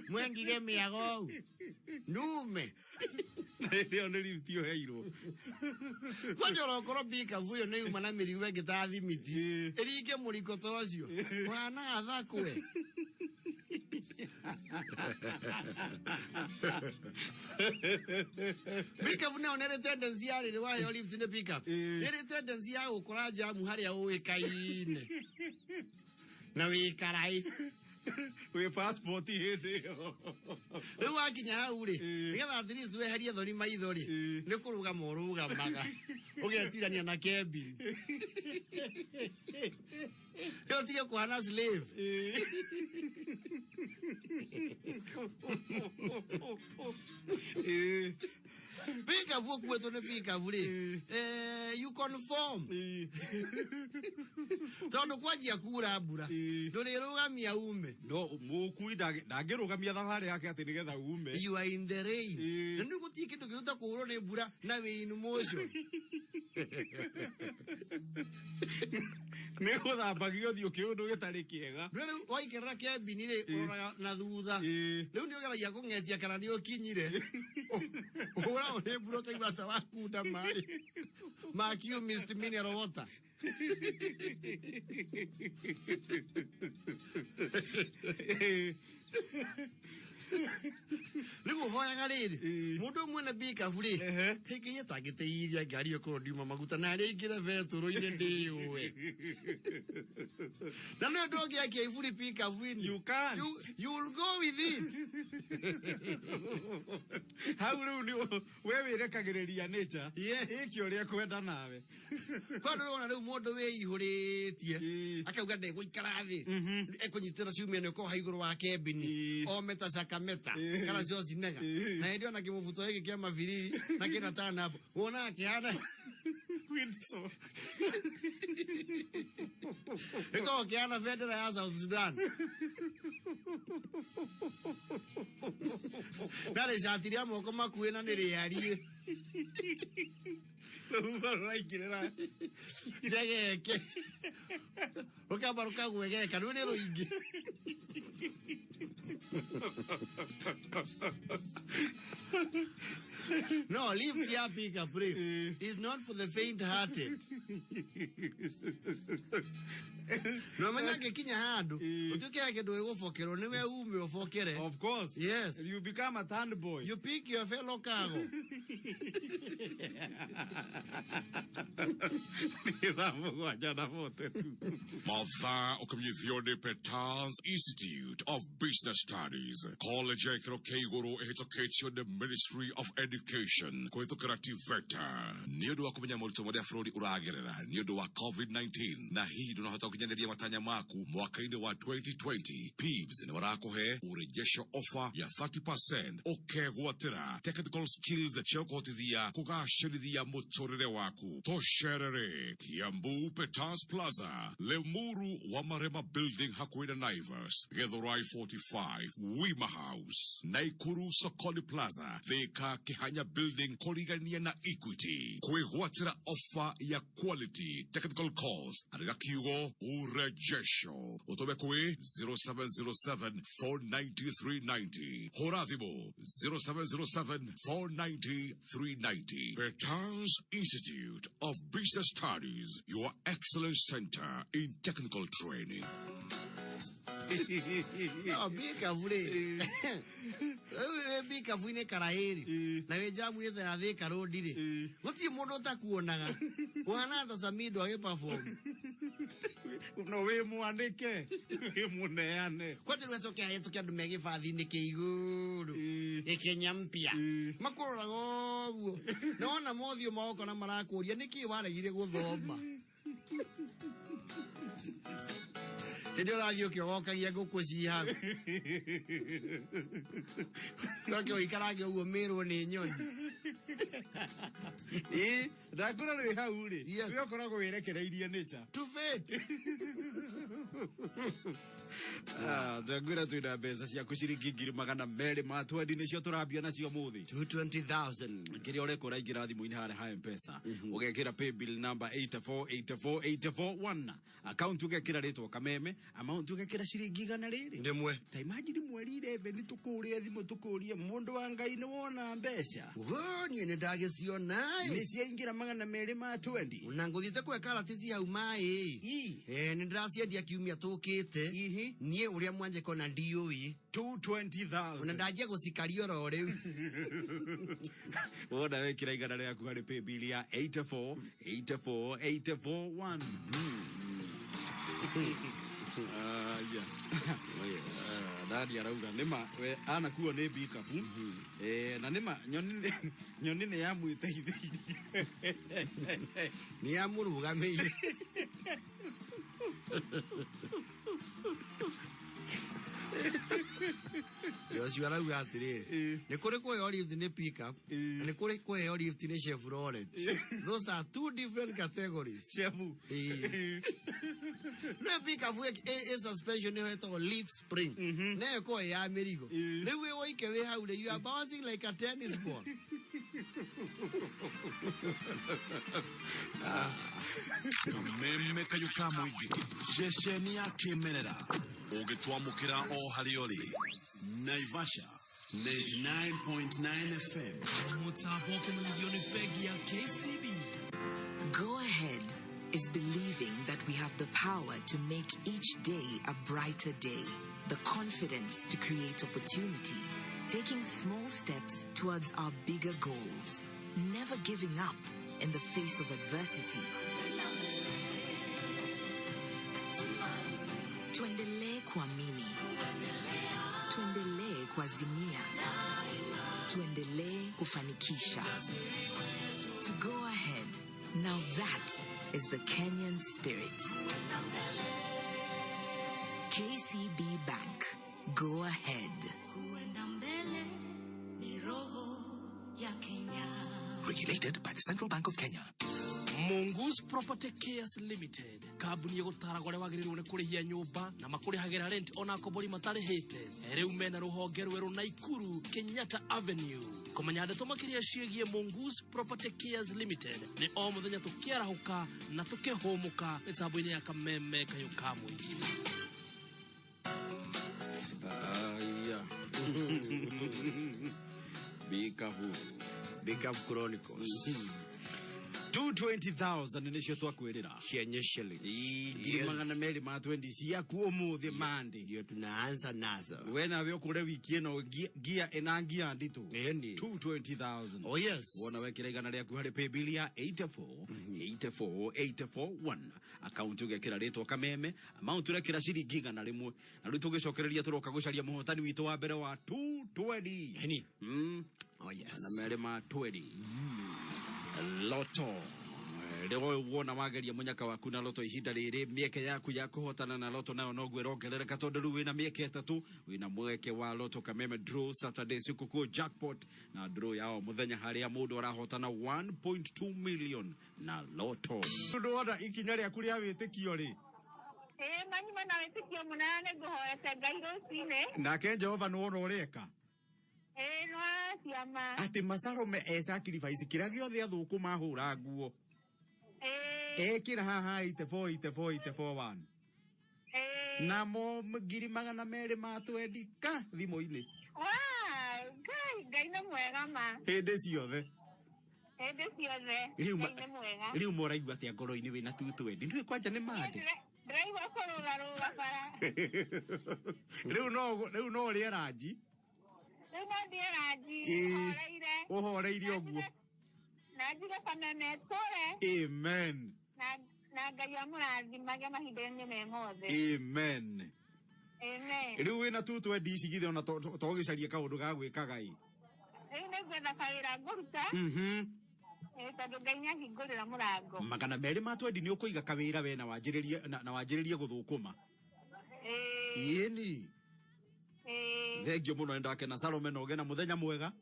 Mwendire miago. Nume. Ndio ni lift yo heiro. Kwajora ukoro bika vuyo ni umana miriwe gitathi miti. Erike muriko tocio. Wana athakwe. Bika vuna onere tendency ya ri wa yo lift ni pick up. Ere tendency ya ukora jamu hari ya uwekaine. Na wikarai. We passport hindi. Riu akinya hau ri nigetha at least we herie thoni maitho ri ni kuruga moruga maga ugetirania na kembi yo tige kwana slave. Pika vuo kwetu ne pika vule. You confirm. Tondo kwajia kura abura. Ndurirugamia ume. No mukui ndagirugamia thabari yake ati nigetha ume. You are in the rain. Na niguti kindu giuta kuhurwo ni mbura na we in motion. Nego thambagia thio kiundu gitari kiega. Riu waikera kebini ri ora na thutha. Riu ni ogeragia kungetia kana ni ukinyire. Ora one mbura kaibata wakunda mai. Makio mist mineral water. Riu hoyaga riri mundu umwe na bika buri hiki yetagiteiria ngari yo kondima maguta na ri ingire veturo-ini ndiwe na no dogi yake iburi pika win you can you will go with it. How riu ni wewe rekagiriria nature iki uria kwenda nawe kwa ndo ona riu mundu we ihuritie akauga ndego ikara thi ekunyitira ciumia ne ko haiguru wa kebini o meta sakameta kana cio zinega na ndio na kimuvuto hiki kia maviriri na kina tana hapo uona kiana Windsor eko kiana federa ya South Sudan nale shatiria moko makuena niriarie raikirira jegeke ukabaruka gwegeka none roingi no, leave here pika free. It's not for the faint-hearted. No manyake kinya handu utuke yake do egofokero niwe ume ofokere. Of course. Yes. You become a third boy. You pick your fellow cargo. Matha okamyithione Petals Institute of Business Studies. College ya Keigoro ehitoketio the Ministry of Education. Kuhitukira TVETA. Niodu wa kumenya morito mwade afrodi uragerera. Niodu wa COVID-19. Na hii dunahota kujendelia matanya maku mwakaini wa 2020. PIBS ni warako he urejesho offer ya 30%. Okegwatira. Technical skills choko hotithia kugashirithia mutorere waku. Tosherere. Kiambu Petals Plaza. Lemuru wa Marema Building hakuina Naivas. Githurai 45. Wima House. Naikuru Sokoni Plaza. Thika Kihanya Building Korigania na Equity. Kwegwatira offer ya quality technical course. Ariga kiugo urejesho. Utobe kwe 0707-490-390. Horadhibo 0707-490-390. Petals Institute of Business Studies. Your excellence center in technical training. No, bika vule. Bika vune karaheri. Na wejamu yete na theka rodire. Guti mundu takuonaga. Wana ta samido age perform. No we muandike. We muneane. Kwati rwetokea yetokea ndumege fathi ni keiguru. Ekenya mpya. Makorora goguo. Naona mothio maoko na marakuria niki waregire guthoma. Ndio radio kiokagia gukuci hagu. Ndio ikarage uo mero ni nyoni. Ndakura ri hau ri. Rio koragwo werekereirie nature. To fate. Jagura tuina mbeca cia kuciringi 200 matwendi nicio turambia nacio muthi 220,000 kiri ore kora ingira thimu-ini hare ha M-Pesa ugekira pay bill number 84841 account ugekira ritwa kameme amount ugekira ciringi 100 riri ndimwe ta imagine mweri 11 tukuria thimu tukuria mundu wa ngai ni wona mbeca ni ndagiciona ni ciaingira 220 unanguthite kwa karati cia umai ni ndiraciendia kiumia tukite nie uria mwanje kona ndiui 220,000 unandajia gucikario ro riu wona wekira igana riaku hari pay bill ya 84841 Dadi arauga nima we ana kuo ni bikabu na nima nyoni ni ya mwiteithirie ni ya murugameire Macio arauga atiriri ni kuri kuheo lift ni pick up ni kuri kuheo lift ni Chevrolet. Those are two different categories. Chevu. No pick up we suspension ni heto leaf spring. Ne ko ya merigo. Le we wo ike we how you are bouncing like a tennis ball. Kameme kayuka muigi jesheni ya kemerera ugitwamukira o hariori Naivasha 99.9 FM Mutapoke milioni fegi ya KCB. Go ahead is believing that we have the power to make each day a brighter day, the confidence to create opportunity, taking small steps towards our bigger goals, never giving up in the face of adversity. Tuendelee kuamini, tuendelee kuazimia, tuendelee kufanikisha. To go ahead, now that is the Kenyan spirit. KCB Bank, go ahead. Regulated by the Central Bank of Kenya. Mongoose Property Cares Limited. Kabuni ya gutara gore wagirirwo ne kurihia nyumba na makurihagera rent ona kobori matarihite. Riu mena ruhonge rweru Naikuru Kenyatta Avenue. Kumenya ndeto makiria ciegie Mongoose Property Cares Limited ni o muthenya tukiarahuka na tukihomuka mitambo-ini ya kameme kayuka muigi. Big Up Chronicles. 220,000 nicio twakwirira Kenya shillings. Ngiri magana meri ma 20 ciaku umuthi Monday. Ndio tunaanza nazo. We nawe ukure wiki ino gia enangia nditu 220,000. Oh yes. Wona wekira igana riaku hari pay bill ya 84,841. Account ugekira ritwa kameme amount urekira ciringi igana rimwe na riu tugicokereria turoka gucaria muhotani witu wa mbere wa 220. Oh yes. Na meri ma 20. Loto. Leo wona wageria munyaka waku na loto ihinda riri mieke yaku ya kuhotana na loto nayo no gwirongerereka tondu riu wina mieke 3 wina mweke wa loto kameme draw Saturday sikuku jackpot na draw yao muthenya haria mundu arahotana 1.2 million na loto. Ndu wona ikinya ria kuria witikio ri manyuma na witikio munane guhoete Ngai rucine na ke Jehova no wona ureka no asiama ati Masalome sacrifice kira giothe athuku mahura nguo kira haha 84,441 na mo ngiri magana meri ma 20 ka thimo-ini. Ngai nĩ mwega ma Hĩndĩ ciothe Ngai nĩ mwega. Riu moraigua atia ngoro-ini wina 220 ndui kwanja ni mande ndiraigua kũrũgarũga bara riu no ria ranji uhoreire oguo na njiga kameme tore. Amen. Na Ngai amũrathimage mahinda-inĩ me mothe. Amen. Riu wina 220 cigithe ona togicaria kaundu ga gwikaga riu nĩ gwetha kawĩra ngũruta tondũ Ngai nĩahingũrĩra mũrango. Magana meri ma 20 nĩ ũkũiga kawĩra we na wanjĩrĩrie gũthũkũma. Ĩni thengio muno ndake na Salome no gena muthenya mwega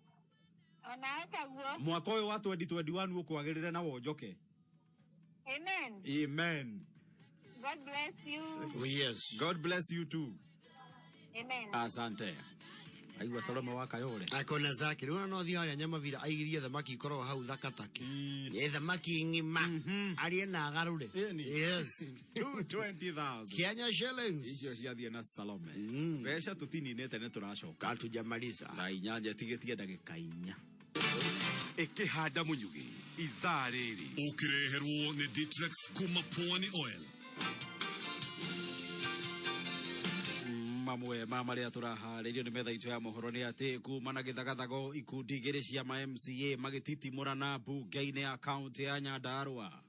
ona ataguo mwaka uyu wa 2021 ukwagirire na wonjoke. Amen. Amen. God bless you. Oh yes. God bless you too. Amen. Asante. Aigua Salome waka yore akona zake runa no thia aria nyama vira aigirie thamaki ikorwo hau thakatake thamaki ngima arie na agarure. Yes. 220,000 Kenya shillings icio ciathie na Salome besha tutininete ne turacoka atujamaliza na inyanja tigetie ndagika 4 ikihanda munyugi ithaa riri ukireherwo ni Ditrex kuma Pwani Oil. Mamwe maria turaharirio ni metha itu ya mohoro ni ati kumana githagathago ikundi igiri cia ma MCA magititimura na bunge-ini ya kaunti ya Nyandarua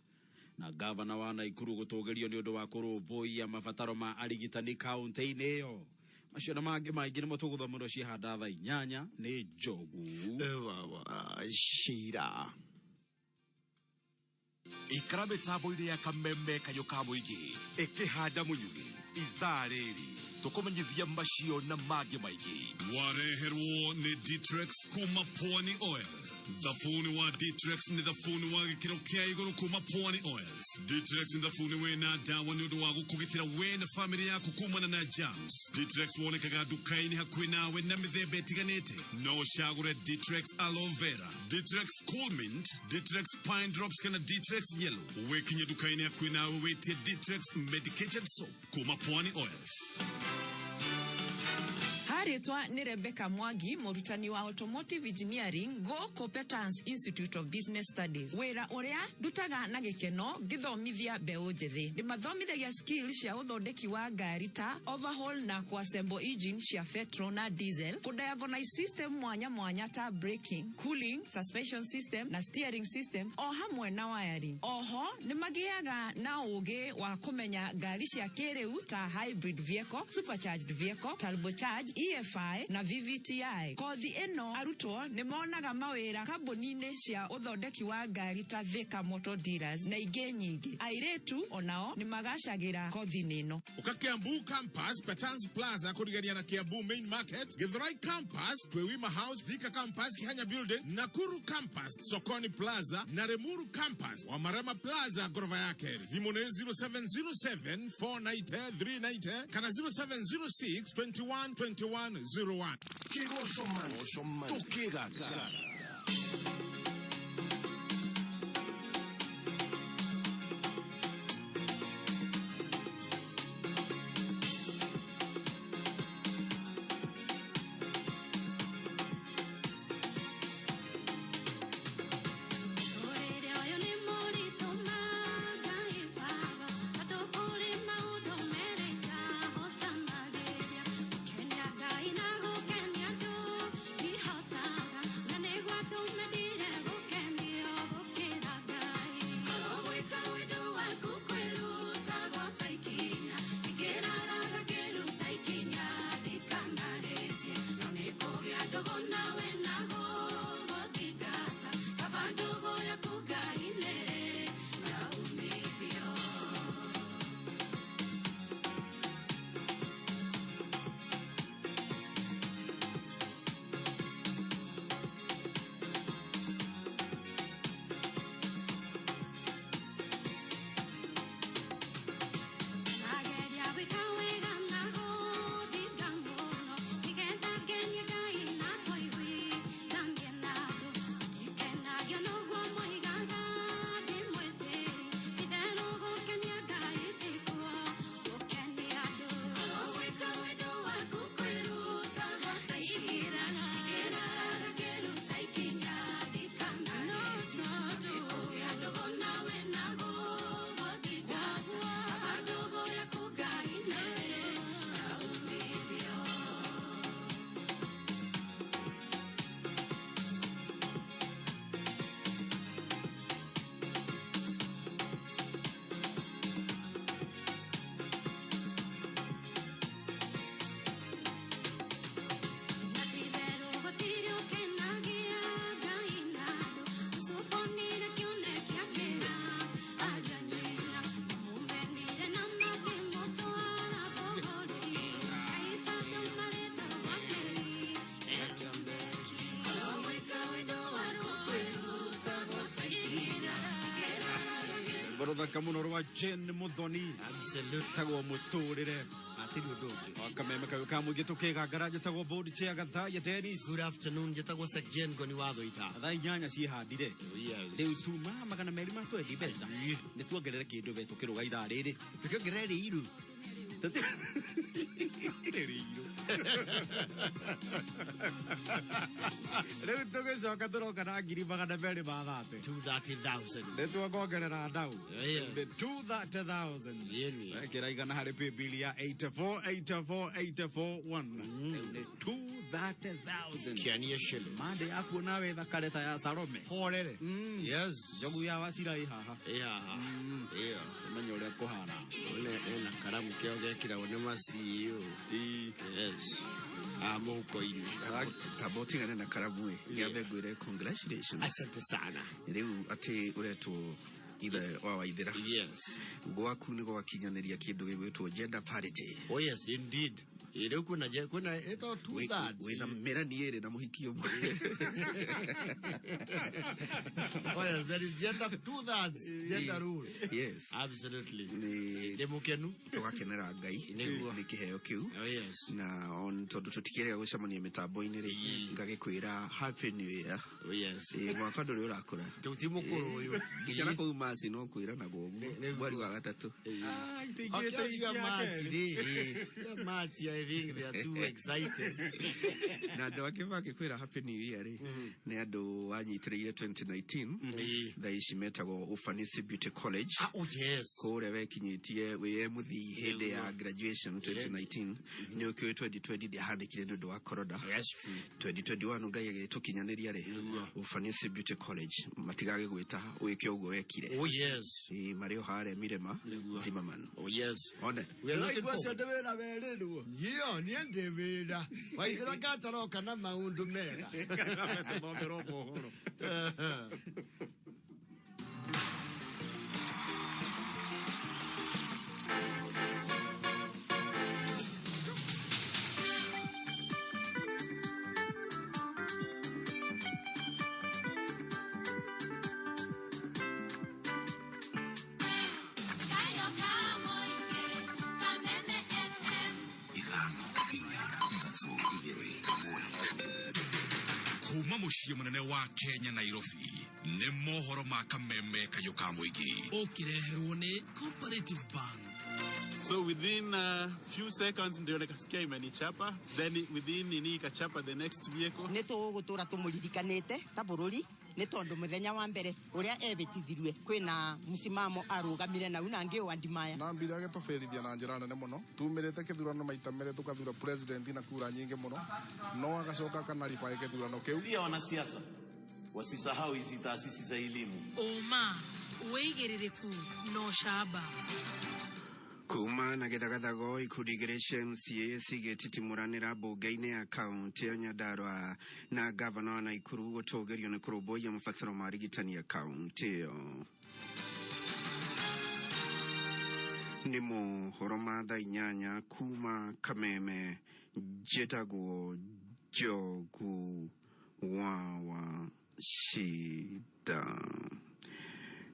na gavana wa Naikuru gutugerio ni undu wa kurumbuia mabataro ma arigitani kaunti-ini iyo. Macio na mangi maingi ni mutugutha muno cihanda thaa 8 ni njogu shira ikara mitambo-ini ya kameme kayuka muingi ikihanda munyugi ithaa riri tukumenyithia macio na mangĩ maingĩ. Wareherwo nĩ Ditrex kuma Pwani Oil. Thafuni wa Ditrex ni thafuni wa gĩkĩro kĩa igũrũ kuma Pwani Oils. Ditrex ni thafuni wĩna ndawa nĩ ũndũ wa gũkũgitĩra we na family yaku kumana na germs. Ditrex wonekaga nduka-inĩ hakuhĩ nawe na mĩthemba ĩtiganĩte. No ũcagũre Ditrex Aloe Vera, Ditrex Cool Mint, Ditrex Pine Drops kana Ditrex Yellow. Wekinye nduka-inĩ hakuhĩ nawe wĩtie Ditrex Medicated Soap kuma Pwani Oils. Haritwa ni Rebecca Mwangi, murutani wa Automotive Engineering gũkũ Petans Institute of Business Studies. Wĩra ũrĩa ndutaga na gĩkeno gĩthomithia mbeũ njĩthĩ. Ndĩmathomithagia skills cia ũthondeki wa ngari ta overhaul na kuassemble engine cia petrol na diesel, kudiagnose system mwanya mwanya ta braking, cooling, suspension system na steering system o hamwe na wiring. Oho nĩmagĩaga na ũgĩ wa kũmenya ngari cia kĩrĩu ta hybrid vehicle, supercharged vehicle, turbocharged, EFI na VVTI. Kothi ĩno arutwo nĩmonaga mawĩra kambuni-inĩ cia ũthondeki wa ngari ta Thika Motor Dealers na ingĩ nyingĩ. Airĩtu onao nĩmagacagĩra kothi-inĩ ĩno. Uka Kiambu Campus, Petans Plaza, kurigania na Kiambu Main Market, Githurai Campus, Twewima House, Thika Campus, Kihanya Building, Nakuru Campus, Sokoni Plaza, na Remuru Campus, Wamarama Plaza, ghorofa yake. Thimune 0707 490 390 kana 0706 21 21 01. Kigosho man. Tukigaka. Thaka muno rwa Jen Muthoni tagwo muturire atiri undu wakameme kayo kamwe tukigangara njitagwo board chair Gathaya Dennis. Good afternoon, njitagwo Sec Jen Goni watho ita thaa inyanya cihandire riu tuma magana meri matwendi mbeca nituongerere kindu be tukiruga ithaa riri tukiongerere iru Riu tugicoka turoka na ngiri magana meri ma 230,000 nituongerera ndau 230,000 kiraigana hari paybill ya 8484841 230,000 kiania shilling mande yaku nawe thakareta ya Salome horere yes jogu ya Wachira ihaha menye uria kuhana na karamu kio gekira one masio yes muko-ini tabotigane na karamu ngiambe ngwire congratulations. Asante sana. Riu ati uretwo ithe wa Waithira yes gwaku ni gwakinyanĩria kĩndũ gĩgwĩtwo gender parity. Oh yes indeed. Ile kuna ito 2/3. Wena mera ni ere na muhikio mwe. Oh yes, there is gender 2/3 gender rule. Yes. Absolutely. Ni mukenu. Tugakenera Ngai. Ni kiheo kiu. Oh yes. Na on tondu tutikirega gucamania mitambo-ini ri ngagikwira happy new year. Oh yes. Mwaka nduri urakura. Tuti mukuru uyu. Ngikana ko masi no kwira na go mweri wa gatatu. Itigire iga mati ri. Mati I think they are too excited. Na ndo akivake kwira happy new year ri. Ni andu wanyitire 2019. Tha ici metagwo Ufanisi Beauty College. Oh yes. Kore wekinyitie we muthi hinde ya graduation 2019. Ni ukyo 2020 dia handikire ndu wa corona. Yes true. 2021 ngai tukinyaniria ri. Ufanisi Beauty College matigage gwita wikyo ugo wekire. Oh yes. Mario hare mirema Zimmerman. Oh yes. One. We are looking for. Yo, niende veda. Waithira gataroka na maundu mega. Kuma muciĩ munene wa Kenya Nairobi nĩ mohoro ma kameme kayo ka muingi ukireherwo ni Cooperative Bank. So within a few seconds ndio nikasikia imenichapa, then within nini ikachapa the next vehicle. Neto gutura tumuririkanite ta bururi ni tondu muthenya wa mbere uria ebetithirwe kwina musimamo arugamire na una ngi wandimaya na mbira getoferithia na njira nene muno tumirite kithurano maita mere tukathura president na kura nyingi muno no agacoka kana rifae kithurano kiu. Pia wanasiasa wasisahau hizi taasisi za elimu. Oma weigiririku no shaba kuma na githagathago ikudigire MCA sigetimuranira bunge-ini ya kaunti ya Nyandarua na gavana wa Naikuru gutogerio ni kuruboia mabataro ma rigitani ya kaunti iyo. Ni mohoro ma thaa 8 kuma Kameme njĩtagwo Njogu wa Shida.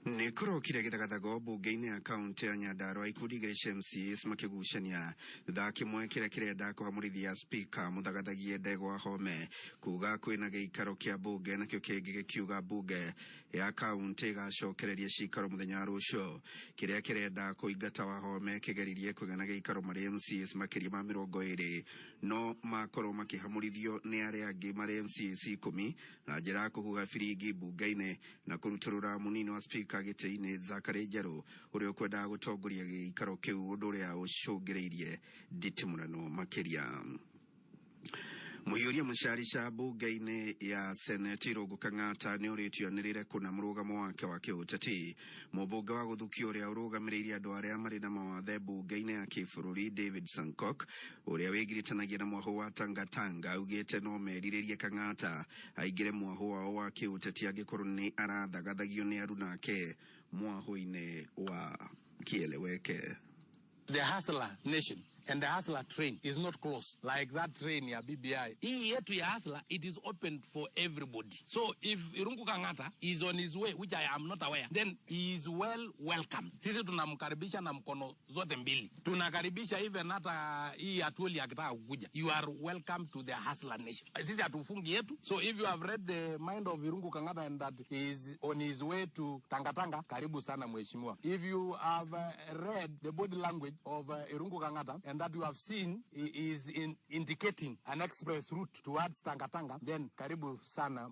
Nikurokire githagathago bunge-ini ya kaunti ya Nyandarua ikudigire MCAs makigucania thaa kimwe kiria kirenda kuhamurithia speaker muthagathagie Ndegwa Home kuga kwina giikaro kia bunge nakio kingi gikiuga bunge ya kaunti gacokereria cikaro muthenya rucio kiria kirenda kuingata wa Home kigeririe kugana giikaro mari MCAs makiria ma 20 no makorwo makihamurithio ni aria angi mari MCAs 10 na njira kuhuga firingi bunge-ini na kuruturura munini wa speaker gite-ini Zakari Njeru uria kwenda gutongoria giikaro kiu undu uria ucungireirie nditimurano makiria. Muhiuria mucarisha bunge-ini ya Senate Irungu Kang'ata ni uritionerire kuna murugamo wake wa kiuteti. Mubunge wa guthukia uria urugamiriire andu aria mari na mawathe bunge-ini ya kibururi David Sankok uria wigiritanagia na mwahu wa Tangatanga augite no meriririe Kang'ata aingire mwahu wao wa kiuteti angikorwo ni arathaгаthagio ni aruna ake mwahu-ini wa kieleweke. The hustler nation and the hustler train is not closed like that train ya BBI. Hii yetu ya hustler, it is open for everybody. So if Irungu Kang'ata is on his way, which I am not aware, then he is welcome. Sisi tunamkaribisha na mkono zote mbili. Tunakaribisha even hata hii atueli akitaka kukuja. You are welcome to the hustler nation. Sisi hatufungi yetu. So if you have read the mind of Irungu Kang'ata and that he is on his way to Tangatanga, karibu sana mheshimiwa. If you have read the body language of Irungu Kang'ata and that you have seen is indicating an express route towards Tangatanga, then karibu sana.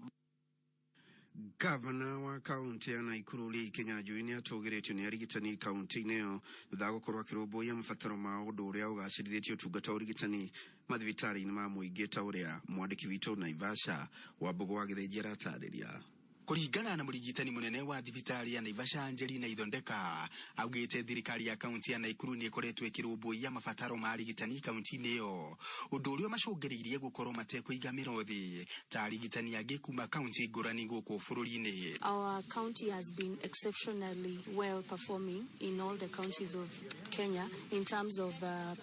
Gavana wa kaunti ya Naikuru Kenya Juini atogeretio ni arigitani kaunti-ini iyo thutha gukorwo akiruboia mabataro ma undu uria ugacirithitio utungata urigitani mathibitari-ini ma muingi ta uria mwandiki witu Naivasha wa Mbugu wa Githinji aratariria. Kuringana na murigitani munene wa thibitari ya Naivasha Angelina Ithondeka augite thirikari ya kaunti ya Naikuru ni ikoretwo ikirumbuia mabataro ma arigitani kaunti-ini iyo undu uria macungiriirie gukorwo matekuiga mirothi ta arigitani angi kuma kaunti ngurani guku bururi-ini. Our county has been exceptionally well performing in all the counties of Kenya in terms of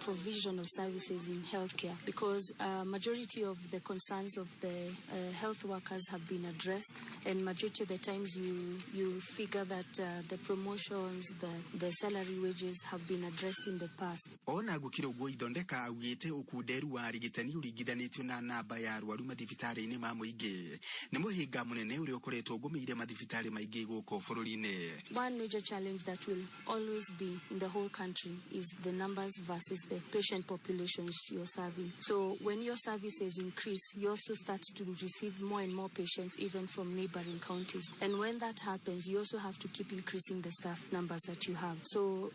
provision of services in healthcare, because majority of the concerns of the health workers have been addressed, and majority of the times you figure that the promotions, the salary wages have been addressed in the past. Ona gukira uguo Ithondeka augite ukunderu wa arigitani urigithanitio na namba ya arwaru mathibitari-ini ma muingi ni muhinga munene uria ukoretwo gumiire mathibitari maingi guku bururi-ini. One major challenge that will always be in the whole country is the numbers versus the patient populations you're serving. So when your services increase, you also start to receive more and more patients even from neighboring counties. And when that happens, you also have to keep increasing the staff numbers that you have. So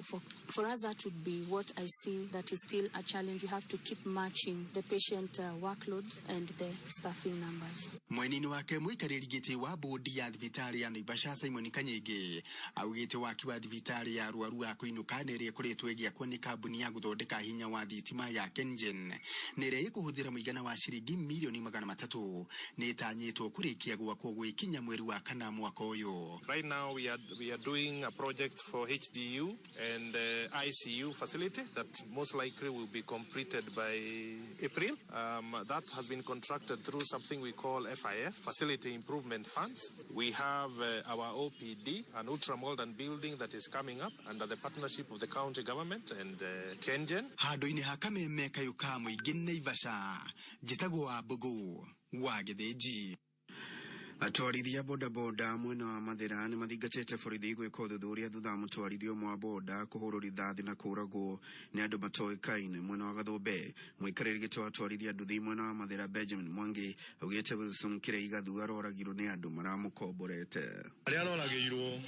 for us, that would be what I see that is still a challenge. You have to keep matching the patient workload and the staffing numbers. Mwenini wake muikariri giti wa bodi ya thibitari ya Naivasha Simon Kanyege augite waki wa thibitari ya arwaru a kuinuka nere ikoretwo igiakwo ni kambuni ya guthondeka hinya wa thitima ya KenGen nere ikuhuthira muigana wa shiringi milioni 300 ni itanyitwo kurikia gwakwo gwikinya mweri wa kana mwaka uyu. Right now we are doing a project for HDU and ICU facility that most likely will be completed by April. That has been contracted through something we call FIF, Facility Improvement Funds. We have our OPD, an ultramodern building that is coming up under the partnership of the county government and KenGen. Handu-ini hakameme kayuka muingi Naivasha jitagwo Bugu wa Githĩnji. Atwarithia bodaboda mwena wa Mathira ni mathingatĩte borithi gwĩka ũthuthuria thutha wa mũtwarithia ũmwe wa boda kũhũrwo rithathi na kũũragwo nĩ andũ matoĩkaine mwena wa Gathũmbe. Mũikarĩri gĩtĩ wa atwarithia nduthi mwena wa Mathira Benjamin Mwangi augĩte Wilson Kĩrĩ Gathu aroragirwo nĩ andũ maramũkomborete. Arĩa aroragĩirwo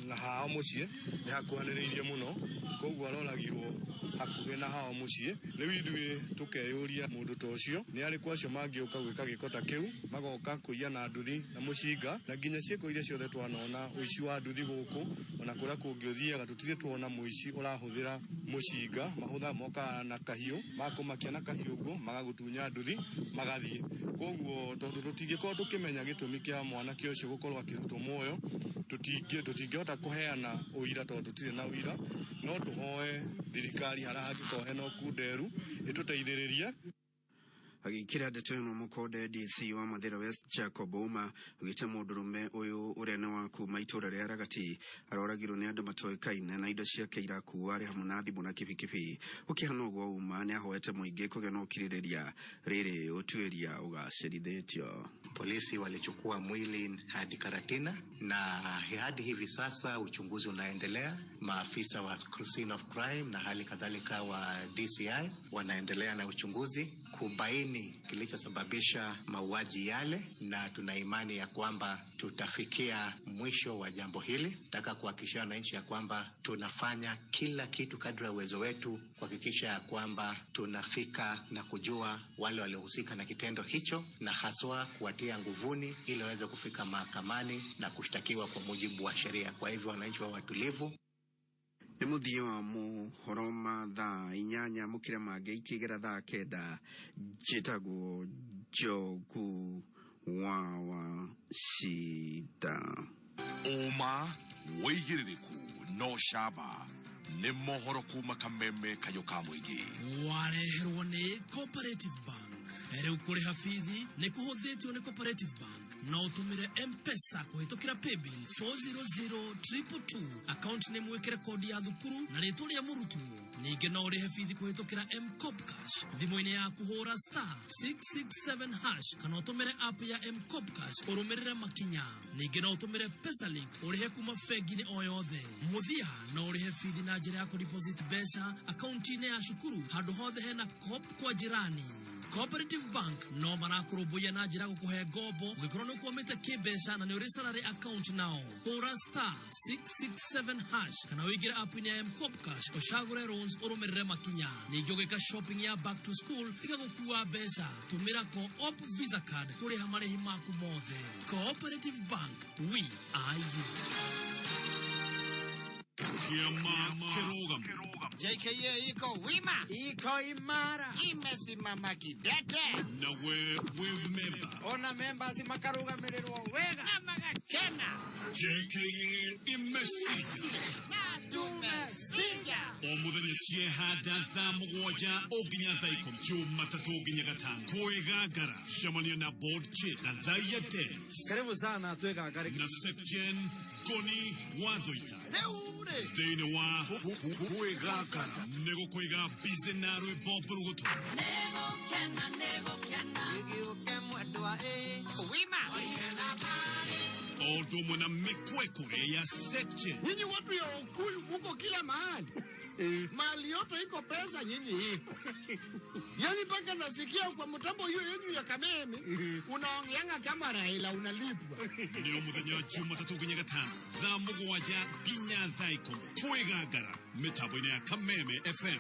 na hao mũciĩ nĩ hakuhanĩrĩirie mũno, koguo aroragirwo hakuhĩ na hao mũciĩ. Rĩu ithuĩ tũkeyũria mũndũ ta ũcio nĩ arĩkũ acio mangĩũka gwĩka gĩko ta kĩu magoka kuiya na nduthi na mũcinga na nginya ciĩko iria ciothe twanona ũici wa nduthi gũkũ ona kũrĩa kũngĩũthiaga tũtirĩ tuona mũici ũrahũthĩra mũcinga, mahũthĩra moka na kahiũ makũmakia na kahiũ ũguo magagũtunya nduthi magathiĩ. Koguo tondũ tũtingĩkorwo tũkĩmenya gĩtũmi kĩa mwanake ũcio gũkorwo akĩrutwo muoyo, tũtingĩhota kũheana ũira tondũ tũtirĩ na ũira, no tũhoe thirikari harĩa hangĩkorwo hena ũkunderu ĩtũteithĩrĩrie. Agikira ndeto ĩno mũkonde DC wa Mathira West Jacob Ouma ugĩte mũndũrũme ũyũ ũrĩa nĩ wa kuma itũra rĩa Ragati aroragirwo nĩ andũ matoĩkaine na indo ciake irakuua arĩ hamwe na thimũ na kibikibi. Ũkĩhana ũguo Ouma nĩ ahoete mũingĩ kũgĩa na ũkirĩrĩria rĩrĩ ũtuĩria ũgacĩrithĩtio. Polisi walichukua mwili hadi Karatina na hadi hivi sasa uchunguzi unaendelea. Maafisa wa scene of crime na hali kadhalika wa DCI wanaendelea na uchunguzi kubaini kilichosababisha mauaji yale, na tuna imani ya kwamba tutafikia mwisho wa jambo hili. Nataka kuhakikishia wananchi ya kwamba tunafanya kila kitu kadri ya uwezo wetu kuhakikisha ya kwamba tunafika na kujua wale waliohusika na kitendo hicho, na haswa kuwatia nguvuni ili waweze kufika mahakamani na kushtakiwa kwa mujibu wa sheria. Kwa hivyo wananchi wa watulivu. Nĩ mũthia wa mohoro ma thaa 8 mũkĩra mangĩ ikĩgera thaa 9 njĩtagwo Njogu wa Shida. Ũma wĩigĩrĩrĩku no camba nĩ mohoro kuma kameme kayuka mũingĩ. Wareherwo nĩ Cooperative Bank. Rĩu kũrĩha bithi nĩ kũhũthĩtio nĩ Cooperative Bank. No utumire M-Pesa kuhitukira paybill 400222 account name wekere kodi ya thukuru na rĩtwa rĩa mũrutwo. Ningĩ no ũrĩhe bithi kuhitukira M-Cop Cash thimũ-inĩ yaku hũra *667# kana ũtũmĩre app ya M-Cop Cash ũrũmĩrĩre makinya. Ningĩ no ũtũmĩre PesaLink ũrĩhe kuma bengi-inĩ o yothe. Mũthia no ũrĩhe bithi na njĩra ya kũdeposit mbeca akaunti-inĩ ya cukuru handũ hothe hena Coop kwa jirani. Cooperative Bank no marakurubuya na njira gukuhe ngombo ugikorwo ni ukwamite kibesha na ni uri salary account nao hura star 667 kana wigire app ni ya M-Cop Cash ushagure loans urumirire makinya ningĩ ugika shopping ya back to school tiga gukua besha tumira Co-op Visa card kuriha marihi maku mothe. Cooperative Bank, we are you. JKA iko wima, iko imara, imesimama kidete. Na we member. Ona member si makaruga melelwa wega. Na magakena. JKA imesija. Na tumesija. Omuthenya ciehanda thaa mũgwanja oginya thaa ikũmi Jumatatu nginya gatano kwĩgangara cemania na board chick na Thaya Dance. Karibu sana twĩgangare na section Goni Wathoita. Thĩinĩ wa kwĩgangara nĩgũkũiga bize na rwĩmbo mbũrũgũtũ. Odo na mikweko ya section. Nyinyi watu ya Okuyu muko kila mahali. Mali yote iko pesa nyinyi iko. Yani mpaka nasikia kwa mtambo hiyo yenyu ya Kameme unaongeanga kama Raila unalipwa. Ni omuthenya Jumatatu nginya gatano thaa mũgwanja nginya thaa ikũmi kwĩgangara mĩtambo-inĩ ya Kameme FM.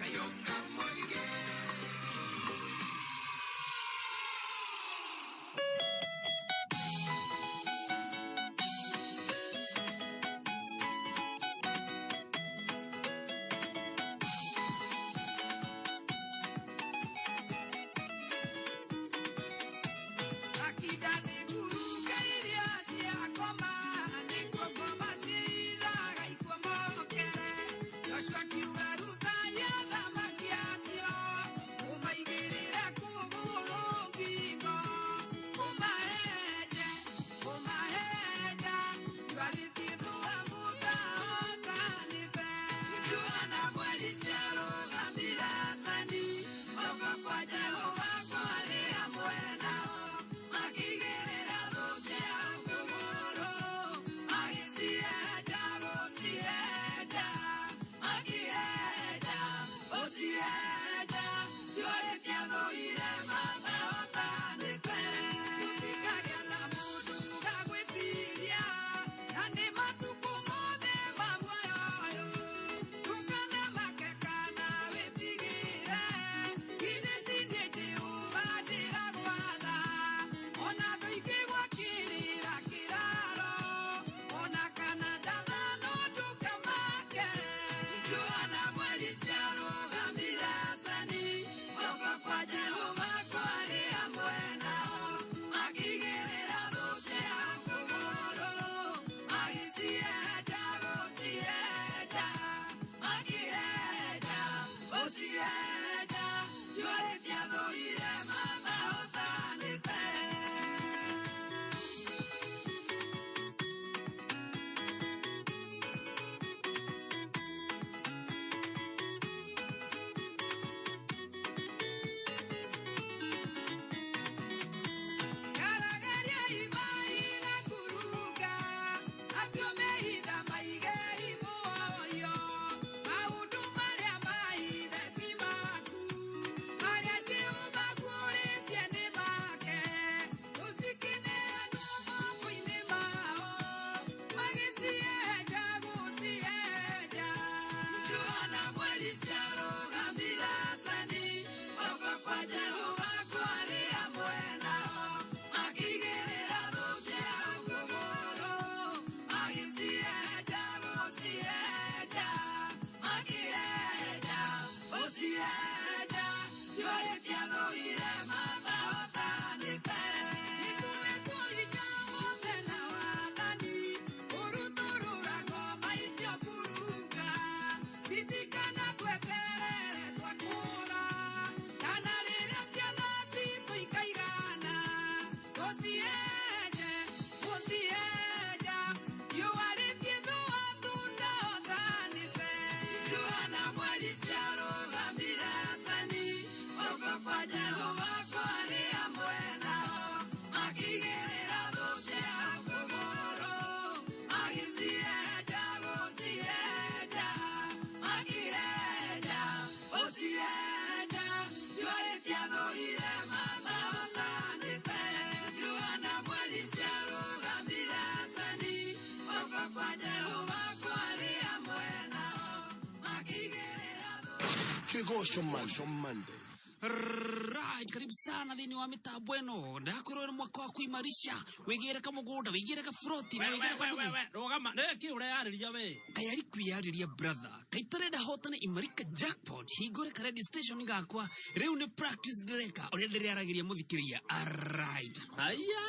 Kigosho Monday. Right, karibu sana dhini wa mitambo eno. Ndakoro ni mwaka wa kuimarisha. Wegere ka mugoda, wegere ka froti, na wegere ka mugu. Rogama, neki urayariria we. Kayari kuyariria brother. Kaitare da hotane imarika jackpot. Higore ka radio station ngakwa. Reu ne practice direka. Orendere aragiria muthikiria. Alright. Aya.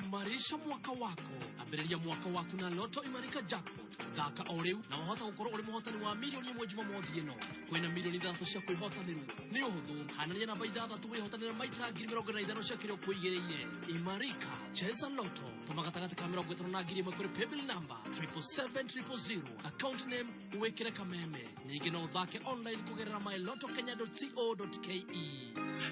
Imarisha mwaka wako. Ambeleria mwaka wako na loto imarika jackpot. Thaka oreu na wahota gukoro uri muhotani wa milioni imwe juma mothi eno. Kwina milioni 3 cia kwihotanirwo. Ni uhuthu hanania na baida 3 wihotanira maita 25,000 cia kiro kuigereire. Imarika cheza loto. Tumagatagati ka 50 na 1,000 kuri paybill number 77700. Account name uwekere kameme. Nyingi no thake online kugerera mylotokenya.co.ke.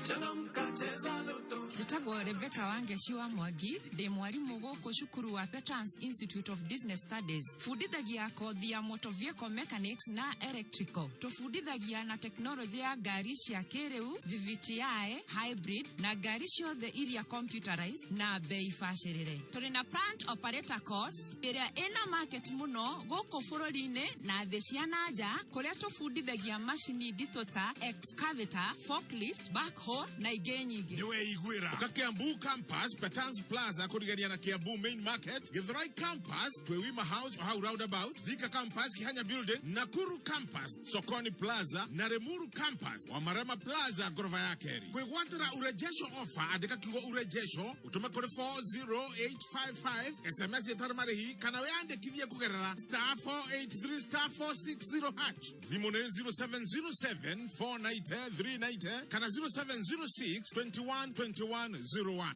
Changamka cheza loto. Njitagwo Rebecca Wangeshi wa Mwangi, ndi mwarimu guku cukuru wa Petans Institute of Business Studies. Fundithagia kothi ya motor vehicle mechanics na electrical. Tufundithagia na teknolojia ya ngari cia kiriu, VVTI, hybrid na ngari ciothe iria computerized na bei bacirire. Turi na plant operator course iria ina market muno guku bururi-ini na thi cia nanja, kuria tufundithagia machine ditota, excavator, forklift, backhoe na ingĩ nyingĩ. Niwe igwira Kakiambu campus Petans Plaza kurigania na Kiambu main market, Githurai campus Twewima house au roundabout, Thika campus Kihanya building, Nakuru campus Sokoni Plaza na Remuru campus Wamarama Plaza gorofa ya Keri. Kwegwatira urejesho offer, andika kigo urejesho utume kuri 40855 SMS yetarmarihi kana weande kivya kugerera *483*460 hatch Vimone 0707 490 390 kana 0706 212101.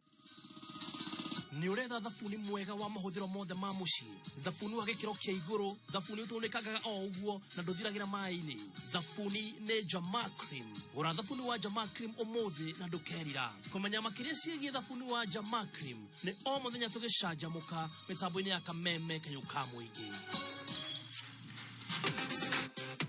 Ni uretha thabuni mwega wa mahuthiro mothe ma muci. Thabuni wa gikiro kia iguru, thabuni utunikaga o uguo na nduthiragira mai-ini. Thabuni ne Jama Cream. Ura thabuni wa Jama Cream umuthi na ndukerira. Kumenya makiria ciĩgiĩ thabuni wa Jama Cream ni o muthenya tugicanjamuka mitambo-ini ya kameme kayuka muingi.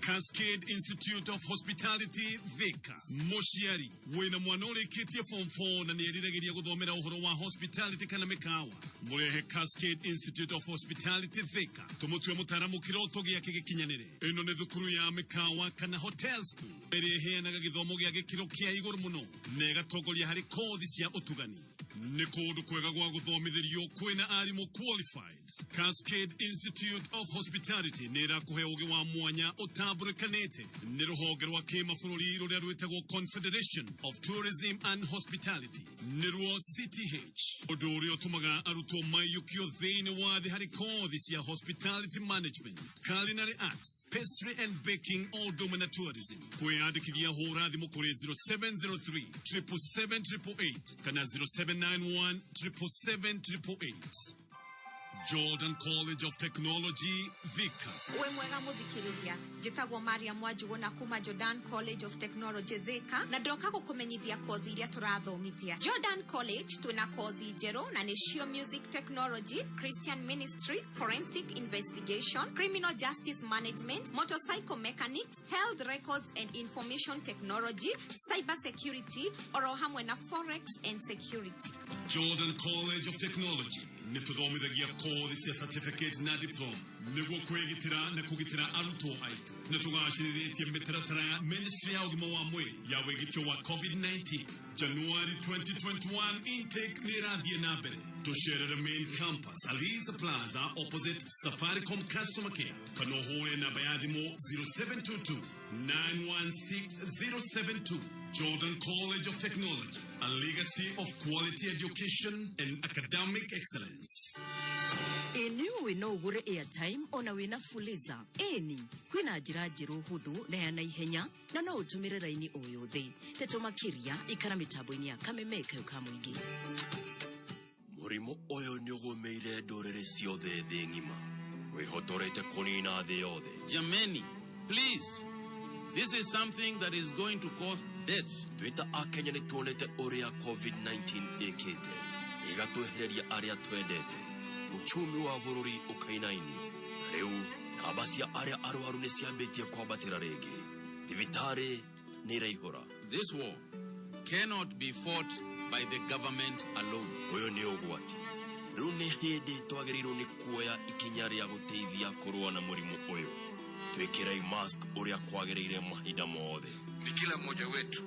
Cascade Institute of Hospitality Thika Moshiari wina mwana ureketie form 4 na nieriragiria guthomera uhoro wa hospitality kana mikawa murehe Cascade Institute of Hospitality Thika tumutwe mutaramu kiroto giake gikinyanire ino ni thukuru ya mikawa kana hotel school ereheanaga githomo gia gikiro kia iguru muno nega togoria hari kothi cia utugani ni kundu kwega gwa guthomithirio kwina arimu qualified. Cascade Institute of Hospitality nira kuhe ugi wa mwanya utaburekanete ni ruhoge rwa kimafururi ruria rwitagwo Confederation of Tourism and Hospitality ni ruo CTH uduri otumaga aruto mayukio thini wathi hari kothi cia hospitality management, culinary arts, pastry and baking all domina tourism. Kwiyandikithia hura thimu kuri 0703 777 kana 0791 777 Jordan College of Technology, Thika. We mwega muthikiriria. Njitagwo Maria Mwanjugu na kuma Jordan College of Technology Thika na ndoka gukumenyithia kothi iria turathomithia. Jordan College twina kothi njeru na nicio music technology, Christian ministry, forensic investigation, criminal justice management, motorcycle mechanics, health records and information technology, cyber security, oro hamwe na forex and security. Jordan College of Technology. Nituthomithagia kothi cia certificate na diploma niguo kwegitira na kugitira aruto aitu nitugaciritie mitaratara ya ministry ya ugima wa mwili ya wegitio wa COVID-19 January 2021 intake nirathie na mbere tusherere main campus Aliza Plaza opposite Safaricom customer care kanohore na bayadimo 0722 916072. Jordan College of Technology, a legacy of quality education and academic excellence. Eni wina ugure airtime ona wina fuliza. Eni kwina njira njeru huthu na ya naihenya na no utumire raini o yothe. Tetomakiria ikara mitambo-ini ya kameme kayuka muingi. Murimu oyo niogomeire ndorere ciothe thi ngima. Wihotorete kunina thi yothe. Jameni, please. This is something that is going to cause deaths. Twita akenya ni tuonete uria COVID-19 ikite. Igatuhereria aria twendete. Uchumi wa bururi ukainaini. Riu abasia aria arwaru ni ciambitie kwambatira ringi. Thibitari ni raihura. This war cannot be fought by the government alone. Uyo ni ugwati. Riu ni hindi twagiriirwo ni kuoya ikinya ria guteithia kurua na murimu uyu. twikirei mask uria kwagiriire mahinda mothe. Ni kila mmoja wetu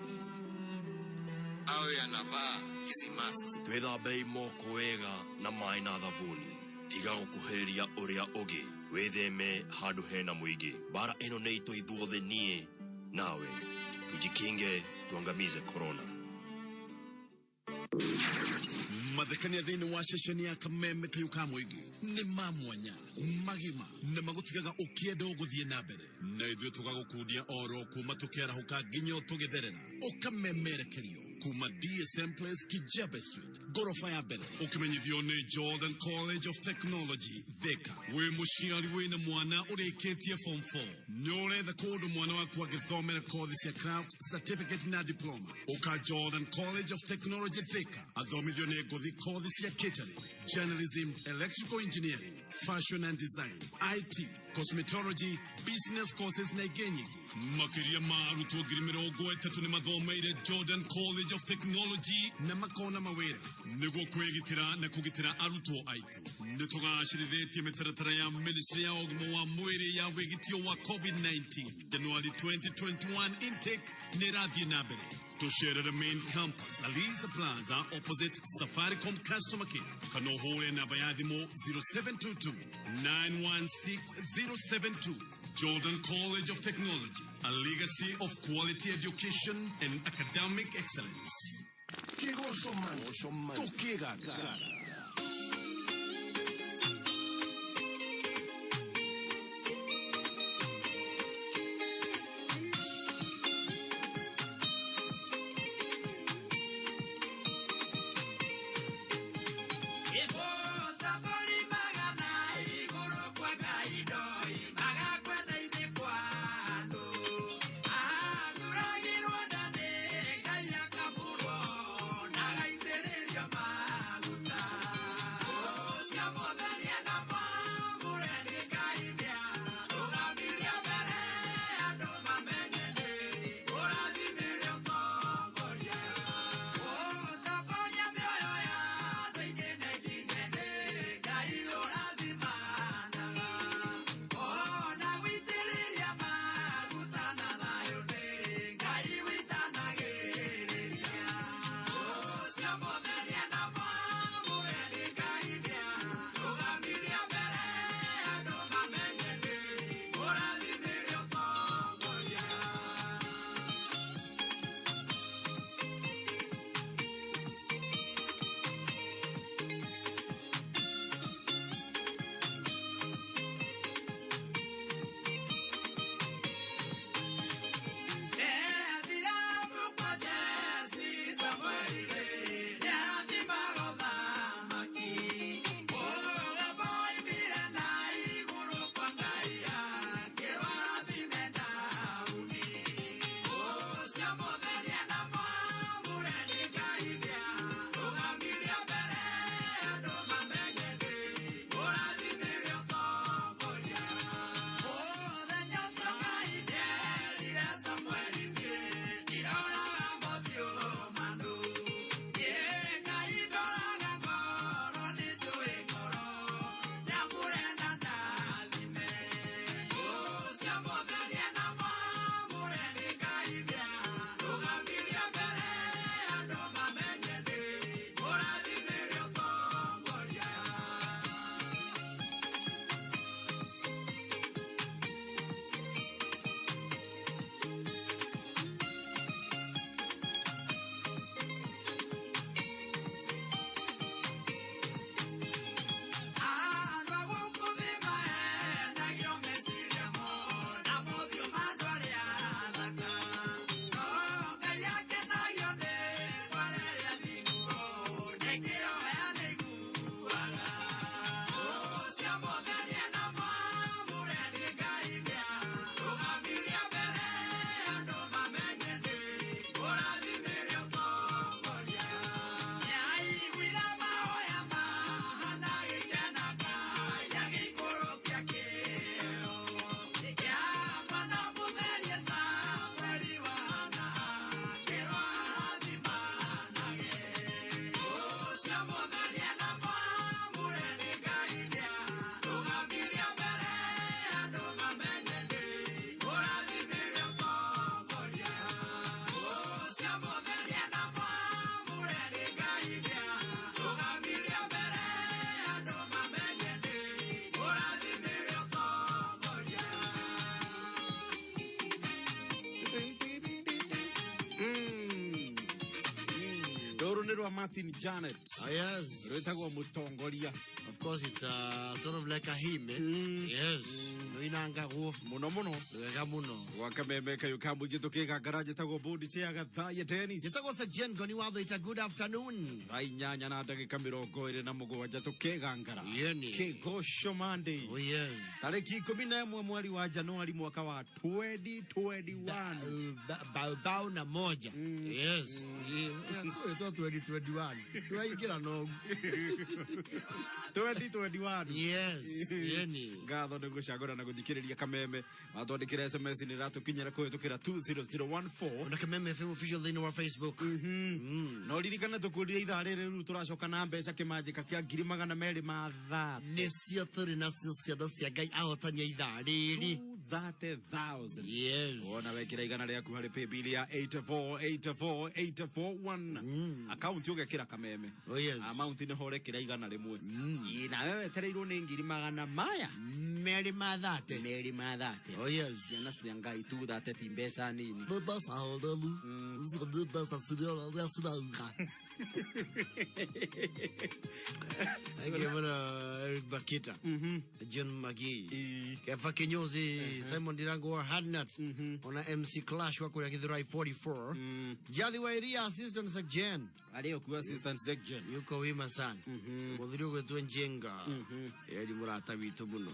awe anavaa hizi masks. Twithambei moko wega na maĩ na thabuni. Tiga gukuhĩrĩria uria ũngĩ. Wĩtheme handũ hena mũingĩ. Bara ĩno nĩ itũ ithuothe niĩ nawe. Tujikinge, tuangamize corona. Mathekania thĩinĩ wa ceceni ya Kameme kayuka mũingĩ nĩ mamwanya magima na magũtigaga ũkĩenda ũgũthiĩ na mbere na ithuĩ tũgagũkundia oro kuma tũkĩarahũka nginya tũgĩtherera ũkamemerekerio kuma DSM Place Kijabe Street gorofa ya mbere ũkĩmenyithio nĩ Jordan College of Technology Thika. Wĩ mũciari wĩna mwana ũrĩkĩtie form 4 nĩ ũretha kũndũ mwana waku agĩthomera kothi cia craft certificate na diploma ũka Jordan College of Technology Thika athomithio nĩ ngũthi kothi cia catering, journalism, electrical engineering, fashion and design, IT, cosmetology, business courses na ingĩ nyingĩ. Makiria ma arutwo 30,000 nĩ mathomeire Jordan College of Technology na makona mawĩra nĩguo kwĩgitĩra na kũgitĩra arutwo aitũ. Nĩ tũgacĩrithĩtie mĩtaratara ya Ministry ya ũgima wa mwĩrĩ ya wĩgitio wa COVID-19. January 2021 intake nĩ ĩrathiĩ na mbere. Tucerere main campus Aliza Plaza opposite Safaricom Customer Care. Kana ũhũre namba ya thimũ 0722 916 072. Jordan College of Technology, a legacy of quality education and academic excellence. Kigosho man, tukigagara. Naga itereria maguta rwa Martin Janet. Yes. Rwetagwo mutongoria. Of course, it's sort of like a hymn. Yes. Noinanga go. Muno. Wega muno. Wakameme kayo kambu gito kega garaje tago bodi chega thaya tennis. Gitago sa Jen goni wado it's a good afternoon. Rai nyanya na ndagika mirongo ire na mugwanja tukega ngara. Yeni. Kegosho Monday. Oh yes. Tariki 11 mwezi wa Januari mwaka wa 2021. Bao na moja. Yes. Ito 2021. Tuwaingira no. 2021. Yes. Yeni. Ngatho ndigucagura na guthikiriria kameme. Watwandikira SMS ni ratukinyira kuhitukira 20014. Na kameme FM official thini wa Facebook. No ririkana tukuria ithaa riri riu turacoka na mbeca kimanjika kia 200 mathaa. Nesio turi na ciana cia Ngai ahotania ithaa riri. 30,000. Yes. Ona wekira igana riaku hari paybill ya 84848441. Account ugekira kameme. Oh yes. Amount ni horekira igana rimwe. Ina wewe tereirwo ni 200 maya. Meri mathate. Oh yes. Yana cia Ngai tu thate ti mbeca nini. Basa hodelu. Zode basa sirio ya sidauka. Eric Bakita, John Magi, Kefa Kinyozi, Simon Dirango Hadnat, on a MC Clash wako ya Githurai 44, Jadi Wairia Assistant Secgen, Alio ku Assistant Secgen, yuko wima sana, Mudhiru kwetu Njenga, Yadi Murata vitu muno,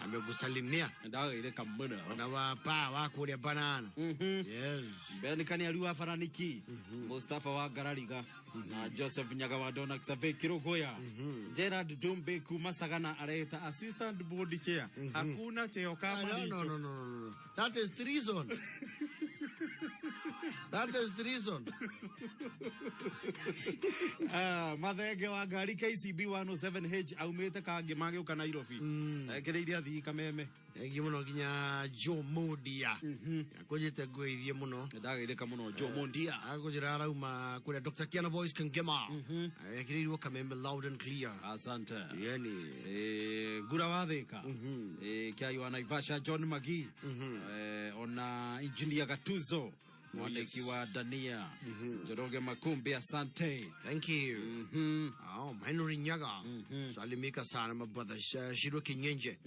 amekusalimia, ndaga ile kamuna, na wapa wako ya banana, yes, Ben kani aliwa faraniki, Mustafa wa Garariga, na Joseph Nyagawadona Xavier Kirogoya, Gerard Dumbe Kumasagana areta assistant board chair. Hakuna cheo kama hicho. No. That is treason. That is treason. Mathenge wa ngari KCB 107H aumete kange mageuka Nairobi. Ekereiria thii kameme. Egi muno ginya Joe Mondia. Akojete gwithie muno. Ndageireka muno Joe Mondia. Akojira arauma kule Dr. Kiana Boys Kangema. Ekereirio kameme loud and clear. Asante. Yani gura watheka. Kiai wa Naivasha John Magi. Ona engineer Gatuzo. Mwandiki wa Dania. Joroge Makumbi asante. Thank you. Oh, Henry Nyaga. Salimika sana my brother. Shiro Kinyenje.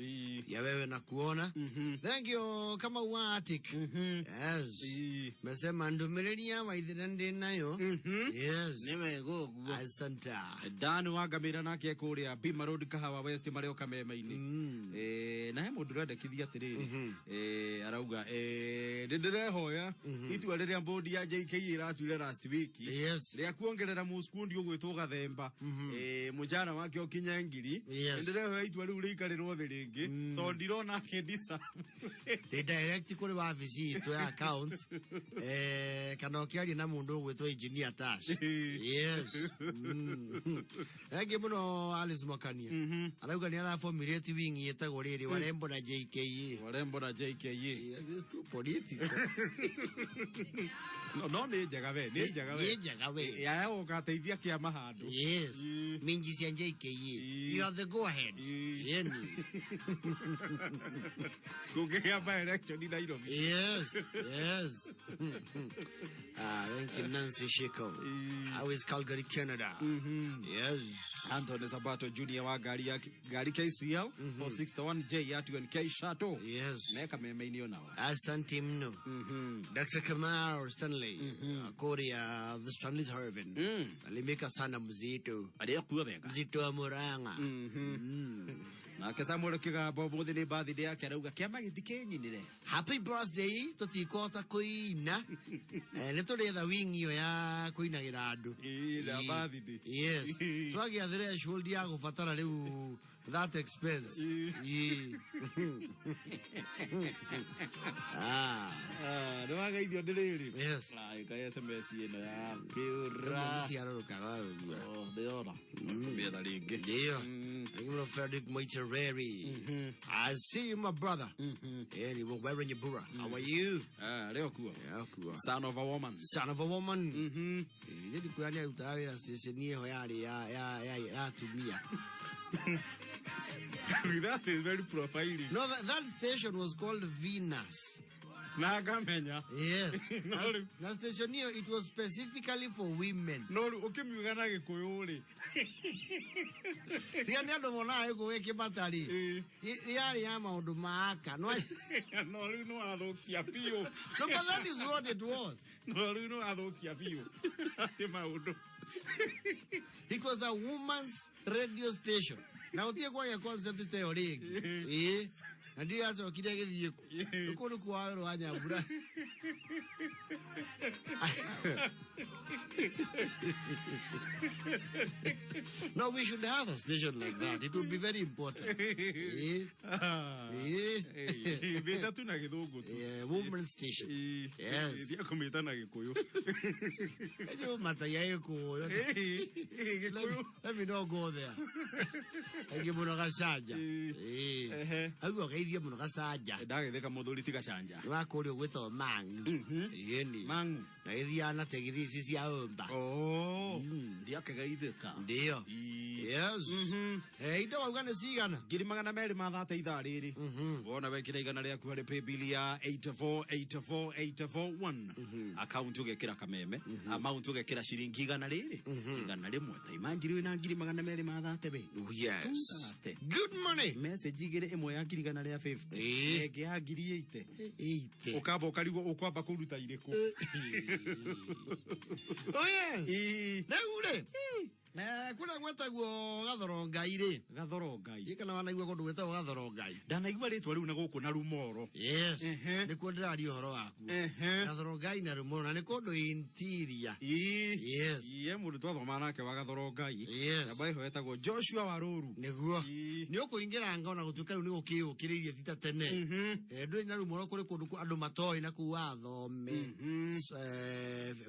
Ya wewe na kuona. Thank you kama watik. Yes. Mesema ndumireria wa idhirande nayo. Yes. Nimego. Asante. Danu wagamira nake kuria Bima Road Kahawa West mareo kameme-ini. Na he mundu rende kithia atiriri. Arauga ndindire hoya itu riria board ya JKE iratuire last week. Yes. Ria kuongerera muskundi ugwitwo Gathemba. Mujara wake okinya ngiri. Ndire hoya itu riu rikarirwo thi ringi. To ndirona kedisa. They direct kuri wa visit to accounts. Kana okiari na mundu ugwitwo engineer Tash. Yes. Ege muno Alice Makania. Arauga ni ara formulate wing yetagwo riri Warembo na JKE. Warembo na JKE. Yeah, this too political. No ni njega we. Ya ugateithia kia mahando. Yes. Minji cia JKE. You have the go ahead. Yeni. Kugia by election in Nairobi. Yes. Thank you, Nancy Shiko. How is Calgary, Canada? Yes. Anthony Sabato Junior wa gari KCL 461J ya 2NK Shato. Yes. Meka memenio nao. Asante mno. Dr. Kamar Stanley. Korea the Stanley's Hervin. Alimeka sana mzito. Aliyakuwa bega. Mzito wa Muranga. Na kesa mwere kiga bobo dhini birthday yake arauga kiama githikenyi nire. Happy birthday tutikota kuina. Neto retha wing iyo ya kuinagira andu. Na birthday. Yes. Twagi athire shoulder ya gufatara riu that expense. No haga idio ndiriri. Yes. Ka SMS ino ya kiura. Misi arokaga. Ndiona. Mbia ringi. Ndio. Ngiro Frederick Moitereri. I see you, my brother. And you were wearing your burra. How are you? Leo kuwa. Son of a woman. Son of a woman. Yedi kuyania utawira sesenie hoyari ya tumia. That is very profiling. No, that station was called Venus. Na gamenya. Yes. Na station hiyo it was specifically for women. No ukimiuga na Gikuyu ri. Tia ni andu mona yuko weke batari. Yari ya maundu maaka. No no athukia piu. No, but that is what it was. No athukia piu. Ate maundu. It was a woman's radio station. Na utie kwa ya concept theory. Na ndio aso kile githie ku. Ko ni kwa ro anya mbura. No, we should have a station like that. It would be very important. Beta tu na githungu tu. Woman station. Yes. Dia kumita na Gikuyu. Ejo mata ya eko. Let me not go there. Ege muno gacaja. Agu geithia muno gacaja. Ndagetheka muthuri ti gacanja. Wakuri gwitwo mangu. Yeni. Mangu. Na ithia na tegithi cia umba. Oh. Ndia kegeitheka. Ndio. Yes. Indo wauga ni cigana? 230 ithaa riri. Wona wekira igana riaku hari paybill ya 84841. Account ugekira kameme. Amount ugekira shilingi igana riri. Igana rimwe ta imanjiri na 230 Yes. Good money. Message igire imwe ya 250. Ege ya 80. Ukaba ukarigo ukwamba kuruta iriku. Oh yes. Neure. Kuna gwetagwo Gathorongai ri. Gathorongai. Ikana wanaigua kundu gwetagwo Gathorongai. Ndanaigua ritwa riu na guku na Rumoro. Yes. Nikuo ndiraria uhoro waku. Gathorongai na Rumoro na ni kundu interior. Yes. Ye mundu twathoma nake wa Gathorongai. Yes. Ambaye wetagwo Joshua Waruru. Niguo. Ni ukuingira ngona gutuika riu ni gukiukiririe thita tene. Ndu na Rumoro kuri kundu andu matoi na kuwa thome.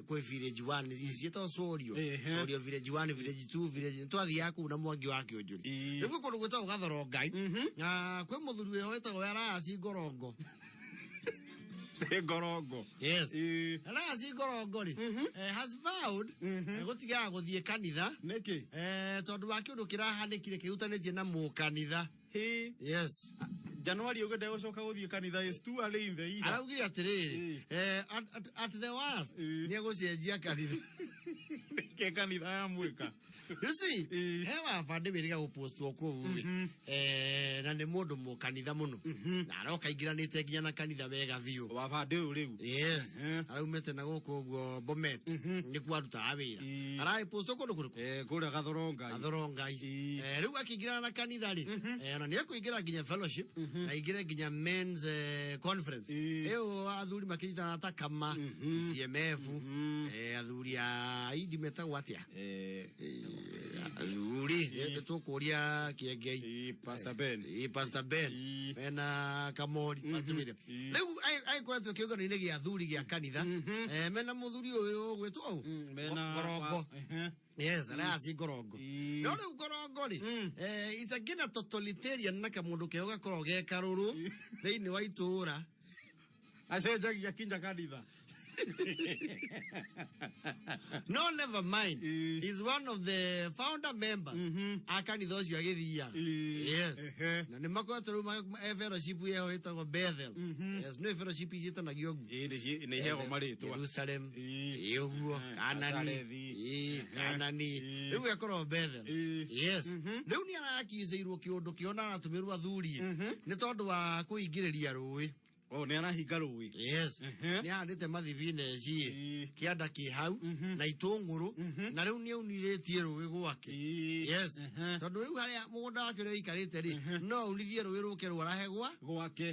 Kwe village 1 isieto Sorio. Sorio village 1 village 2 village twathia ku na mwangi wake ujuri. Niguo kundu gwetagwo Gathorongai. Na kwe muthuri we wetagwo Arasi Ngorongo. Ngorongo. Yes. Arasi Ngorongo ri has vowed gutiga guthie kanitha. Niki? Tondu wa kiundu kirahanikire kiutanitie na mu kanitha. Yes. January ugende gucoka guthie kanitha is too early in the year. Araugire atiriri at the worst ni gucenjia kanitha. Ke kanitha ya mwika. You see, hewa afande biriga gupostwo kwa uwe. Na ni mundu mu kanitha muno. Na aroka ingiranite nginya na kanitha wega biu. Wafande uyu riu. Yes. Araumete na guku guo Bomet. Ni kwaruta awira. Arai postwo kundu kuriku. Kuria Gathorongai. Gathorongai. Riu akingirana na kanitha ri. Na ni akuingira nginya fellowship. Na ingire nginya men's conference. Eo athuri makinyitana ta kama CMF. Athuri a idi meta watia. Athuri tukuria kiengei. Pastor Ben. Pastor Ben. Mena Kamori. Matumire. Riu ai kwetwo kiungano ni gia athuri gia kanitha. Mena muthuri uyu gwetwo. Mena Ngorongo. Yes, Arasi Ngorongo. No riu Ngorongo ri. Is again a totalitarian na kamundu keo gakorwo ge karuru thiini wa itura. Acenjagia kinya kanitha. No, never mind. He's one of the founder members. Akani those you agithia. Yes. Na ni makoto ruma fellowship yeho itagwo Bethel. Yes, no fellowship isita na giogu. Ni hego maritwa. Jerusalem. Yoguo. Anani. Anani. Riu yakoro Bethel. Yes. Riu ni arakizeirwo kiundu kiona atumirwa athuri. Ni tondu wa kuingiriria rui. Oh, ni anahinga rui. Yes. Ni andite mathivine ci kianda ki hau na itunguru na riu ni uniretie rui gwake. Yes. Tondu riu haria mugunda wake uri ikarite ri no unithie rui ruke rwarahegwa gwake.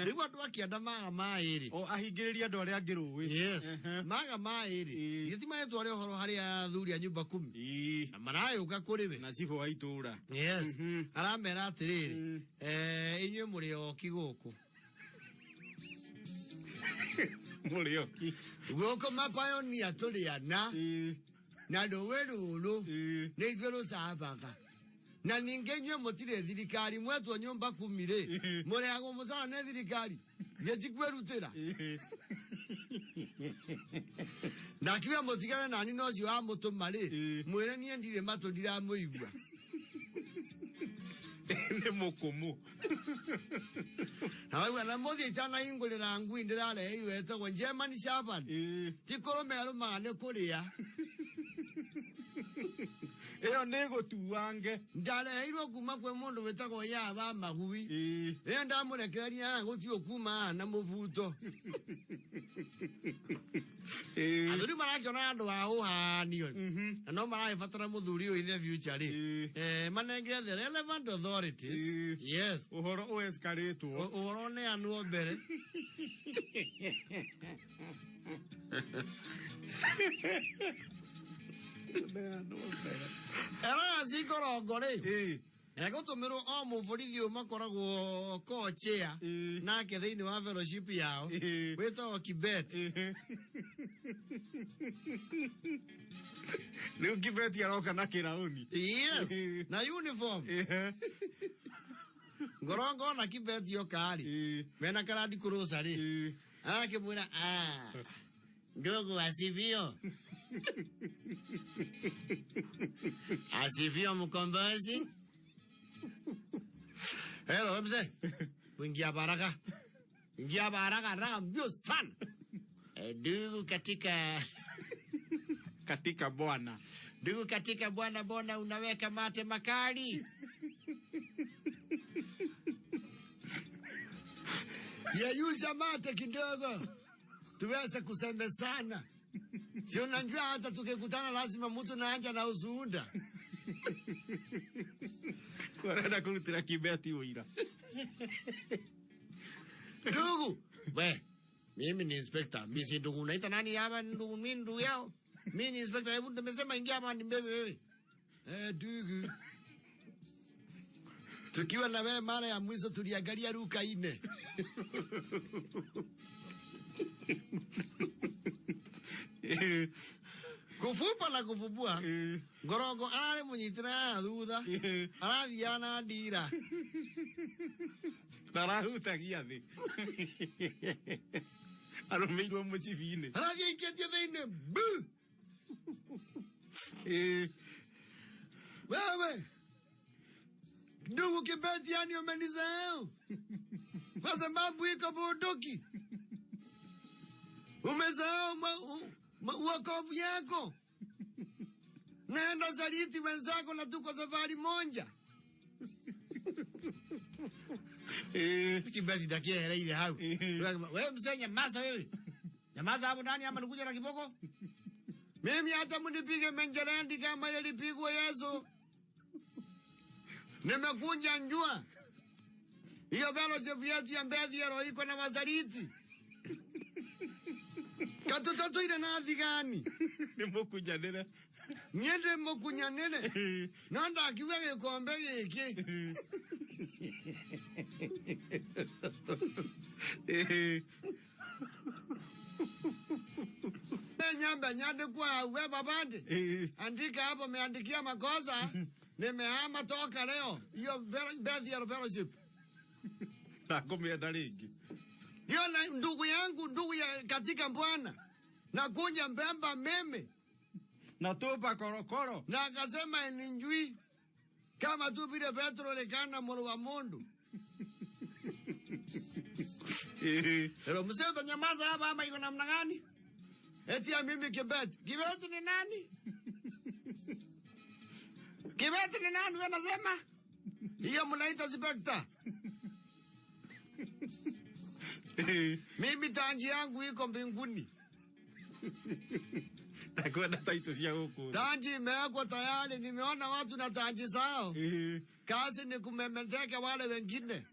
Riu andu akianda maga mairi. O ahingiriria andu aria angi rui. Yes. Maga mairi. Gitima yetu ari horo haria athuri a nyumba 10. Na marayuka kuri we. Na sibo wa itura. Yes. Aramera atiriri. Inywe muri o kiguku. Mulioki. Goko mapayonia tuliana. Na rowe ruru. Na itwero saabaka. Na ningenywe motire thirikari mwetu nyumba 10 muri ago musana ne thirikari. Yejikwerutira. Na kiwa motigana nani no cio wa mutumari. Mwire nie ndire matundira muigwa. Ni mukumu. Hawa na modi itana ingole na ngui ndale iwe eta kwa German Shepherd. Tikoro mero mane kuria. Eyo nego tuwange. Ndale iro kuma kwe mundu wetako ya ba magui. Enda murekeria ngo tio kuma na muvuto. Aduri marake na ndo aho hanio. No mara ifatara muthuri o in the future ri. Manenge the relevant authorities. Yes. Uhoro o escalate. Uhoro ne anu obere. Era zikoro gore. Ego tumiro o muvurithi makoragwo kochea na ke thiini wa fellowship yao wito Kibet. Leo Kibet yaroka na kirauni. Yes. Na uniform. Ngorongo na Kibet yo kali. Mena karadi kurusa ri. Akimwira ndogo asivio. Asivio mkombozi. Hello mzee. Wingia baraka. Ingia baraka raga mbio sana. Ndugu katika bwana. Ndugu katika bwana bona unaweka mate makali. Yayusha mate kidogo. Tuweze kusemezana. Si unajua hata tukikutana lazima mtu naanja na usuunda. Kwarenda kurutira Kibeti uira. Ndugu, we, mimi ni inspector. Mimi si ndugu unaita nani hapa ndugu mimi ndugu yao. Mimi ni inspector, hebu nimesema ingia hapa ni mbebe wewe. Ndugu. Tukiwa na wewe mara ya mwisho tuliangalia ruka ine. Kufupa na kufupua. Ngorongo ale munyitira thutha. Arathiana ndira. Narahutagia thi. Aromeirwo mucibine. Arathia iketie thiine. Wewe. Ndugu Kibeti yani umenisahau. Kwa sababu iko bunduki. Umesahau wokovu yako. Naenda saliti wenzako na tuko safari moja. Kibeti dakia hela ile hau. Wewe msenya masa wewe. Nyamaza hapo ndani ama nikuja na kiboko. Mimi hata munipige menjelendi kama ile lipigwa Yesu. Nimekunja njua. Hiyo fellowship yetu ya Mbezi yero iko na mazariti. Katoto ile na athigani. Ni mukunyanira. Niende mukunyanire. Nanda akiwe kombe giki. Nyamba nyande kwa we babande. Andika hapo meandikia makosa. Nimehama toka leo. Hiyo Mbezi yero fellowship. Nakomea ringi. Hiyo na ndugu yangu, ndugu ya katika Bwana. Na kunja mbemba meme. Na tupa korokoro. Na akasema eninjui. Kama tu vile Petro lekana moro wa mundu. Pero msee utanyamaza hapa ama iko namna gani? Eti ya mimi Kibeti. Kibeti ni nani? Kibeti ni nani wanasema? Hiyo mnaita inspector. Mimi tanji yangu iko mbinguni. Takwenda taito siya huku. Tanji imewekwa tayari, nimeona watu na tanji zao. Kazi ni kumemeteka wale wengine.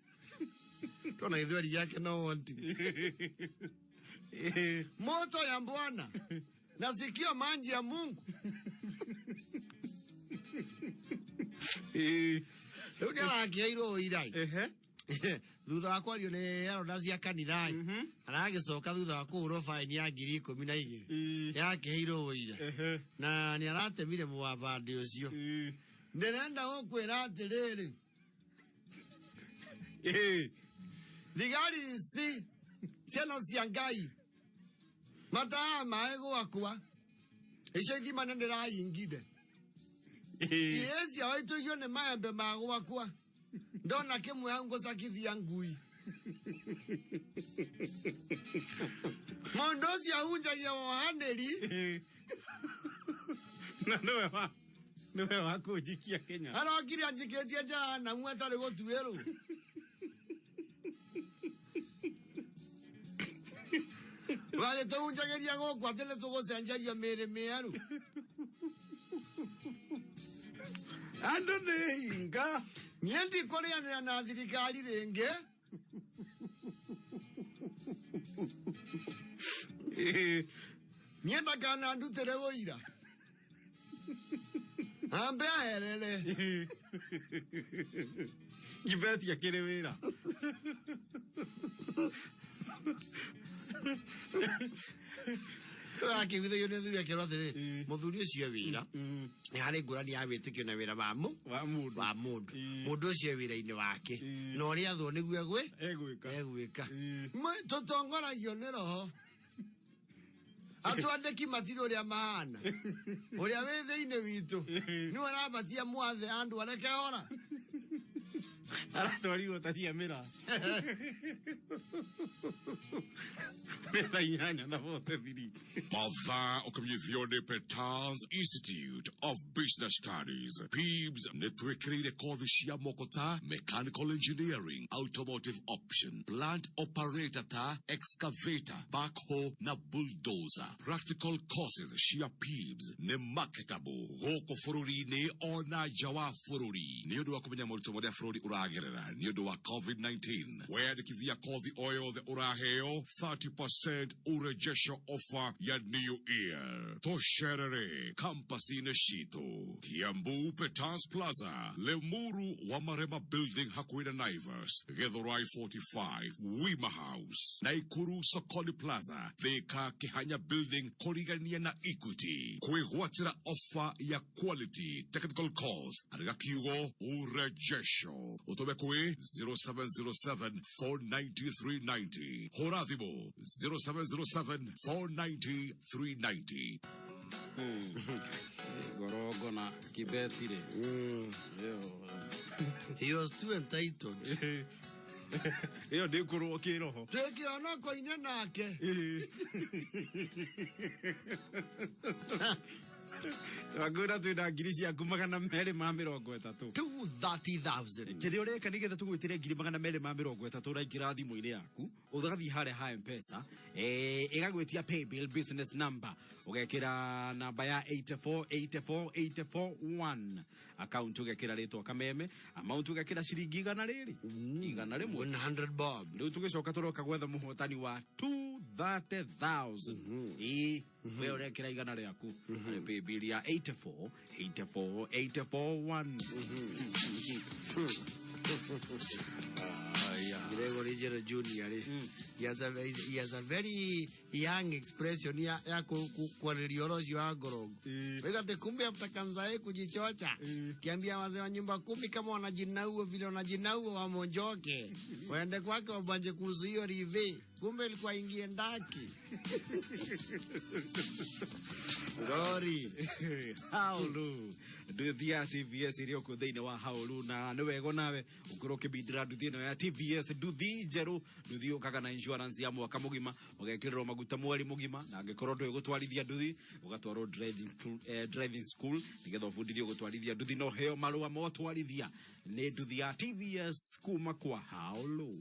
Kona idhari yake no wanti. Moto ya Bwana. Nasikia manji ya Mungu. Unyala iro irai. Thutha wa kwario ni arona cia kanithai aragicoka thutha wa kuhurwo faini ya 12,000 yakiheirwo uira na ni aratemire muwabandi ucio ndirenda gukwira atiriri thigari ici ciana cia Ngai mataa mae gwakwa icio ithimane ndiraingire ici awaitũigio nĩ maembe ma gwakwa ndona kimwe yangu sakithia ngui mondozi ahunja ya wahaneli na niwe wakujikia Kenya arokiri anjiketie jana mweta rego tuero wale tuhunjageria gukwa tene tugucenjeria mĩĩrĩ mĩerũ andũ nĩ hinga niĩ ndikũrĩanĩra na thirikari rĩngĩ niĩ ndakanandutĩre ũira ambe aherere Kibeti akĩrĩ wĩra akĩgithio nĩ thuri akĩrwo atĩrĩ mũthuri ũcio wĩra nĩ harĩ ngũrani ya wĩtĩkio na wĩra wa mũndũ mũndũ ũcio wĩra-inĩ wake na ũrĩa athwo nĩguo egwĩka tũtongoragio nĩ roho atwandĩki matirĩ ũrĩa mahana ũrĩa wĩ thĩinĩ witũ nĩ ũrabatia mwathe andũ areke hora aratwarirwo tatia mĩra Mathaa ũkamyithio nĩ Petals Institute of Business Studies. PIBS nĩ twĩkĩrĩire kothi cia moko ta mechanical engineering, automotive option, plant operator ta excavator, backhoe na bulldozer. Practical courses cia PIBS nĩ marketable gũkũ bũrũri-inĩ ona nja wa bũrũri. Nĩ ũndũ wa kũmenya moritũ marĩa bũrũri ũragerera nĩ ũndũ wa COVID-19. Weyandĩkithia kothi o yothe ũraheo 30% urejesho offer ya New Year. Tosherere kampasini citũ Kiambu Petans Plaza, Lemuru wa Marema Building hakuhĩ na Naivas, Githurai 45 Wima House, Naikuru Sokoni Plaza, Thika Kihanya Building kũrigania na Equity. Kwĩgwatĩra offer ya quality technical course arĩga kiugo urejesho ũtũme kwĩ 0707 490 390 hũra thimũ 0707 490 390. Gorogo na Kibetire. He was too entitled. Iyo ndĩkũrwo kĩroho tũkĩona koine nake Wagũra twĩna ngiri ciaku 230,000 230,000 kĩrĩa ũreka nĩgetha tũgwĩtĩre ngiri 230 ũraingĩra thimũ-inĩ yaku ũgathiĩ harĩa ha M-Pesa ĩgagwĩtia paybill business number ũgekĩra namba ya 8484841 account ũgekĩra rĩtwa Kameme amount ũgekĩra ciringi igana rĩrĩ igana rĩmwe 100 bob rĩu tũgĩcoka tũroka gwetha mũhotani wa 230,000 we ũrekĩra igana rĩaku harĩ paybill ya 8484841 Gregory Jero Junior he has a very young expression ya kukwariria ũcio wa ngorogo wegate kumbe after kanzae kujichocha kiambia wazee wa nyumba 10 kama wanajinauo vile wanajinauo wamonjoke waende kwake wabanje kuzuio rive kumbe ilikuwa ingie ndaki Gori haulu nduthi ya TVS ĩrĩ okũ thĩinĩ wa haulu na nĩ wega nawe ũkorwo ũkĩbindĩra nduthi ĩno ya TVS nduthi njerũ nduthi ũkaga na insurance ya mwaka mũgima ũgekĩrĩrwo maguta mweri mũgima na angĩkorwo ndũĩ gũtwarithia nduthi ũgatwarwo driving school nĩgetha ũbundithio gũtwarithia nduthi no heo marũa ma ũtwarithia nĩ nduthi ya TVS kuma kwa haulu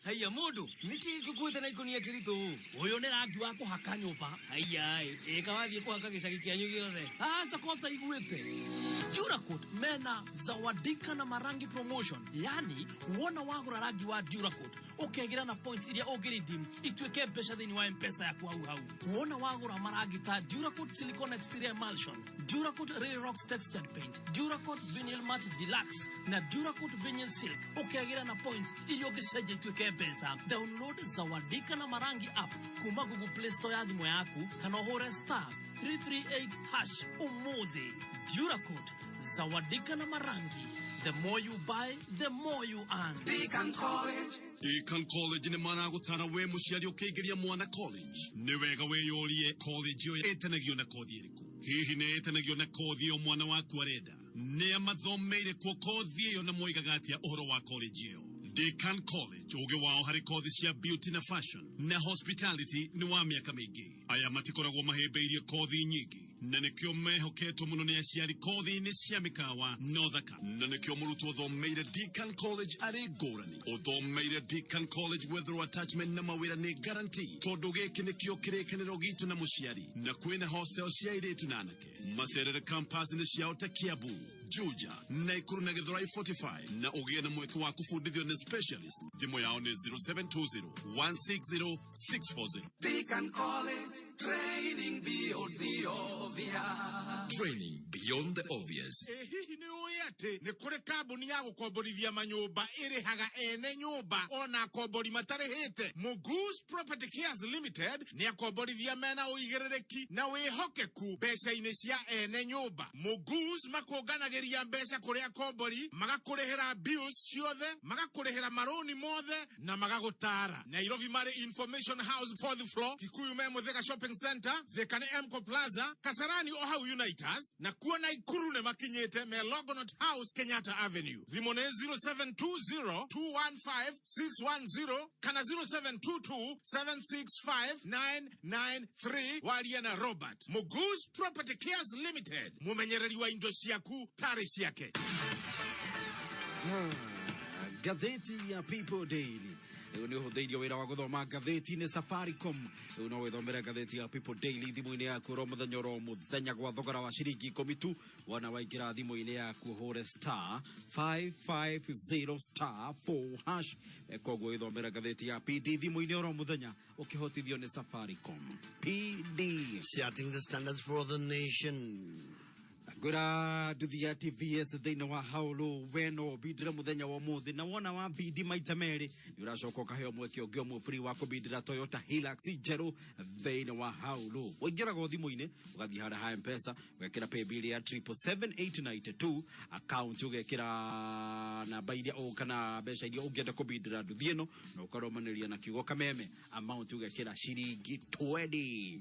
haya mũndũ nĩkĩ ngũkwĩte na ikonia kĩritũ ũyũ nĩ rangi wa kũhaka nyũmba haya ĩkawathiĩ kũhaka gĩcagi kĩanyu gĩothe sokota iguĩte Duracoat mena zawadika na marangi promotion yani wona wagũra rangi wa Duracoat ũkegera na points iria ũngĩredeem ituĩke mbeca thĩinĩ wa M-Pesa yaku hau wona wagũra marangi ta Duracoat silicone exterior emulsion Duracoat Ray Rocks textured paint Duracoat vinyl matte deluxe na Duracoat vinyl silk ũkegera na points iria ũngĩcenjia ituĩke mbeca download zawadika na marangi app kuma Google Play Store ya thimũ yaku kana ũhũre *338# umuthi Duracoat zawadika na marangi. The more you buy, the more you earn. Deakin College nĩ maragũtara we mũciari ũkĩingĩria mwana college nĩ wega wĩyũrie college ĩyo ĩtanagio na kothi ĩrĩkũ hihi nĩ ĩtanagio na kothi ĩyo mwana waku arenda ne amathomeire kwa kothi iyo na moigaga atia uhoro wa college iyo. Deakin College uge wao hari kothi cia beauty na fashion na hospitality ni wa miaka mingi. Aya matikoragwo mahembeirie kothi nyingi na nikio mehoketwo muno ni aciari kothi-inĩ cia mĩkawa no thaka. Na nikio mũrutwo ũthomeire Deakin College arĩ ngũrani. Ũthomeire Deakin College wethero attachment na mawĩra nĩ guarantee. Tondũ gĩkĩ nĩkĩo kĩrĩkanĩro gitu na mũciari. Na kwĩna hostel cia airĩtu na anake. Macerere campus-inĩ ciao ta Kiambu, Juja, Naikuru na Githurai 45 na ũgĩe na mweke wa kũbundithio nĩ specialist. Thimũ yao nĩ 0720-160-640. Deakin College, training beyond the obvious. Training beyond the obvious. Hihi ni uyate ni kure kabuni ya gukomborithia manyumba irihaga ene nyumba ona akombori matarihite. Mugus Property Cares Limited ni akomborithia mena uigiririki na wihokeku mbeca-inĩ cia ene nyumba. Mugus makonganagiria mbeca kuri akombori, magakurihira bills ciothe, magakurihira maroni mothe na magagutara. Nairobi Mare Information House 4th floor, Kikuyu Memo Thika Shopping Center, Thika Mco Plaza, Kasarani Ohau Unitas, na kuona Ikuru ne makinyete me Logonot House Kenyatta Avenue. Vimone 0720-215-610 kana 0722-765-993 Waliana Robert. Mugus Property Cares Limited. Mumenyereri wa indo siaku tare siake. Gazeti ya People Daily. Ni hudhairio wira wa guthoma gatheti ni Safaricom. No withomera gatheti ya People Daily thimu-ini yaku ro muthenya gwa thogora wa ciringi 10 tu. Wana waingira thimu-ini yaku hore star 550 star 4#. Koguo withomera gatheti ya PD thimu-ini ro muthenya ukihotithio ni Safaricom. PD, setting the standards for the nation. Gura duthia TVS thina wa haulo weno bidira muthenya wa muthi na wona wa bidi maita meri ni uracoka kaheo mweke ungio mu free wa kubidira Toyota Hilux Jero thina wa haulo wingira go thimu-ini ugathia hara ha M-Pesa wekira pay bill ya 77892 account ugekira na baidia o kana mbeca iria ungienda kubidira nduthi ino na ukaromaniria na kiugo kameme amount ugekira ciringi 20.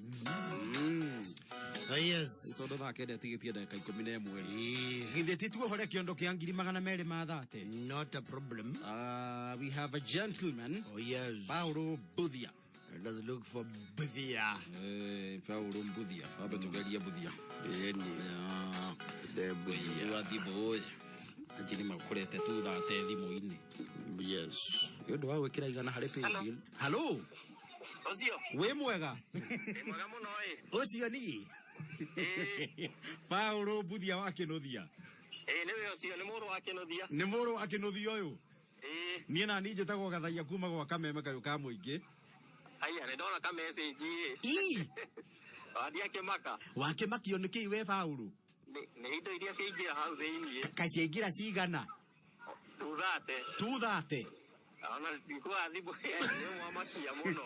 Yes, itondo thakende tigitie ndaka 11 githeti tu hore kiondo kia 230. Not a problem. We have a gentleman. Oh yes, Paulo Budia. Let's look for Budia. Paulo Budia. Hapa tugalia Budia. The Budia. Wadi boy. Ajini makurete tu thate thimu-ini. Yes. Yondo wa wekira igana hare pay. Hello. Ocio. We mwega. Mwega muno Ocio ni. Paulo Budia wa Kenothia. Niwe Ocio ni muru wa Kenothia. Ni muru wa Kenothia uyu. Nie na nije tago gathaia kuma gwa kameme kayo ka muingi. Aya ne ndona ka message Wadia Kemaka. Wa Kemakio niki we Paulo. Ni indo iria ciingira hau thiini. Kaciingira cigana? Tuthate. Ona ndikwa thibu ni mwamakia muno.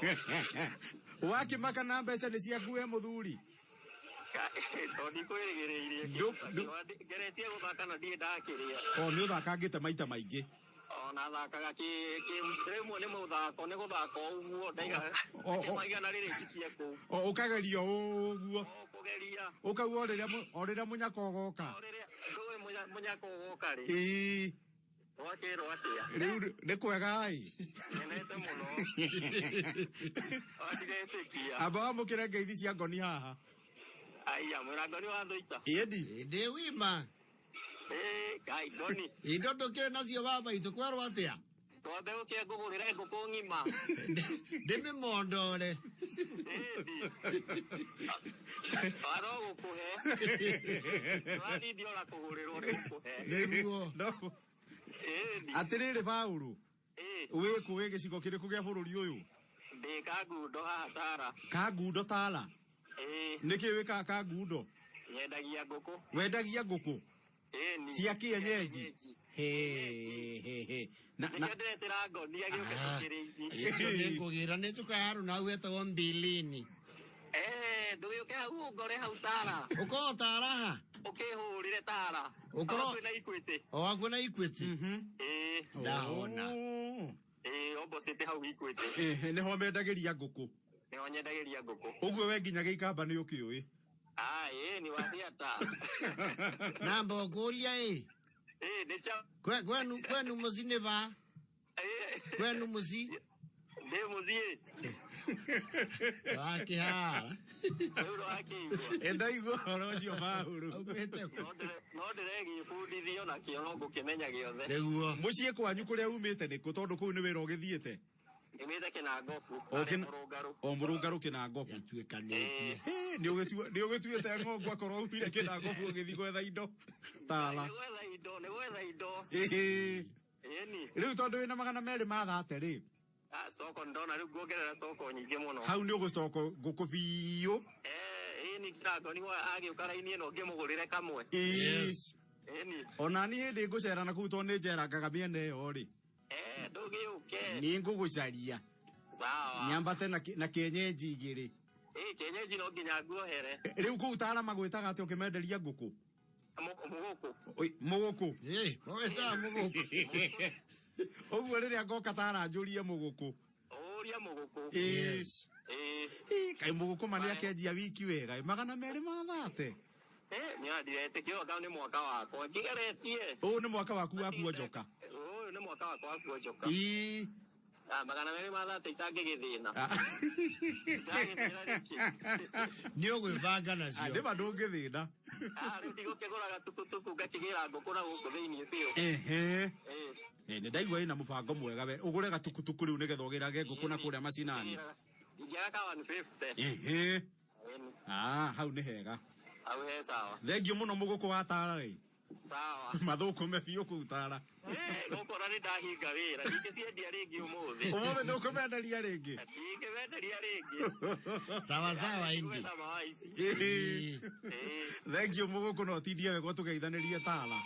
Wa Kemaka na mbeca ni ciaku we muthuri. Toni kwĩgĩrĩire ngeretie gũthaka na ndiĩ ndakiria nĩ ũthakangĩte maita maingĩ ona thakaga rĩmwe nĩ mũthako nĩ gũthaka ũguo ndaiga kĩmaigana rĩrĩ njikie kũu ũkageria ũguo kũgeria ũkauga o rĩrĩa mũnyaka ũgoka ndũĩ mũnyaka ũgoka rĩ wakĩrwo atĩa rĩu nĩ kwega nyenete mũno watigĩtĩkia amba wamũkĩre ngeithi cia ngoni haha Aya, murangoni wa ndoita. Ede wima. Kai doni. Indo toke nacio baba itokwerwo atia. Twambe ukie ngugurire nguku ngima. Ndime mondore. Aro gukuhe. Wadi diola kugurirwo gukuhe. Niguo. No. Atiriri Paulo. Wiku we gicigo kiriku gia bururi uyu. Ndi Kagundo haha Tara. Kagundo Tara. Niki wika Kagundo? Yendagia nguku. Wendagia nguku? Cia kienyeji. Na ndetera ngoni agioke tukirici. Icio ngugira ni tukaharu na wetagwo mbilini. Ndugioke hau ngore hau Tara. Uko Tara ha? Ukihurire Tara. Ukoro na Ikwete. Wako na Ikwete. Ndahona. Opposite hau Ikwete. Niho mendagiria nguku. Niho nyendagiria nguku. Uguo we nginya Gĩikamba nĩ ũkĩũĩ. ni wasiata. Namba golia ni cha. Kwenu muzine ba. Kwenu muzi. De muzi. Waki ha. Euro waki. Enda igo horo cio mahuru. No diregi fundi thio na kiongo kimenya giothe. Neguo. Mucie kwanyu kuria umite ni ku tondu kuu ni wira ugithiete. Imite Kinangofu. O Murungaru Kinangofu. Yatuikanĩtie. Nĩ ũgĩtuĩte ng'ongu akorwo umire Kinangofu ũgĩthiĩ gwetha indo. Tala. Nĩ gwetha indo. Rĩu tondũ wĩna 200 ma thate rĩ. Stoko ndona rĩu nguongerera stoko nyingĩ mũno. Hau nĩ ũgũstoko ngũkũ biũ. Ni kirago ni agĩũka raini ĩno ngĩmũgũrĩre kamwe. Yes. Ona niĩ hĩndĩ ngũcera na kũu tondũ nĩ njerangaga mĩena ĩyo rĩ. Ndũgĩũke. Nĩ ngũgũcaria. Sawa. Nyambate na kienyeji igĩrĩ. Kienyeji no nginya nguohere. Rĩu kũu Tala magwĩtaga atĩ ũkĩmenderia ngũkũ. Mũgũkũ. Magwĩtaga mũgũkũ. Ũguo rĩrĩa ngoka Tala njũrie mũgũkũ. Ũria mũgũkũ. Yes. Kaĩ mũgũkũ mani akenjia wiki wega 200 ma thate. Nĩandirete kĩo kau nĩ mwaka wakwa ngĩgeretie. Ũũ nĩ mwaka waku wa kuonjoka. Ũyũ nĩ mwaka wakwa wa kuonjoka. 200 ma thate itangĩgĩthĩna. Nĩ ũgwĩbanga nacio. Nĩ ma ndũngĩthĩna. Rĩu ndigũkĩgũra gatukutuku ngakĩgĩra ngũkũ na gũkũ thĩiniĩ biũ. Nĩ ndaigua ĩna mũbango mwega we ũgũre gatukutuku rĩu nĩgetha ũgĩrage ngũkũ na kũrĩa macinani. Ingĩaga ka 150. Hau nĩ hega. Hau he sawa. Thengio mũno mũgũkũ wa Tala rĩ. Sawa. Mathũkũme biũ kũu Tala. Gũkora nĩ ndahinga wĩra ndingĩciendia rĩngĩ ũmũthĩ. Ũmũthĩ ndũkũmenderia rĩngĩ. Ndingĩmenderia rĩngĩ. Sawa indi. Thengio mũgũkũ no tindie wega tũgeithanĩrie Tala.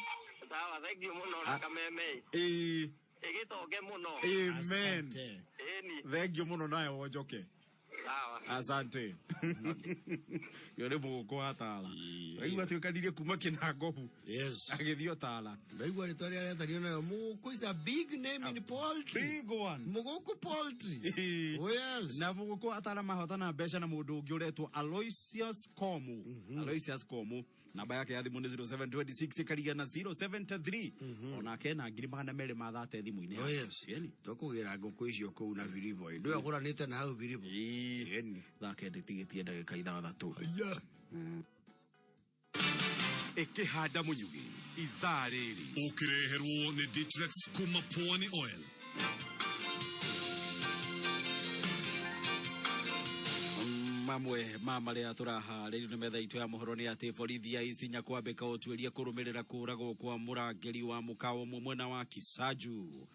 Sawa thengio mũno na kameme. Ĩgĩtonge mũno. Amen. Thengio mũno nawe wonjoke. Sawa. Asante. Yore mũgũkũ wa Tala. Waigua tuĩkanirie kuma Kinangofu. Yes. Agĩthiĩ Tala. Ndaigua rĩtwa rĩrĩa rĩetagio nayo mũgũkũ is a big name in poultry. Big one. Mũgũkũ poultry. Oh yes. Na mũgũkũ wa Tala mahotana mbeca na mũndũ ũngĩ ũretwo Aloysius Komu. Aloysius Komu. Namba yake ya thimũ nĩ 0726 ĩkarigia na 073. Onake na 200 ma thate thimũ-inĩ. Oh yes. Tũkũgĩra ngũkũ icio kũu na Viribo. Ndũya gũranĩte na hau Viribo. Thake ndĩtigĩtie ndagĩka 6. Ĩkĩhanda mũnyugĩ ithaa rĩrĩ ũkĩreherwo nĩ Ditrex kuma Pwani Oil. Mamwe ma marĩa tũraharĩrio nĩ metha itũ ya mohoro nĩ atĩ borithi ya Isinya kwambĩka ũtuĩria kũrũmĩrĩra kũragwo kwa mũrangĩri wa mũkawa ũmwe mwena wa Kisaju.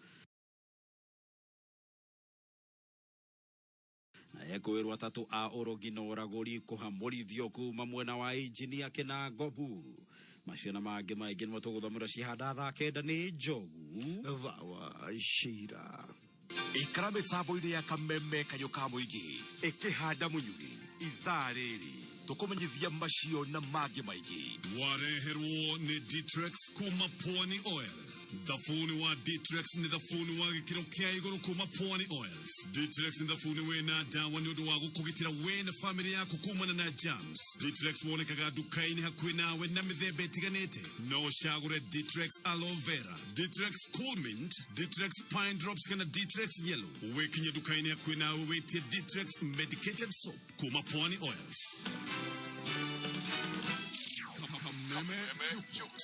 Na ekwĩrwo atatũ a ũrogi na ũragũri kũhamũrithio kuma mwena wa injinia Kinangofu. Macio na mangĩ maingĩ nĩmo tũgũthomera cihanda thaa 9 nĩ Njogu wa Shira. Ikara mĩtambo-inĩ ya kameme kanyũ ka mũingĩ ĩkĩhanda mũnyugĩ ithaa rĩrĩ tũkũmenyithia macio na mangĩ maingĩ. Wareherwo nĩ Ditrex kuma Pwani Oil. Thafuni wa Ditrex nĩ thafuni wa gĩkĩro kĩa igũrũ kuma Pwani Oils. Ditrex nĩ thafuni wĩna ndawa nĩ ũndũ wa gũkũgitĩra we na famĩlĩ yaku kumana na germs. Ditrex wonekaga nduka-inĩ hakuhĩ nawe na mĩthemba ĩtiganĩte. No ũcagũre Ditrex Aloe Vera, Ditrex Cool Mint, Ditrex Pine Drops kana Ditrex Yellow. Wĩkinye nduka-inĩ hakuhĩ nawe wĩtie Ditrex Medicated Soap kuma Pwani Oils. Kameme Jukebox.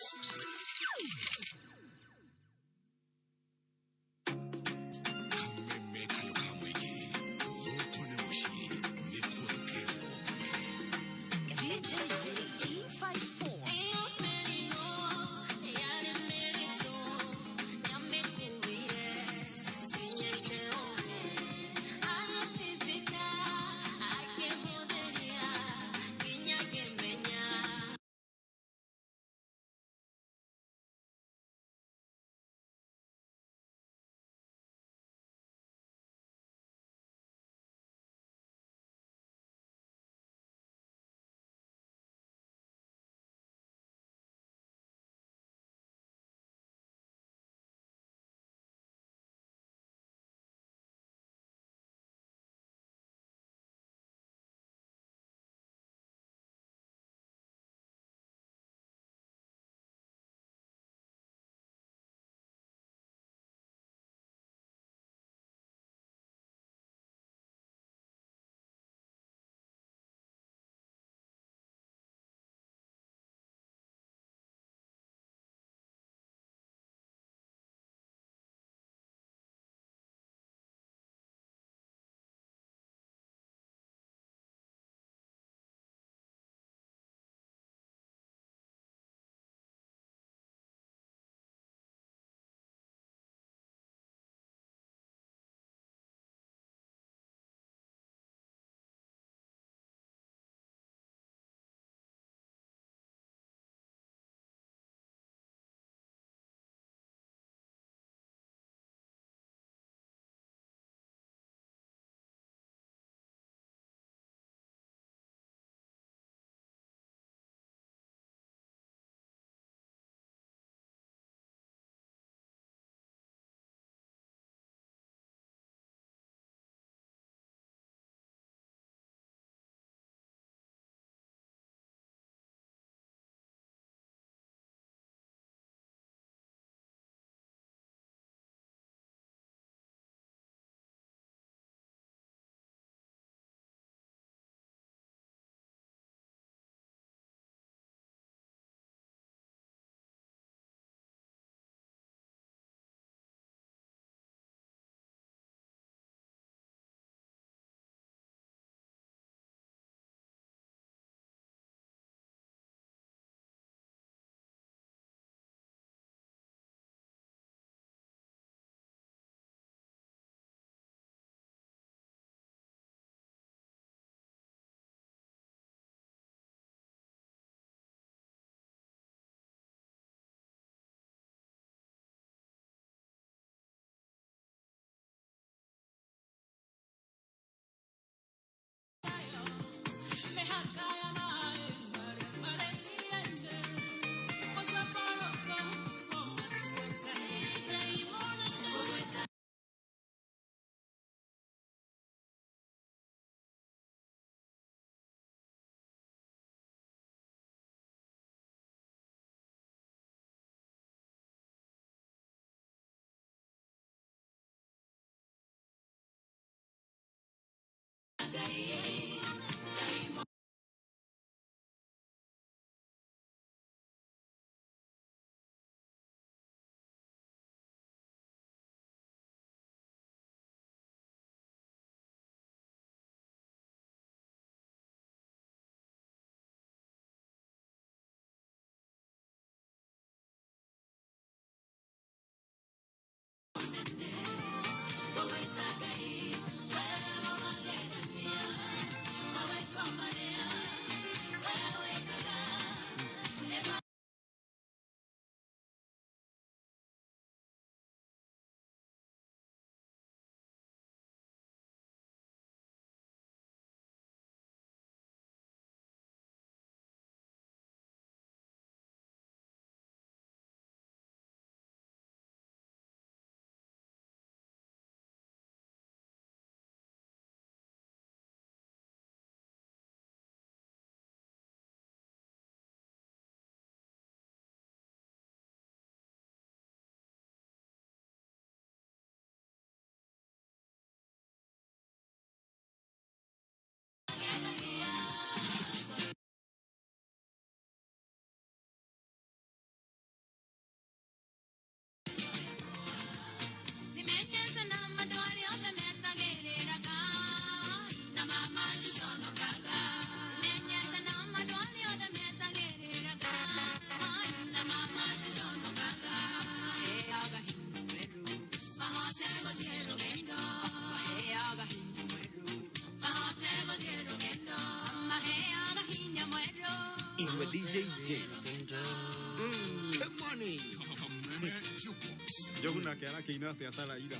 Joguna kera kina te atala ira.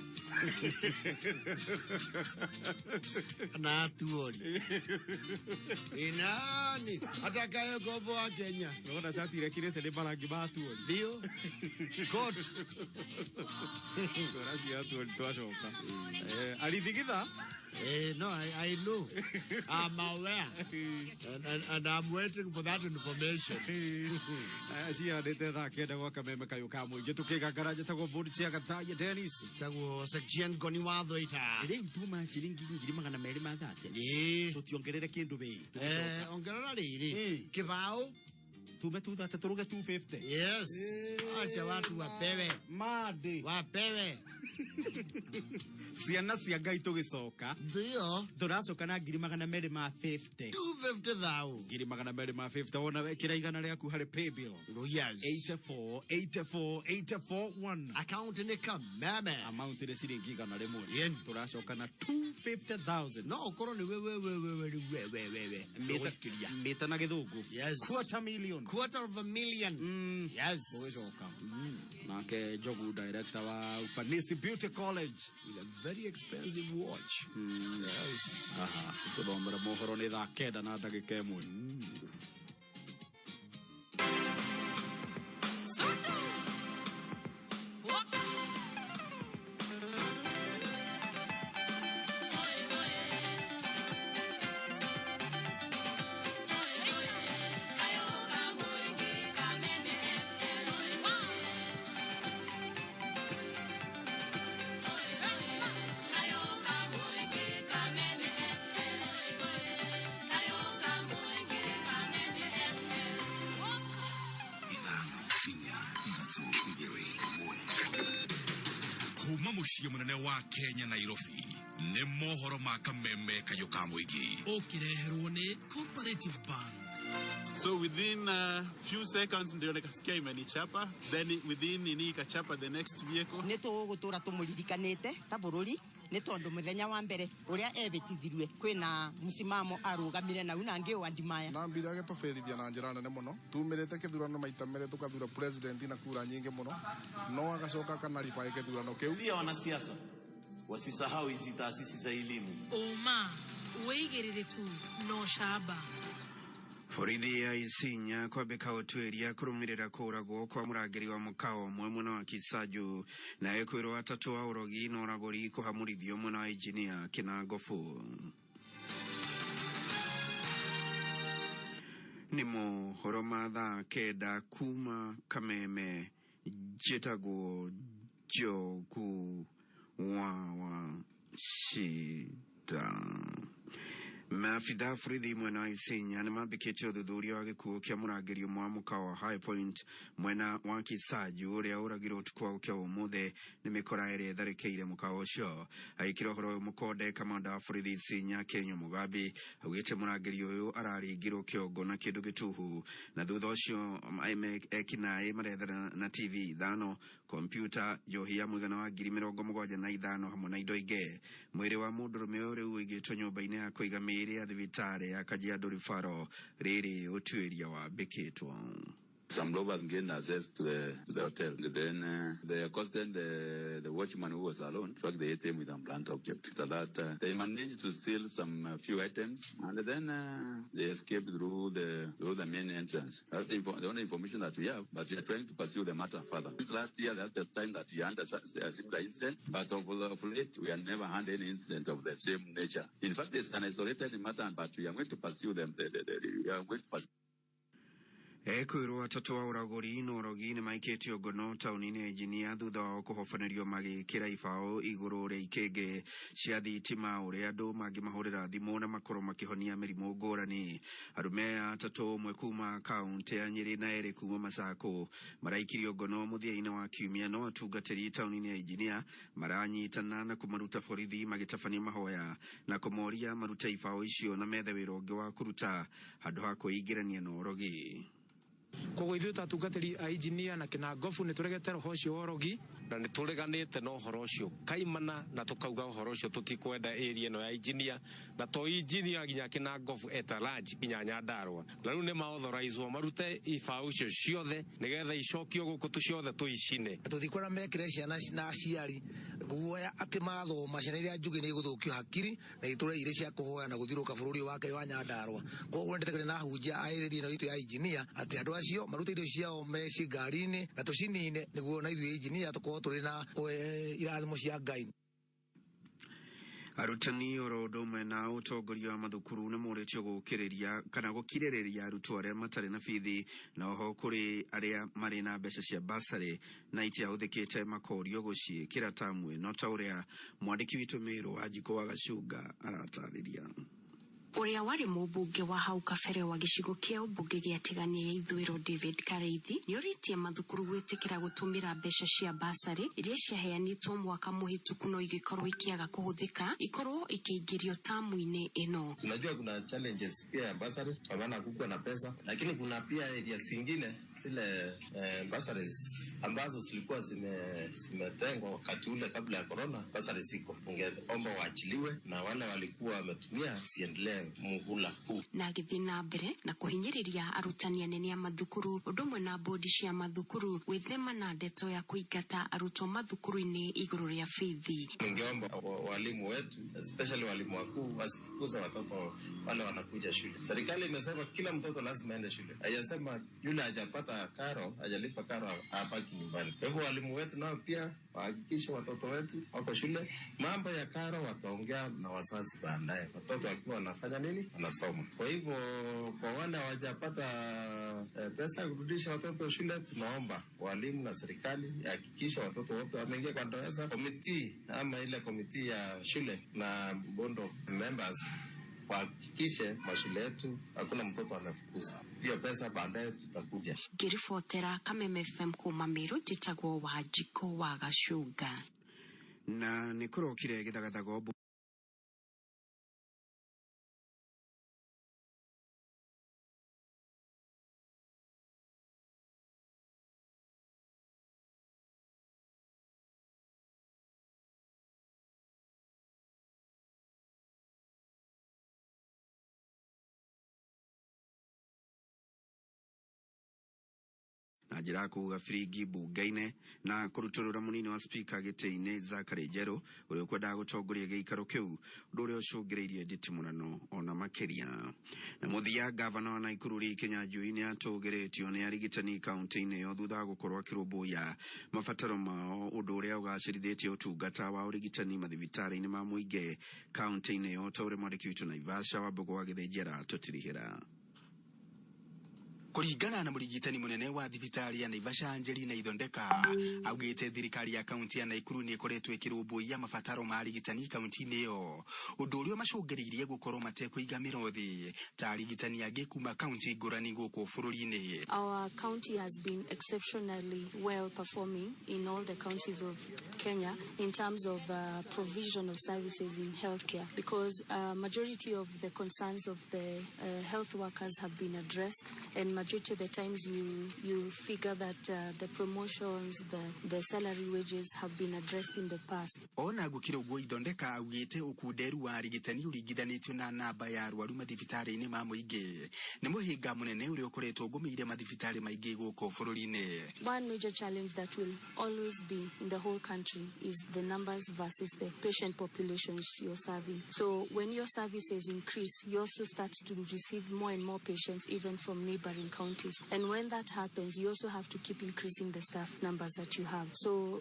Na tuoni. Inani atakaye gobo wa Kenya. Naona sati ile kile tele bala gibatu. Ndio. God. Gorasi atu alitoashoka. Alidhikidha? No, I know. I'm aware. And I'm waiting for that information. Sia de te da keda waka meme kayo kamo. Getu kega garaje tago bodi tia kataya Dennis. Tago section koni wado ita. Ile mtuma shilingi ngiri magana meli madate. So tiongerere kindu bei. Ongerera riri. Kibao tumetuda taturuga 250. Yes. Acha watu wapewe. Made. Wapewe. Siana cia ngai tugicoka. Ndio. Turacoka na ngiri magana meri ma 50. 250 thou. Ngiri magana meri ma 50 wona wekira igana riaku hari pay bill. Yes. 84,1. Account ni kameme. Amount ni siringi igana rimwe. Turacoka na 250,000. No koro ni we. Meta na githungu. Yes. Quarter of a million. Yes. Tugicoka. Nake Jogu director wa Ufanisi Beauty College with a very expensive watch. Yes. Aha. Tubombera mohoro ni thaa kenda na ndagika imwe. Kuma mushie munene wa Kenya Nairobi ne mohoro makameme kayo kamwigi okireherwo ni Cooperative Bank. So within a few seconds ndio nikasikia imenichapa, then within nini ikachapa the next vehicle. Neto gutura tumuririkanite ta bururi ni tondu muthenya wa mbere uria ebetithirwe kwina musimamo arugamire na una ngi wandimaya na mbira getoferithia na njira nene muno tumirite kithurano maita mere tukathura president na kura nyingi muno no agacoka kana rifae kithurano kiu. Pia wanasiasa wasisahau hizi taasisi za elimu. Oma weigiririku no shaba Borithi ya Isinya kwambika utwiria kurumirira kuragwo kwa murangiri wa mukao mwena wa Kisaju na ekwirwo atatu wa urogi na uraguri kuhamurithio mwena wa engineer Kinangofu. Ni mohoro ma thaa kenda kuma Kameme njitagwo Jogu wa Shida. Maabitha borithi mwena wa Isinya nĩ mambĩkĩte ũthuthuria wa gĩkuũ kĩa mũrangĩri ũmwe wa mũkawa wa High Point mwena wa Kisaju ũrĩa ũragirwo ũtukũ wa gũkĩa ũmũthĩ nĩ mĩkora ĩrĩa ĩtharĩkĩire mũkawa ũcio. Agĩkĩra ũhoro ũyũ mũkonde kamanda wa borithi Isinya Kenya Mugambi augĩte mũrangĩri ũyũ araringirwo kĩongo na kĩndũ gĩtuhu, na thutha ũcio ekinaĩ marethera na TV 5, kompyuta, njohi ya mũigana wa ngiri 75 hamwe na indo ingĩ. Mwĩrĩ wa mũndũrũme ũyũ rĩu ũigĩtwo nyũmba-inĩ ya kũiga mĩĩrĩ ya thibitarĩ ya Kajiado Referral rĩrĩ ũtuĩria wambĩkĩtwo. Some robbers gained access to the hotel. Then they accosted the watchman who was alone, struck the ATM with a blunt object. So that they managed to steal some few items, and then they escaped through the main entrance. That's the only information that we have, but we are trying to pursue the matter further. This last year, that's the time that we had a similar incident, but of late, we have never had any incident of the same nature. In fact, it's an isolated matter, but we are going to pursue them. We are going to pursue. Ekwirwo atatu wa ũragũri na ũrogi nĩ maikĩtio ngono taũni-inĩ ya Injinia thutha wa kũhobanĩrio magĩkĩra ibao igũrũ rĩa ikĩngĩ cia thitima ũrĩa andũ mangĩmahũrĩra thimũ na makorwo makĩhonia mĩrimũ ngũrani. Arũme atatũ, ũmwe kuma kaunti ya Nyĩrĩ na erĩ kuma Macakũ, maraikirio ngono mũthia-inĩ wa kiumia, no atungatĩri taũni-inĩ ya Injinia maranyitana na kũmaruta borithi magĩtabania mahoya na kũmoria maruta ibao icio na methe wĩra ũngĩ wa kũruta handũ ha kwĩingĩrania na ũrogi. Koguo ithuĩ ta atungatĩri a injinia na kina ngobu nĩ tũregete roho ũcio wa ũrogi na nĩ tũreganĩte na ũhoro ũcio kaimana, na tũkauga ũhoro ũcio tũtikwenda area ĩno ya injinia na to injinia nginya kina ngobu eta large nginya Nyandarua. Na rĩu nĩ maauthorizewo marute ibao icio ciothe nĩgetha icokio gũkũ tuciothe tuicine. Tũtikwenda mekĩre ciana na aciari guoya atĩ mathoma ciana iria njũgĩ nĩ igũthũkio hakiri na itũre irĩ cia kũhoya na gũthirũka bũrũri wake wa Nyandarua. Koguo ndĩtekĩre na hunjia a area ĩno itũ ya injinia atĩ andũ acio marute indo ciao meci ngari-inĩ na tũcinine nĩguo na ithuĩ injinia tũkorwo tũrĩ na irathimo cia Ngai. Arutani oro ũndũ ũmwe na ũtongoria wa mathukuru nĩ morĩtio gũkĩrĩria kana gũkirĩrĩria arutwo arĩa matarĩ na bithi, na oho kũrĩ arĩa marĩ na mbeca cia basarĩ na itiahũthĩkĩte makorio gũciĩkĩra tamu ĩno, ta ũrĩa mwandĩki witũ Mĩrũ wa Njiko wa Gacunga aratarĩria. Uria wari mũmbunge wa hau kabere wa gĩcigo kĩa ũmbunge gĩa Tigania ya ithũĩro David Kareithi nĩoritie mathukuru gwĩtĩkĩra gũtũmĩra mbeca cia basarĩ iria ciaheanĩtwo mwaka mũhĩtũku no igĩkorwo ikĩaga kũhũthĩka ikorwo ikĩingĩrio tamu-inĩ ĩno. Tunajua kuna challenges pia ya basarĩ kwa maana hakukuwa na pesa, lakini kuna pia areas zingine zile basaries ambazo zilikuwa zimetengwa wakati ule kabla ya corona. Basari ziko, ungeomba waachiliwe na wale walikuwa wametumia siendelee muhula huu. Na gĩthiĩ na mbere na kũhinyĩrĩria arutani anene a mathukuru ũndũ ũmwe na bodi cia mathukuru gwĩthema na ndeto ya kũingata arutwo mathukuru-inĩ igũrũ rĩa bithi. Ningeomba walimu wetu especially walimu wakuu wasifukuze watoto wale wanakuja shule. Serikali imesema kila mtoto lazima aende shule. Haijasema yule hajapata karo, hajalipa karo abaki nyumbani. Kwa hivyo walimu wetu nao pia wahakikishe watoto wetu wako shule. Mambo ya karo wataongea na wazazi baadaye, watoto wakiwa wanafanya nini, wanasoma. Kwa hivyo kwa wale hawajapata pesa ya kurudisha watoto shule, tunaomba walimu na serikali hakikisha watoto wote wameingia kwa darasa. Komiti ama ile komiti ya shule na board of members wahakikishe mashule yetu hakuna mtoto anafukuzwa. Hiyo pesa baadaye tutakuja. Ngĩribotera Kameme FM kuma Meru, njĩtagwo wa Njiko wa Gacunga. Na nĩ kũrokire gĩthagathago na njĩra ya kũhuga biringi mbunge-inĩ na kũrutũrũra mũnini wa spika gĩtĩ-inĩ Zachary Njerũ ũrĩa ũkwendaga gũtongoria gĩikaro kĩu, ũndũ ũrĩa ũcũngĩrĩirie nditimũrano ona makĩria. Na mũthia gavana wa Nakuru Kihenjo nĩ atũgĩrĩtio nĩ arigitani kaunti-inĩ ĩyo thutha wa gũkorwo akĩrũmbũiya mabataro mao, ũndũ ũrĩa ũgacĩrithĩtie ũtungata wa ũrigitani mathibitarĩ-inĩ ma mũingĩ kaunti-inĩ ĩyo, ta ũrĩa mwandĩki witũ Naivasha wa Mbogo wa Gĩthĩnjĩ aratũtirihĩra. Kuringana na murigitani munene wa thibitari ya Naivasha Angelina Ithondeka augite thirikari ya kaunti ya Naikuru ni ikoretwo ikirumbuia mabataro ma rigitani kaunti-ini yo undu uria macungiririe gukorwo matekuiga mirothi ta rigitani angi kuma kaunti ngurani guku bururi-ini. Our county has been exceptionally well performing in all the counties of Kenya in terms of provision of services in healthcare, because majority of the concerns of the health workers have been addressed, and majority of the times you figure that the promotions, the salary wages have been addressed in the past. Ona gukira uguo Ithondeka augite ukuderu wa rigitani urigithanitio na namba ya arwaru mathibitari-ini ma muingi ni muhinga munene uria ukoretwo ugumiire mathibitari maingi guku bururi-ini. One major challenge that will always be in the whole country is the numbers versus the patient populations you're serving. So when your services increase, you also start to receive more and more patients even from neighboring counties. And when that happens, you also have to keep increasing the staff numbers that you have. So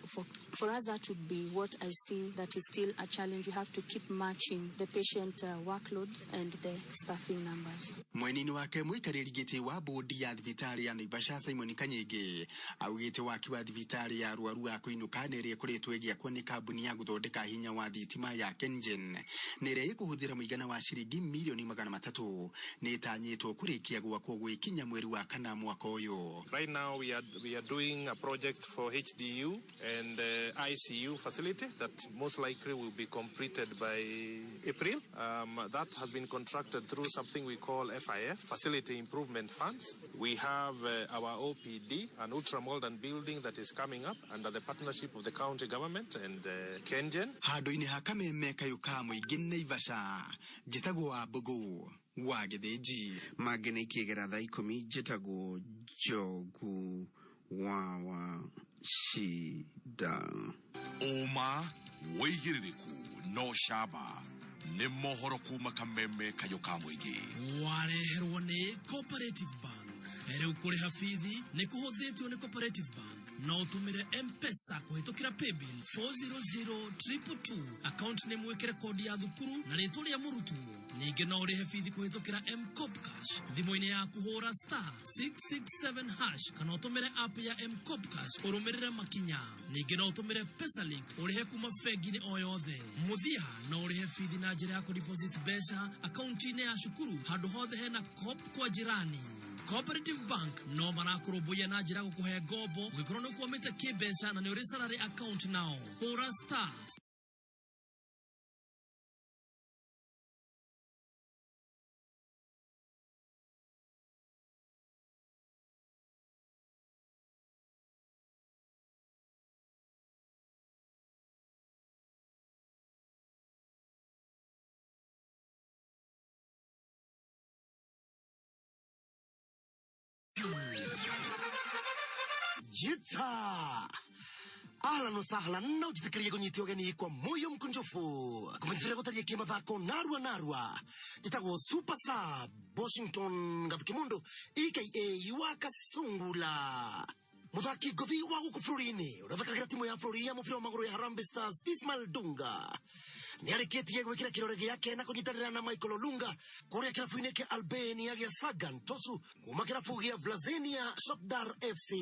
for us, that would be what I see that is still a challenge. You have to keep matching the patient workload and the staffing numbers. Mwenini wake muikariri giti wa bodi ya thibitari ya Naivasha Simon Kanyege augite waki wa thibitari ya arwaru a kuinuka nere kuretwo egiakwo ni kambuni ya guthondeka hinya wa thitima ya KenGen nere ikuhuthira muigana wa shiringi milioni 300 ni tanyitwo kurikia gwakwo gwikinya mweri wa kana mwaka uyu. Right now we are doing a project for HDU and ICU facility that most likely will be completed by April. That has been contracted through something we call FIF, Facility Improvement Funds. We have our OPD, an ultramodern building that is coming up under the partnership of the county government and KenGen. Handu-ini hakameme kayuka muingi Naivasha jitagwo Bugu wa Githeji magene ikigera thaa 10 jitagwo Jogu wa Shida. Oma weigiririku no shaba ni mohoro kuma kameme kayuka muingi wareherwo ni Cooperative Bank. Ere ukuri hafithi ni kuhothetio ni Cooperative Bank no tumire M-Pesa kuhitukira paybill 400222 account name wekere kodi ya thukuru na ritwa ria murutu. Ninge no urihe fithi kuhitukira M-Cop Cash thimo-ini ya kuhura *667# kana utumire app ya M-Cop Cash urumirire makinya. Ninge no utumire PesaLink urihe kuma fegi-ini o yothe. Muthia no urihe fithi na njira ya kudeposit besha account-ini ya shukuru handu hothe hena Coop kwa jirani. Cooperative Bank no marakurubuya na njira gukuhe ngobo ugikorwo no kuomete kibesha na ni uri salary account nao. Hura *. Jita ahlan wa sahlan na ujitikiria kunyiti ogeni kwa moyo mkunjofu kumenzira kutaria kima thako narwa jitagwo Super Sub Washington Gavikimundo aka Waka Sungula muthaki gothi wa guku bururi-ini urathakagira timu ya bururi ya mubira wa maguru ya Harambee Stars Ismail Dunga ni arikitie gwikira kirore giake na kunyitanira na Michael Olunga kuria kirabu-ini kia Albania gia Sagan Tosu kuma kirabu gia Vlazenia Shokdar FC.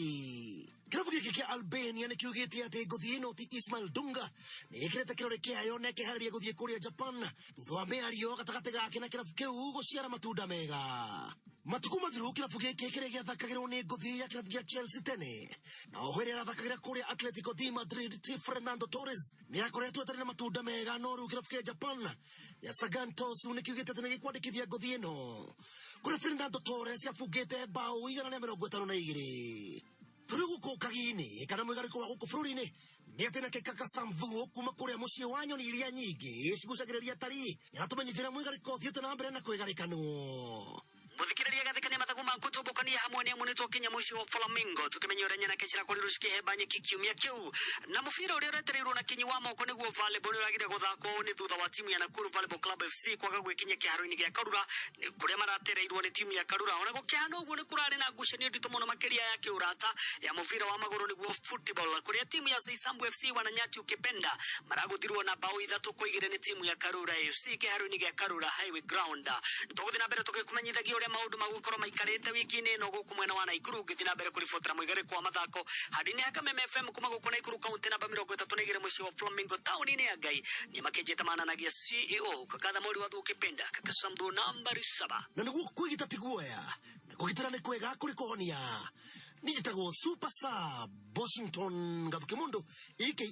Kirabu giki kia Albania ni kiugite ati gothi ino ti Ismail Dunga ni ikirete kirore kiayo na kihariria guthie kuria Japan thutha wa miario gatagati gake na kirabu kiu guciara matunda mega. Matuku mathiru kirabu giki kiria giathakagirwo ni gothi ya kirabu gia Chelsea tene na ohwere arathakagira kuria Atletico de Madrid ti Fernando Torres ni akoretwo atari na matunda mega no riu kirabu kia Japan ya Sagan Tosu ni kiugite ati ni gikwandikithia gothi ino kuria Fernando Torres abungite bao 152 Turigu kagini kana mwigariko wa guku bururi-ini ni ati na kekaka Samthu kuma kuria mucii wa nyoni iria nyingi cigucagiriria atari yaratumenyithira mwigariko thiete na mbere na kwigarikano. Muthikiriria gathikania mathagu ma kutumbukania hamwe ni amwe nitwakinya mucio wa Flamingo tukimenya urenya na kecira kuri rushiki hebanye kikiumia kiu na mufira uria uretereirwo na kinyi wa moko niguo volleyball uragire guthakwo ni thutha wa timu ya Nakuru Volleyball Club FC kwaga gwikinya kiharo-ini gia Karura kuria maratereirwo ni timu ya Karura ona gukihana uguo ni kurari na ngucanio ndito muno makiria ya kiurata ya mufira wa maguru niguo football kuria timu ya Soisambu FC wananyati ukipenda maraguthirwo na bao 3-2 ni timu ya Karura FC kiharo-ini gia Karura Highway Ground tuguthina mbere tukikumenyithagia uria maundu magukorwo maikarite wiki-ini no guku mwena wa Naikuru githina mbere kuribotera muigere kwa mathako hadini ya Kameme FM kuma guko Naikuru county namba 33 muci wa Flamingo town ni ya Ngai ni makejeta mananagia CEO kakatha mori wa thukipenda kakasambu nambari 7 na niguo kwigita tiguoya na kugitira ni kwega kuri konia nijitagwo super sub Washington Gathuki Mundu aka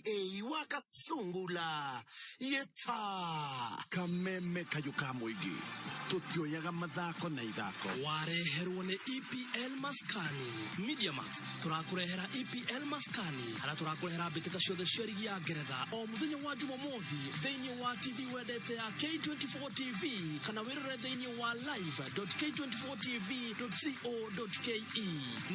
Wakasungula yeta Kameme kayuka muigi tutioyaga mathako na ithako wareherwo ni EPL Maskani Media Max turakurehera EPL Maskani hara turakurehera bitika ciothe cia ligi ya Ngeretha o muthenya wa Jumamothi thĩinĩ wa TV wendete ya K24 TV kana wirore thĩinĩ wa live.k24tv.co.ke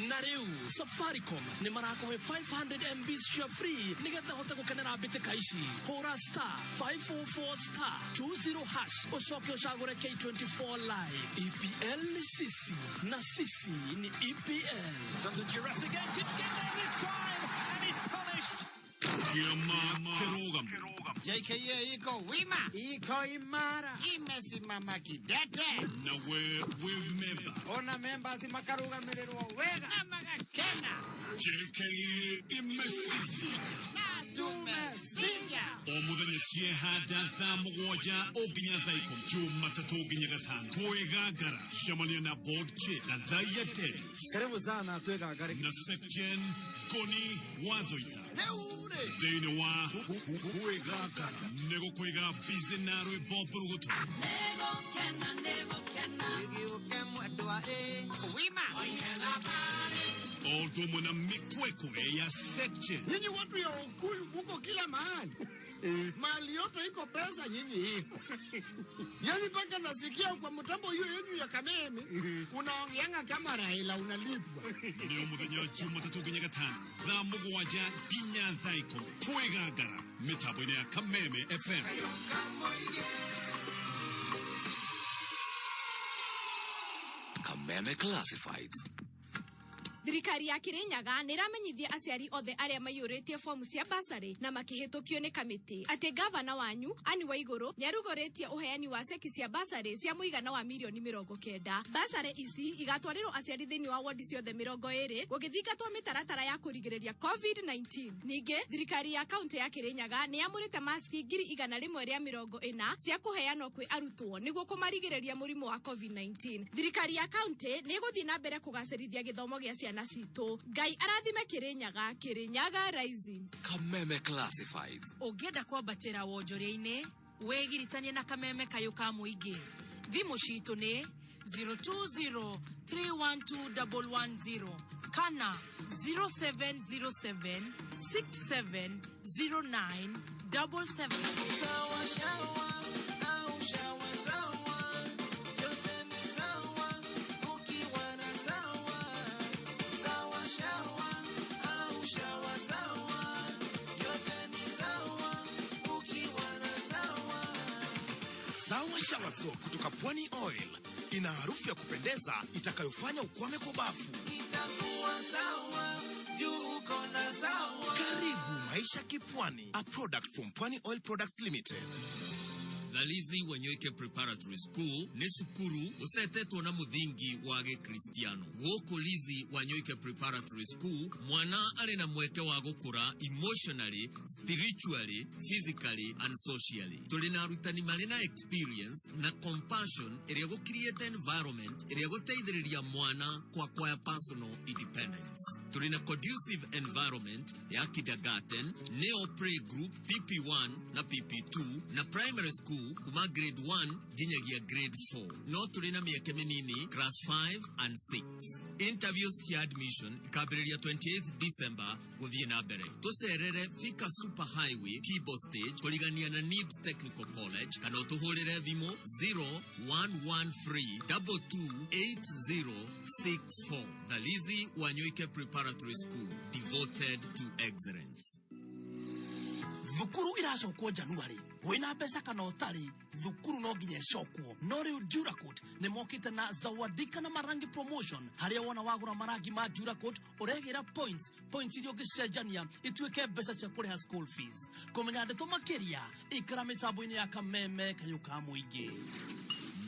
na rĩu Safaricom ni marakohe 500 MB cia free nigetha hote gukenera bitika ici hora star 544 *20# ucoke ucagure K24 live EPL ni sisi na sisi ni EPL. So the Jurassic didn't get there this time and he's punished. JKA iko wima, iko imara, imesimama kidete. Na we member. Ona members makaruga mirerwo wega na magakena. JKA imesisi. Na tumesija. O muthenya ciehanda thaa mũgwanja oginya thaa ikũmi Jumatatu nginya gatano kwĩgangara cemania na board chair na Thaya Dennis. Karibu sana twĩgangare na section Koni Wathoitha thĩinĩ wa kwĩgangara nĩguo kwĩga busy na rwĩmbo mbũrũgũtũ Odo mwana mikweko ya section. Nyinyi watu ya Ukui muko kila mahali. Mali yote iko pesa nyinyi iko. Yani paka nasikia kwa mtambo hiyo yenu ya Kameme unaongeanga kama Raila unalipwa. Ni muthenya Jumatatu nginya gatano thaa mũgwanja nginya thaa ikũmi kwĩgangara mĩtambo-inĩ ya Kameme FM. Kameme Classifieds. Thirikari ya Kirinyaga niramenyithia aciari othe aria maiyũrĩtie fomu cia basari na makihĩtũkio nĩ kamĩtĩ atĩ gavana wanyu Ani Waigũrũ nĩarugũrĩtie uheani wa ceki cia basari cia mũigana wa milioni 90. Basari ici igatwarĩrwo aciari thĩinĩ wa wodi ciothe 20 gũgĩthingatwo mĩtaratara ya kũrigĩrĩria COVID-19. Ningĩ thirikari ya kaunti ya Kirinyaga nĩyamũrĩte maski 140 cia kũheanwo kwĩ arutwo nĩguo kũmarigĩrĩria mũrimũ wa COVID-19. Thirikari ya kaunti nĩgũthiĩ na mbere kũgacĩrithia gĩthomo gĩa ciana citũ. Ngai arathime Kirinyaga, Kirinyaga Rising. Kameme Classifieds. Ũngĩenda kwambatĩra wonjoria-inĩ wĩgiritanie na Kameme kayuka mũingĩ. Thimũ citũ nĩ 020312110 kana 0707670977. Sawa shawa au shawa sawa yote ni sawa ukiwa na sawa. Sawa shawa au shawa sawa yote ni sawa ukiwa na sawa. Sawa Shower Soap kutoka Pwani Oil ina harufu ya kupendeza itakayofanya ukwame kwa bafu. Itakuwa sawa juu uko na sawa. Karibu Maisha Kipwani, a product from Pwani Oil Products Limited. Thalizi Wanyoike Preparatory School ni sukuru usetetwo na muthingi wa Gikristiano. Gũkũ Lizi Wanyoike Preparatory School mwana ari na mweke wa gũkũra emotionally, spiritually, physically and socially. Tũrĩ na arutani marĩ na experience na compassion ĩrĩa gũ-create environment ĩrĩa gũteithĩrĩria mwana kwa personal independence. Tũrĩ na conducive environment ya kindergarten, neo pre group PP1 na PP2 na primary school kuma grade 1 ginyagia grade 4. No tũrĩ na mĩeke mĩnini class 5 and 6. Interviews cia admission ikambĩrĩria 28th December gũthiĩ na mbere. Tũcerere Thika Super Highway Kibo Stage kũrigania na NIBS Technical College kana ũtũhũrĩre thimũ 0113228064. Thalizi Wanyoike Preparatory School, devoted to excellence. Thukuru iracokwo January. Wina mbeca kana ũtarĩ, thukuru no nginya ĩcokwo. No rĩu Juracoat nĩ mokĩte na zawadika na marangi promotion. Harĩa wona wagũra marangi ma Juracoat ũregĩra points iria ũngĩcenjania ituĩke mbeca cia kũrĩha school fees. Kũmenya ndeto makĩria ikara mĩtambo-inĩ ya Kameme kayuka mũingĩ.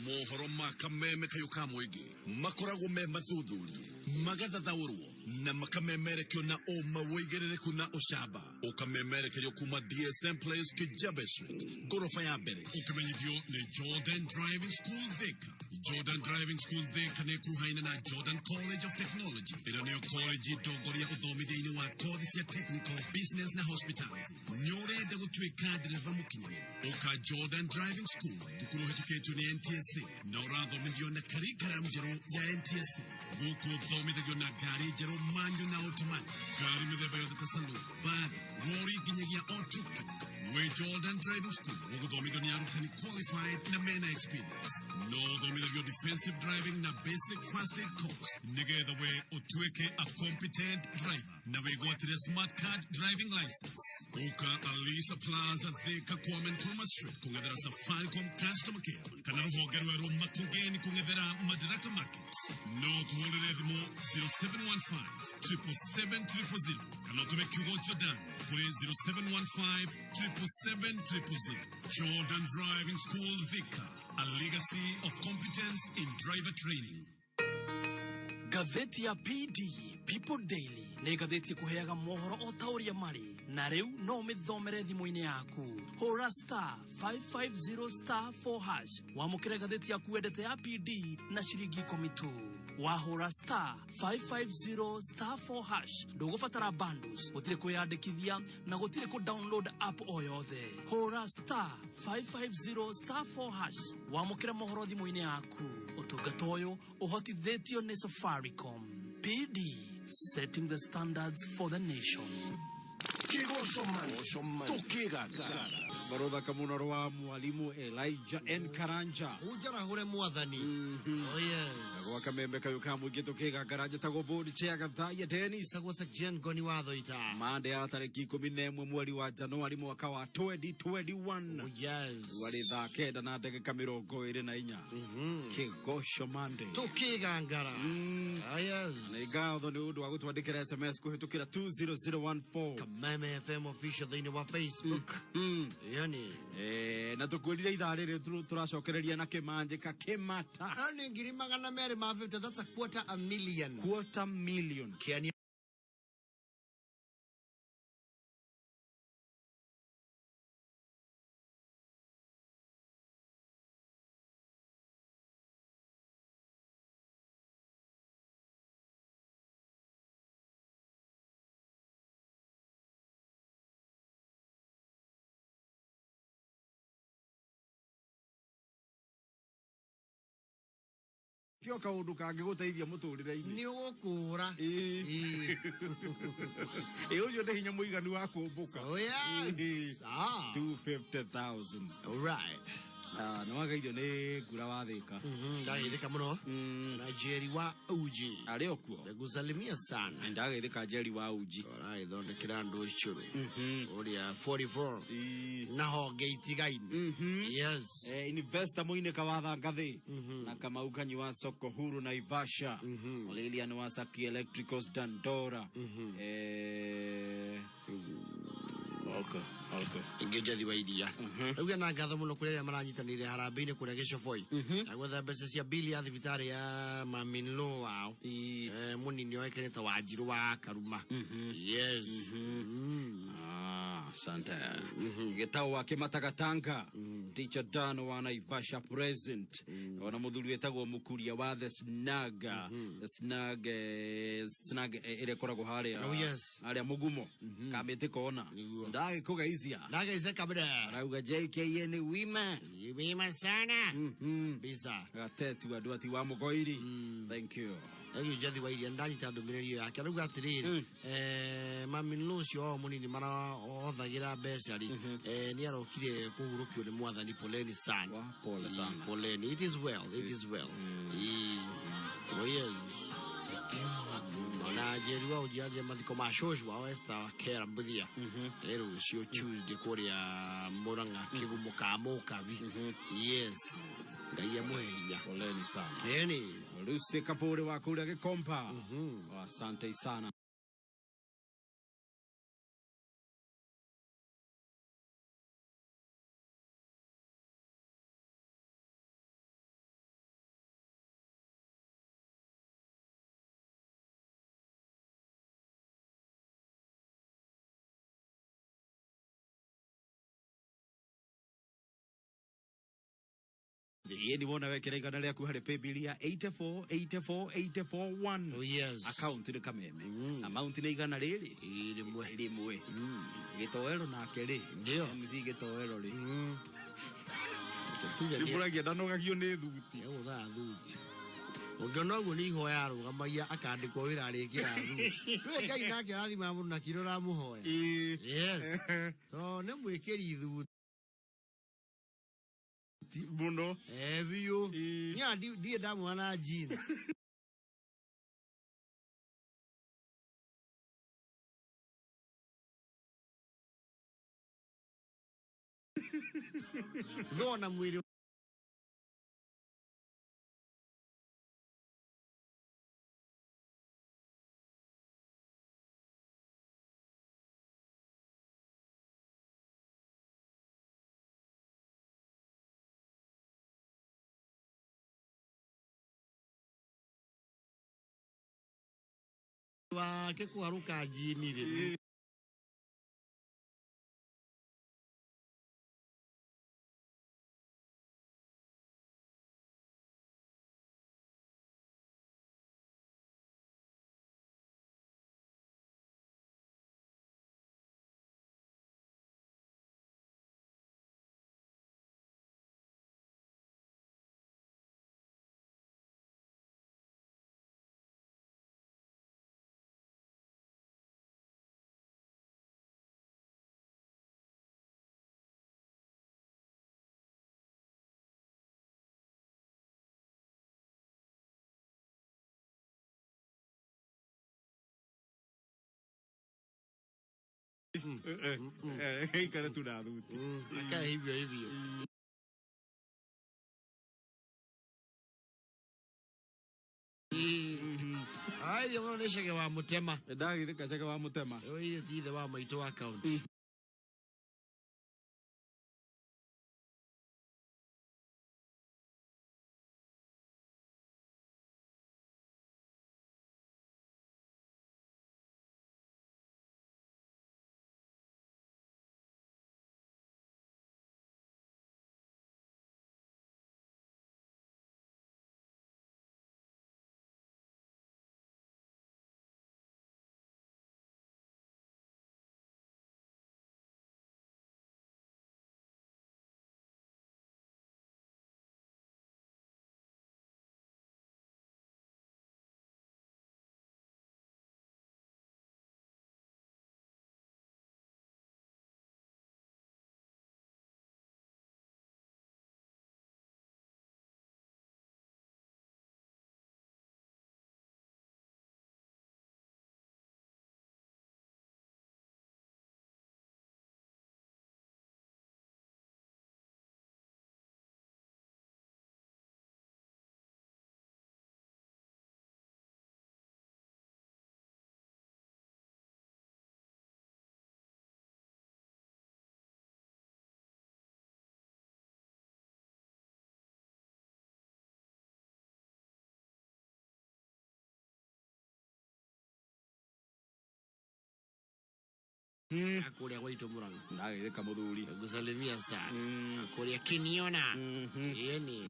mohoro makameme kayuka mwigi makoragwo me mathuthurie magathathaurwo na makamemerekio na oma woigerereku na ucamba ukamemerekerio kuma DSM Place Kijabe Street gorofa ya mbere ukimenyithio ni Jordan Driving School Thika. Jordan Driving School Thika ni kuhaina na Jordan College of Technology ira niyo college dongoria uthomithia-ini wa course ya technical business na hospitality nyorenda gutwika ndereva mukinyani uka Jordan Driving School thukuru hetuketio ni NTSA na urathomithio na curriculum njeru ya NTSA guku thomithagio na ngari njeru manyu na automatic ngari mithemba yothe ta saloon bathi lori nginyagia o tuk-tuk we Jordan Driving School uguthomithio ni arutani qualified na mena experience no thomithagio defensive driving na basic first aid course nigetha we utuike a competent driver na we gwatire smart card driving license uka Alisa Plaza Thika Kwame Nkrumah Street kungethera Safaricom customer care kana ruhonge rweru makungeni kungethera Madaraka Market no tuhorere thimo 0715 777 kana tume kiugo Jordan kuri 0715 777 Jordan Driving School Thika, a legacy of competence in driver training. Gazeti ya PD People Daily nĩ gatheti kuheaga mohoro o tauria mari na riu no mithomere thimo-ini yaku hora star 550 *4# wamukire gatheti yaku wendete ya PD na ciringi 10 wahora star 550 *4# ndugubatara bundles gutire kuyandikithia na gutire ku download app o yothe hora star 550 *4# wamukire mohoro thimo-ini yaku utungata uyu uhotithetio ni Safaricom. PD, setting the standards for the nation. Barodha kamunoro wa mwalimu Elijah N. Karanja ujara hure mwathani oh yes kwa kamembe kayuka mwigito kega garanja tago board chair gathaya Dennis tago section goni watho ita mande ya tariki 11 mweri wa Januari mwaka wa 2021 oh yes wali thakenda na ndagika 24 kigosho mande tukigangara oh yes na igatho ni undu wa gutwandikira SMS kuhitukira 20014 Kameme FM official thini wa Facebook yani na tukwirire ithare ri turacokereria na kimanje ka kimata ani ngiri magana mere ma 50 that's a quarter million Kenya kio kaundu kangi guteithia muturire-ini ni ugukura ucio ndi hinya muiganu wa kumbuka oh yes 250,000 all right no wagairio ni ngura wa Thika ndageithika muno na Jerry wa Uji ari okuo ndagusalimia sana ndageithika Jerry wa Uji ora ithondekera ndu curu uria 44 na honge itigaini yes investor muineka wa Thangathi na Kamau Kanyi wa Soko Huru na Ivasha Lilian wa Saki Electricals Dandora okay ingeja diwaidia uga na ngatho muno kuria maranyitanire harambe-ini kuria Gicoboi na gwetha mbeca cia bili ya thibitari ya maminlo wao munini oekene ta Wanjiru wa Karuma yes asante gitau wa Kimatagatanga teacher Dano wa Naivasha present ona muthuri etagwo Mukuria wa the snag ile koragwo haria haria mugumo kamete kona ndage kugeizia kabra arauga JKN wima sana bisa gatetu andu ati wa mugoiri thank you Eri jadi wa iria ndanyita ndumiriri yake arauga atiriri mami Lucio munini mara othagira mbeca ri ni arokire kugurukio ni mwathani poleni sana poleni it is well oh yes na Jerry wa ujiaje mathiko mashosh wa Esther Kera Mbuthia rero cio chuide kuria Muranga Kigumo Kamuka yes ngai amuheia poleni sana yani Lucy Kapure wa kuria Gikomba asante sana. Ni wona wekera igana rĩaku harĩ paybill ya 84848441. Oh yes. Account ni kameme. Amount ni igana rĩrĩ. Rimwe. Gĩtoero nake rĩ. Ndio. MC gĩtoero rĩ. Ndiburagia ndanogagio nĩ thuti. Egũthaa thuti. Ũngĩona ũguo nĩ ihoya arũgamagia akandĩkwo wĩra arĩkĩra thuti. Rĩu Ngai nake arathima mũndũ na kiro ramũhoya. Yes. So nĩ mwĩkĩri thuti. Muno. Biũ. Nya ndiye ndamwana jeans. Thona mwĩrĩ wake kũharũka jini rĩ. Ikara tu na thuti. Aka hivyo. Ai yo ne shege wa mutema. Ndagithika shege wa mutema. Yo ile ti the wa maito account. Akuria waito muranga. Ndagithika muthuri. Gusalimia sana. Akuria kiniona. Yeni.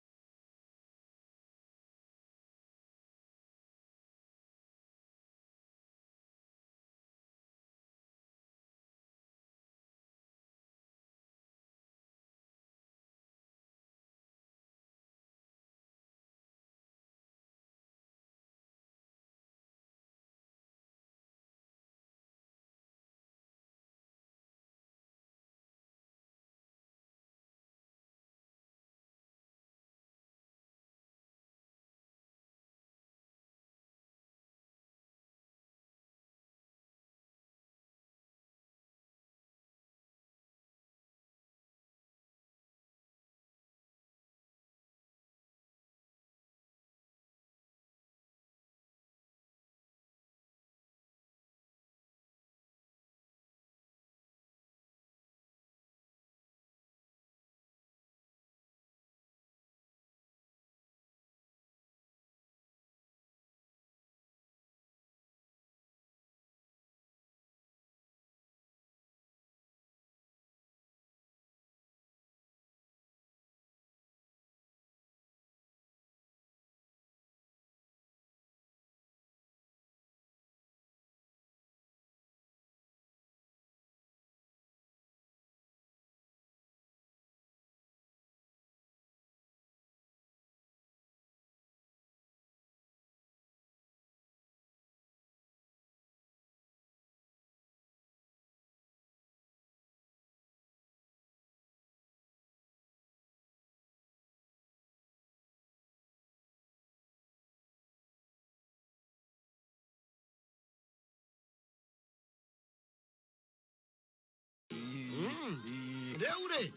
Eure.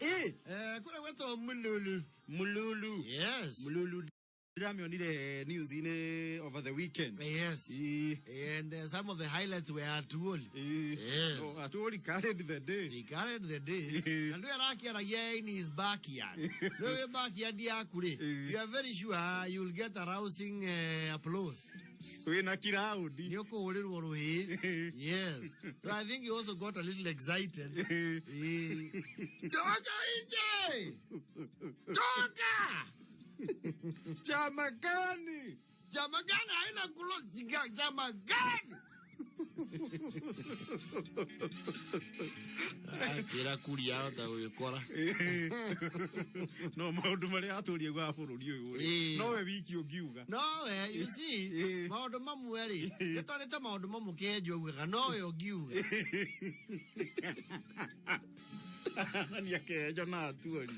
Kuna weto mululu. Yes. Mululu. Rami on the news in over the weekend. Yes. And some of the highlights were Atuoli. Yes. Oh, Atuoli carried the day. He carried the day. And we are here in his backyard. No backyard, you are very sure you'll get a rousing applause. Yes. So I think he also got a little excited. Toka! Jamagani haina kulo Jamagani. Kira kuria ota gwikora. No maundu maria aturie gwa bururi uyu. No we wiki ungiuga. No we, you see, maundu mamwe ri. Nitorete maundu mamwe kenjo uga no we ungiuga. Nani akejo na Atuoli.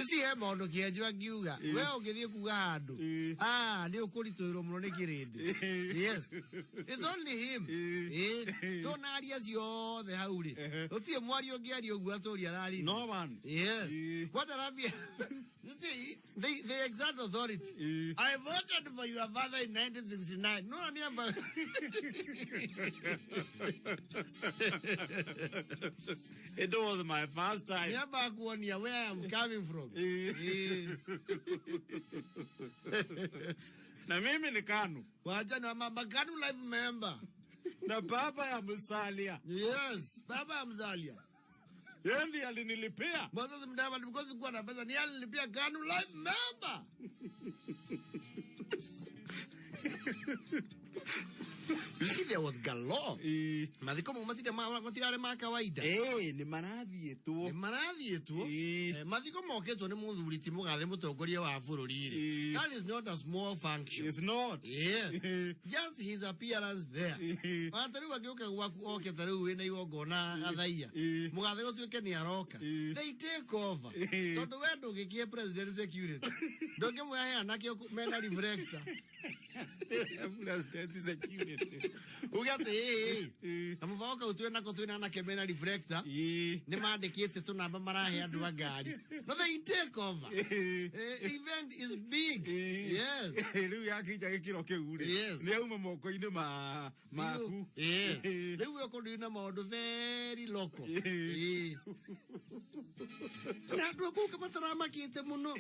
Si maundu kenjo angiuga. We ungithie kuga handu. Ni ukurituirwo muno ni kirindi. Yes. It's only him. Tonaria ciothe hau ri. Utie mwari ungiaria uguo Atuoli arari. No man. Yes. What Arabia? You see, the exact authority. I voted for your father in 1969. No, I mean, it was my first time. Never go near where I'm coming from. Na mimi ni Kanu. Wacha na mama Kanu life member. Na baba ya Musalia. Yes, baba ya Musalia. Yendi alinilipia. Mwanzo mdama because kwa na pesa ni alinilipia Kanu life member. You see, there was galore. Madhikomo matira ma kawaida. Ni maradhi etu. Madhikomo keto ni muthuri ti mugathe mutongoria wa bururi ri. That is not a small function. It's not. Yes. Just his appearance there. Atari wakiuka gwaku oke tari wina igongona athaia. Mugathe gutuike ni aroka. They take over. Tondu we ndugikie president security. Ndoke muya anake mena reflector. President security. Ugate amuvauka utwena ko twina na kemena reflector ni mandikite tunamba marahe andu agari no they take over. Event is big. Yes. Riu yakija gikiro kiu ri ni auma moko-ini maku. Riu yoko ndina maundu very local. Na andu akuka mataramakite muno.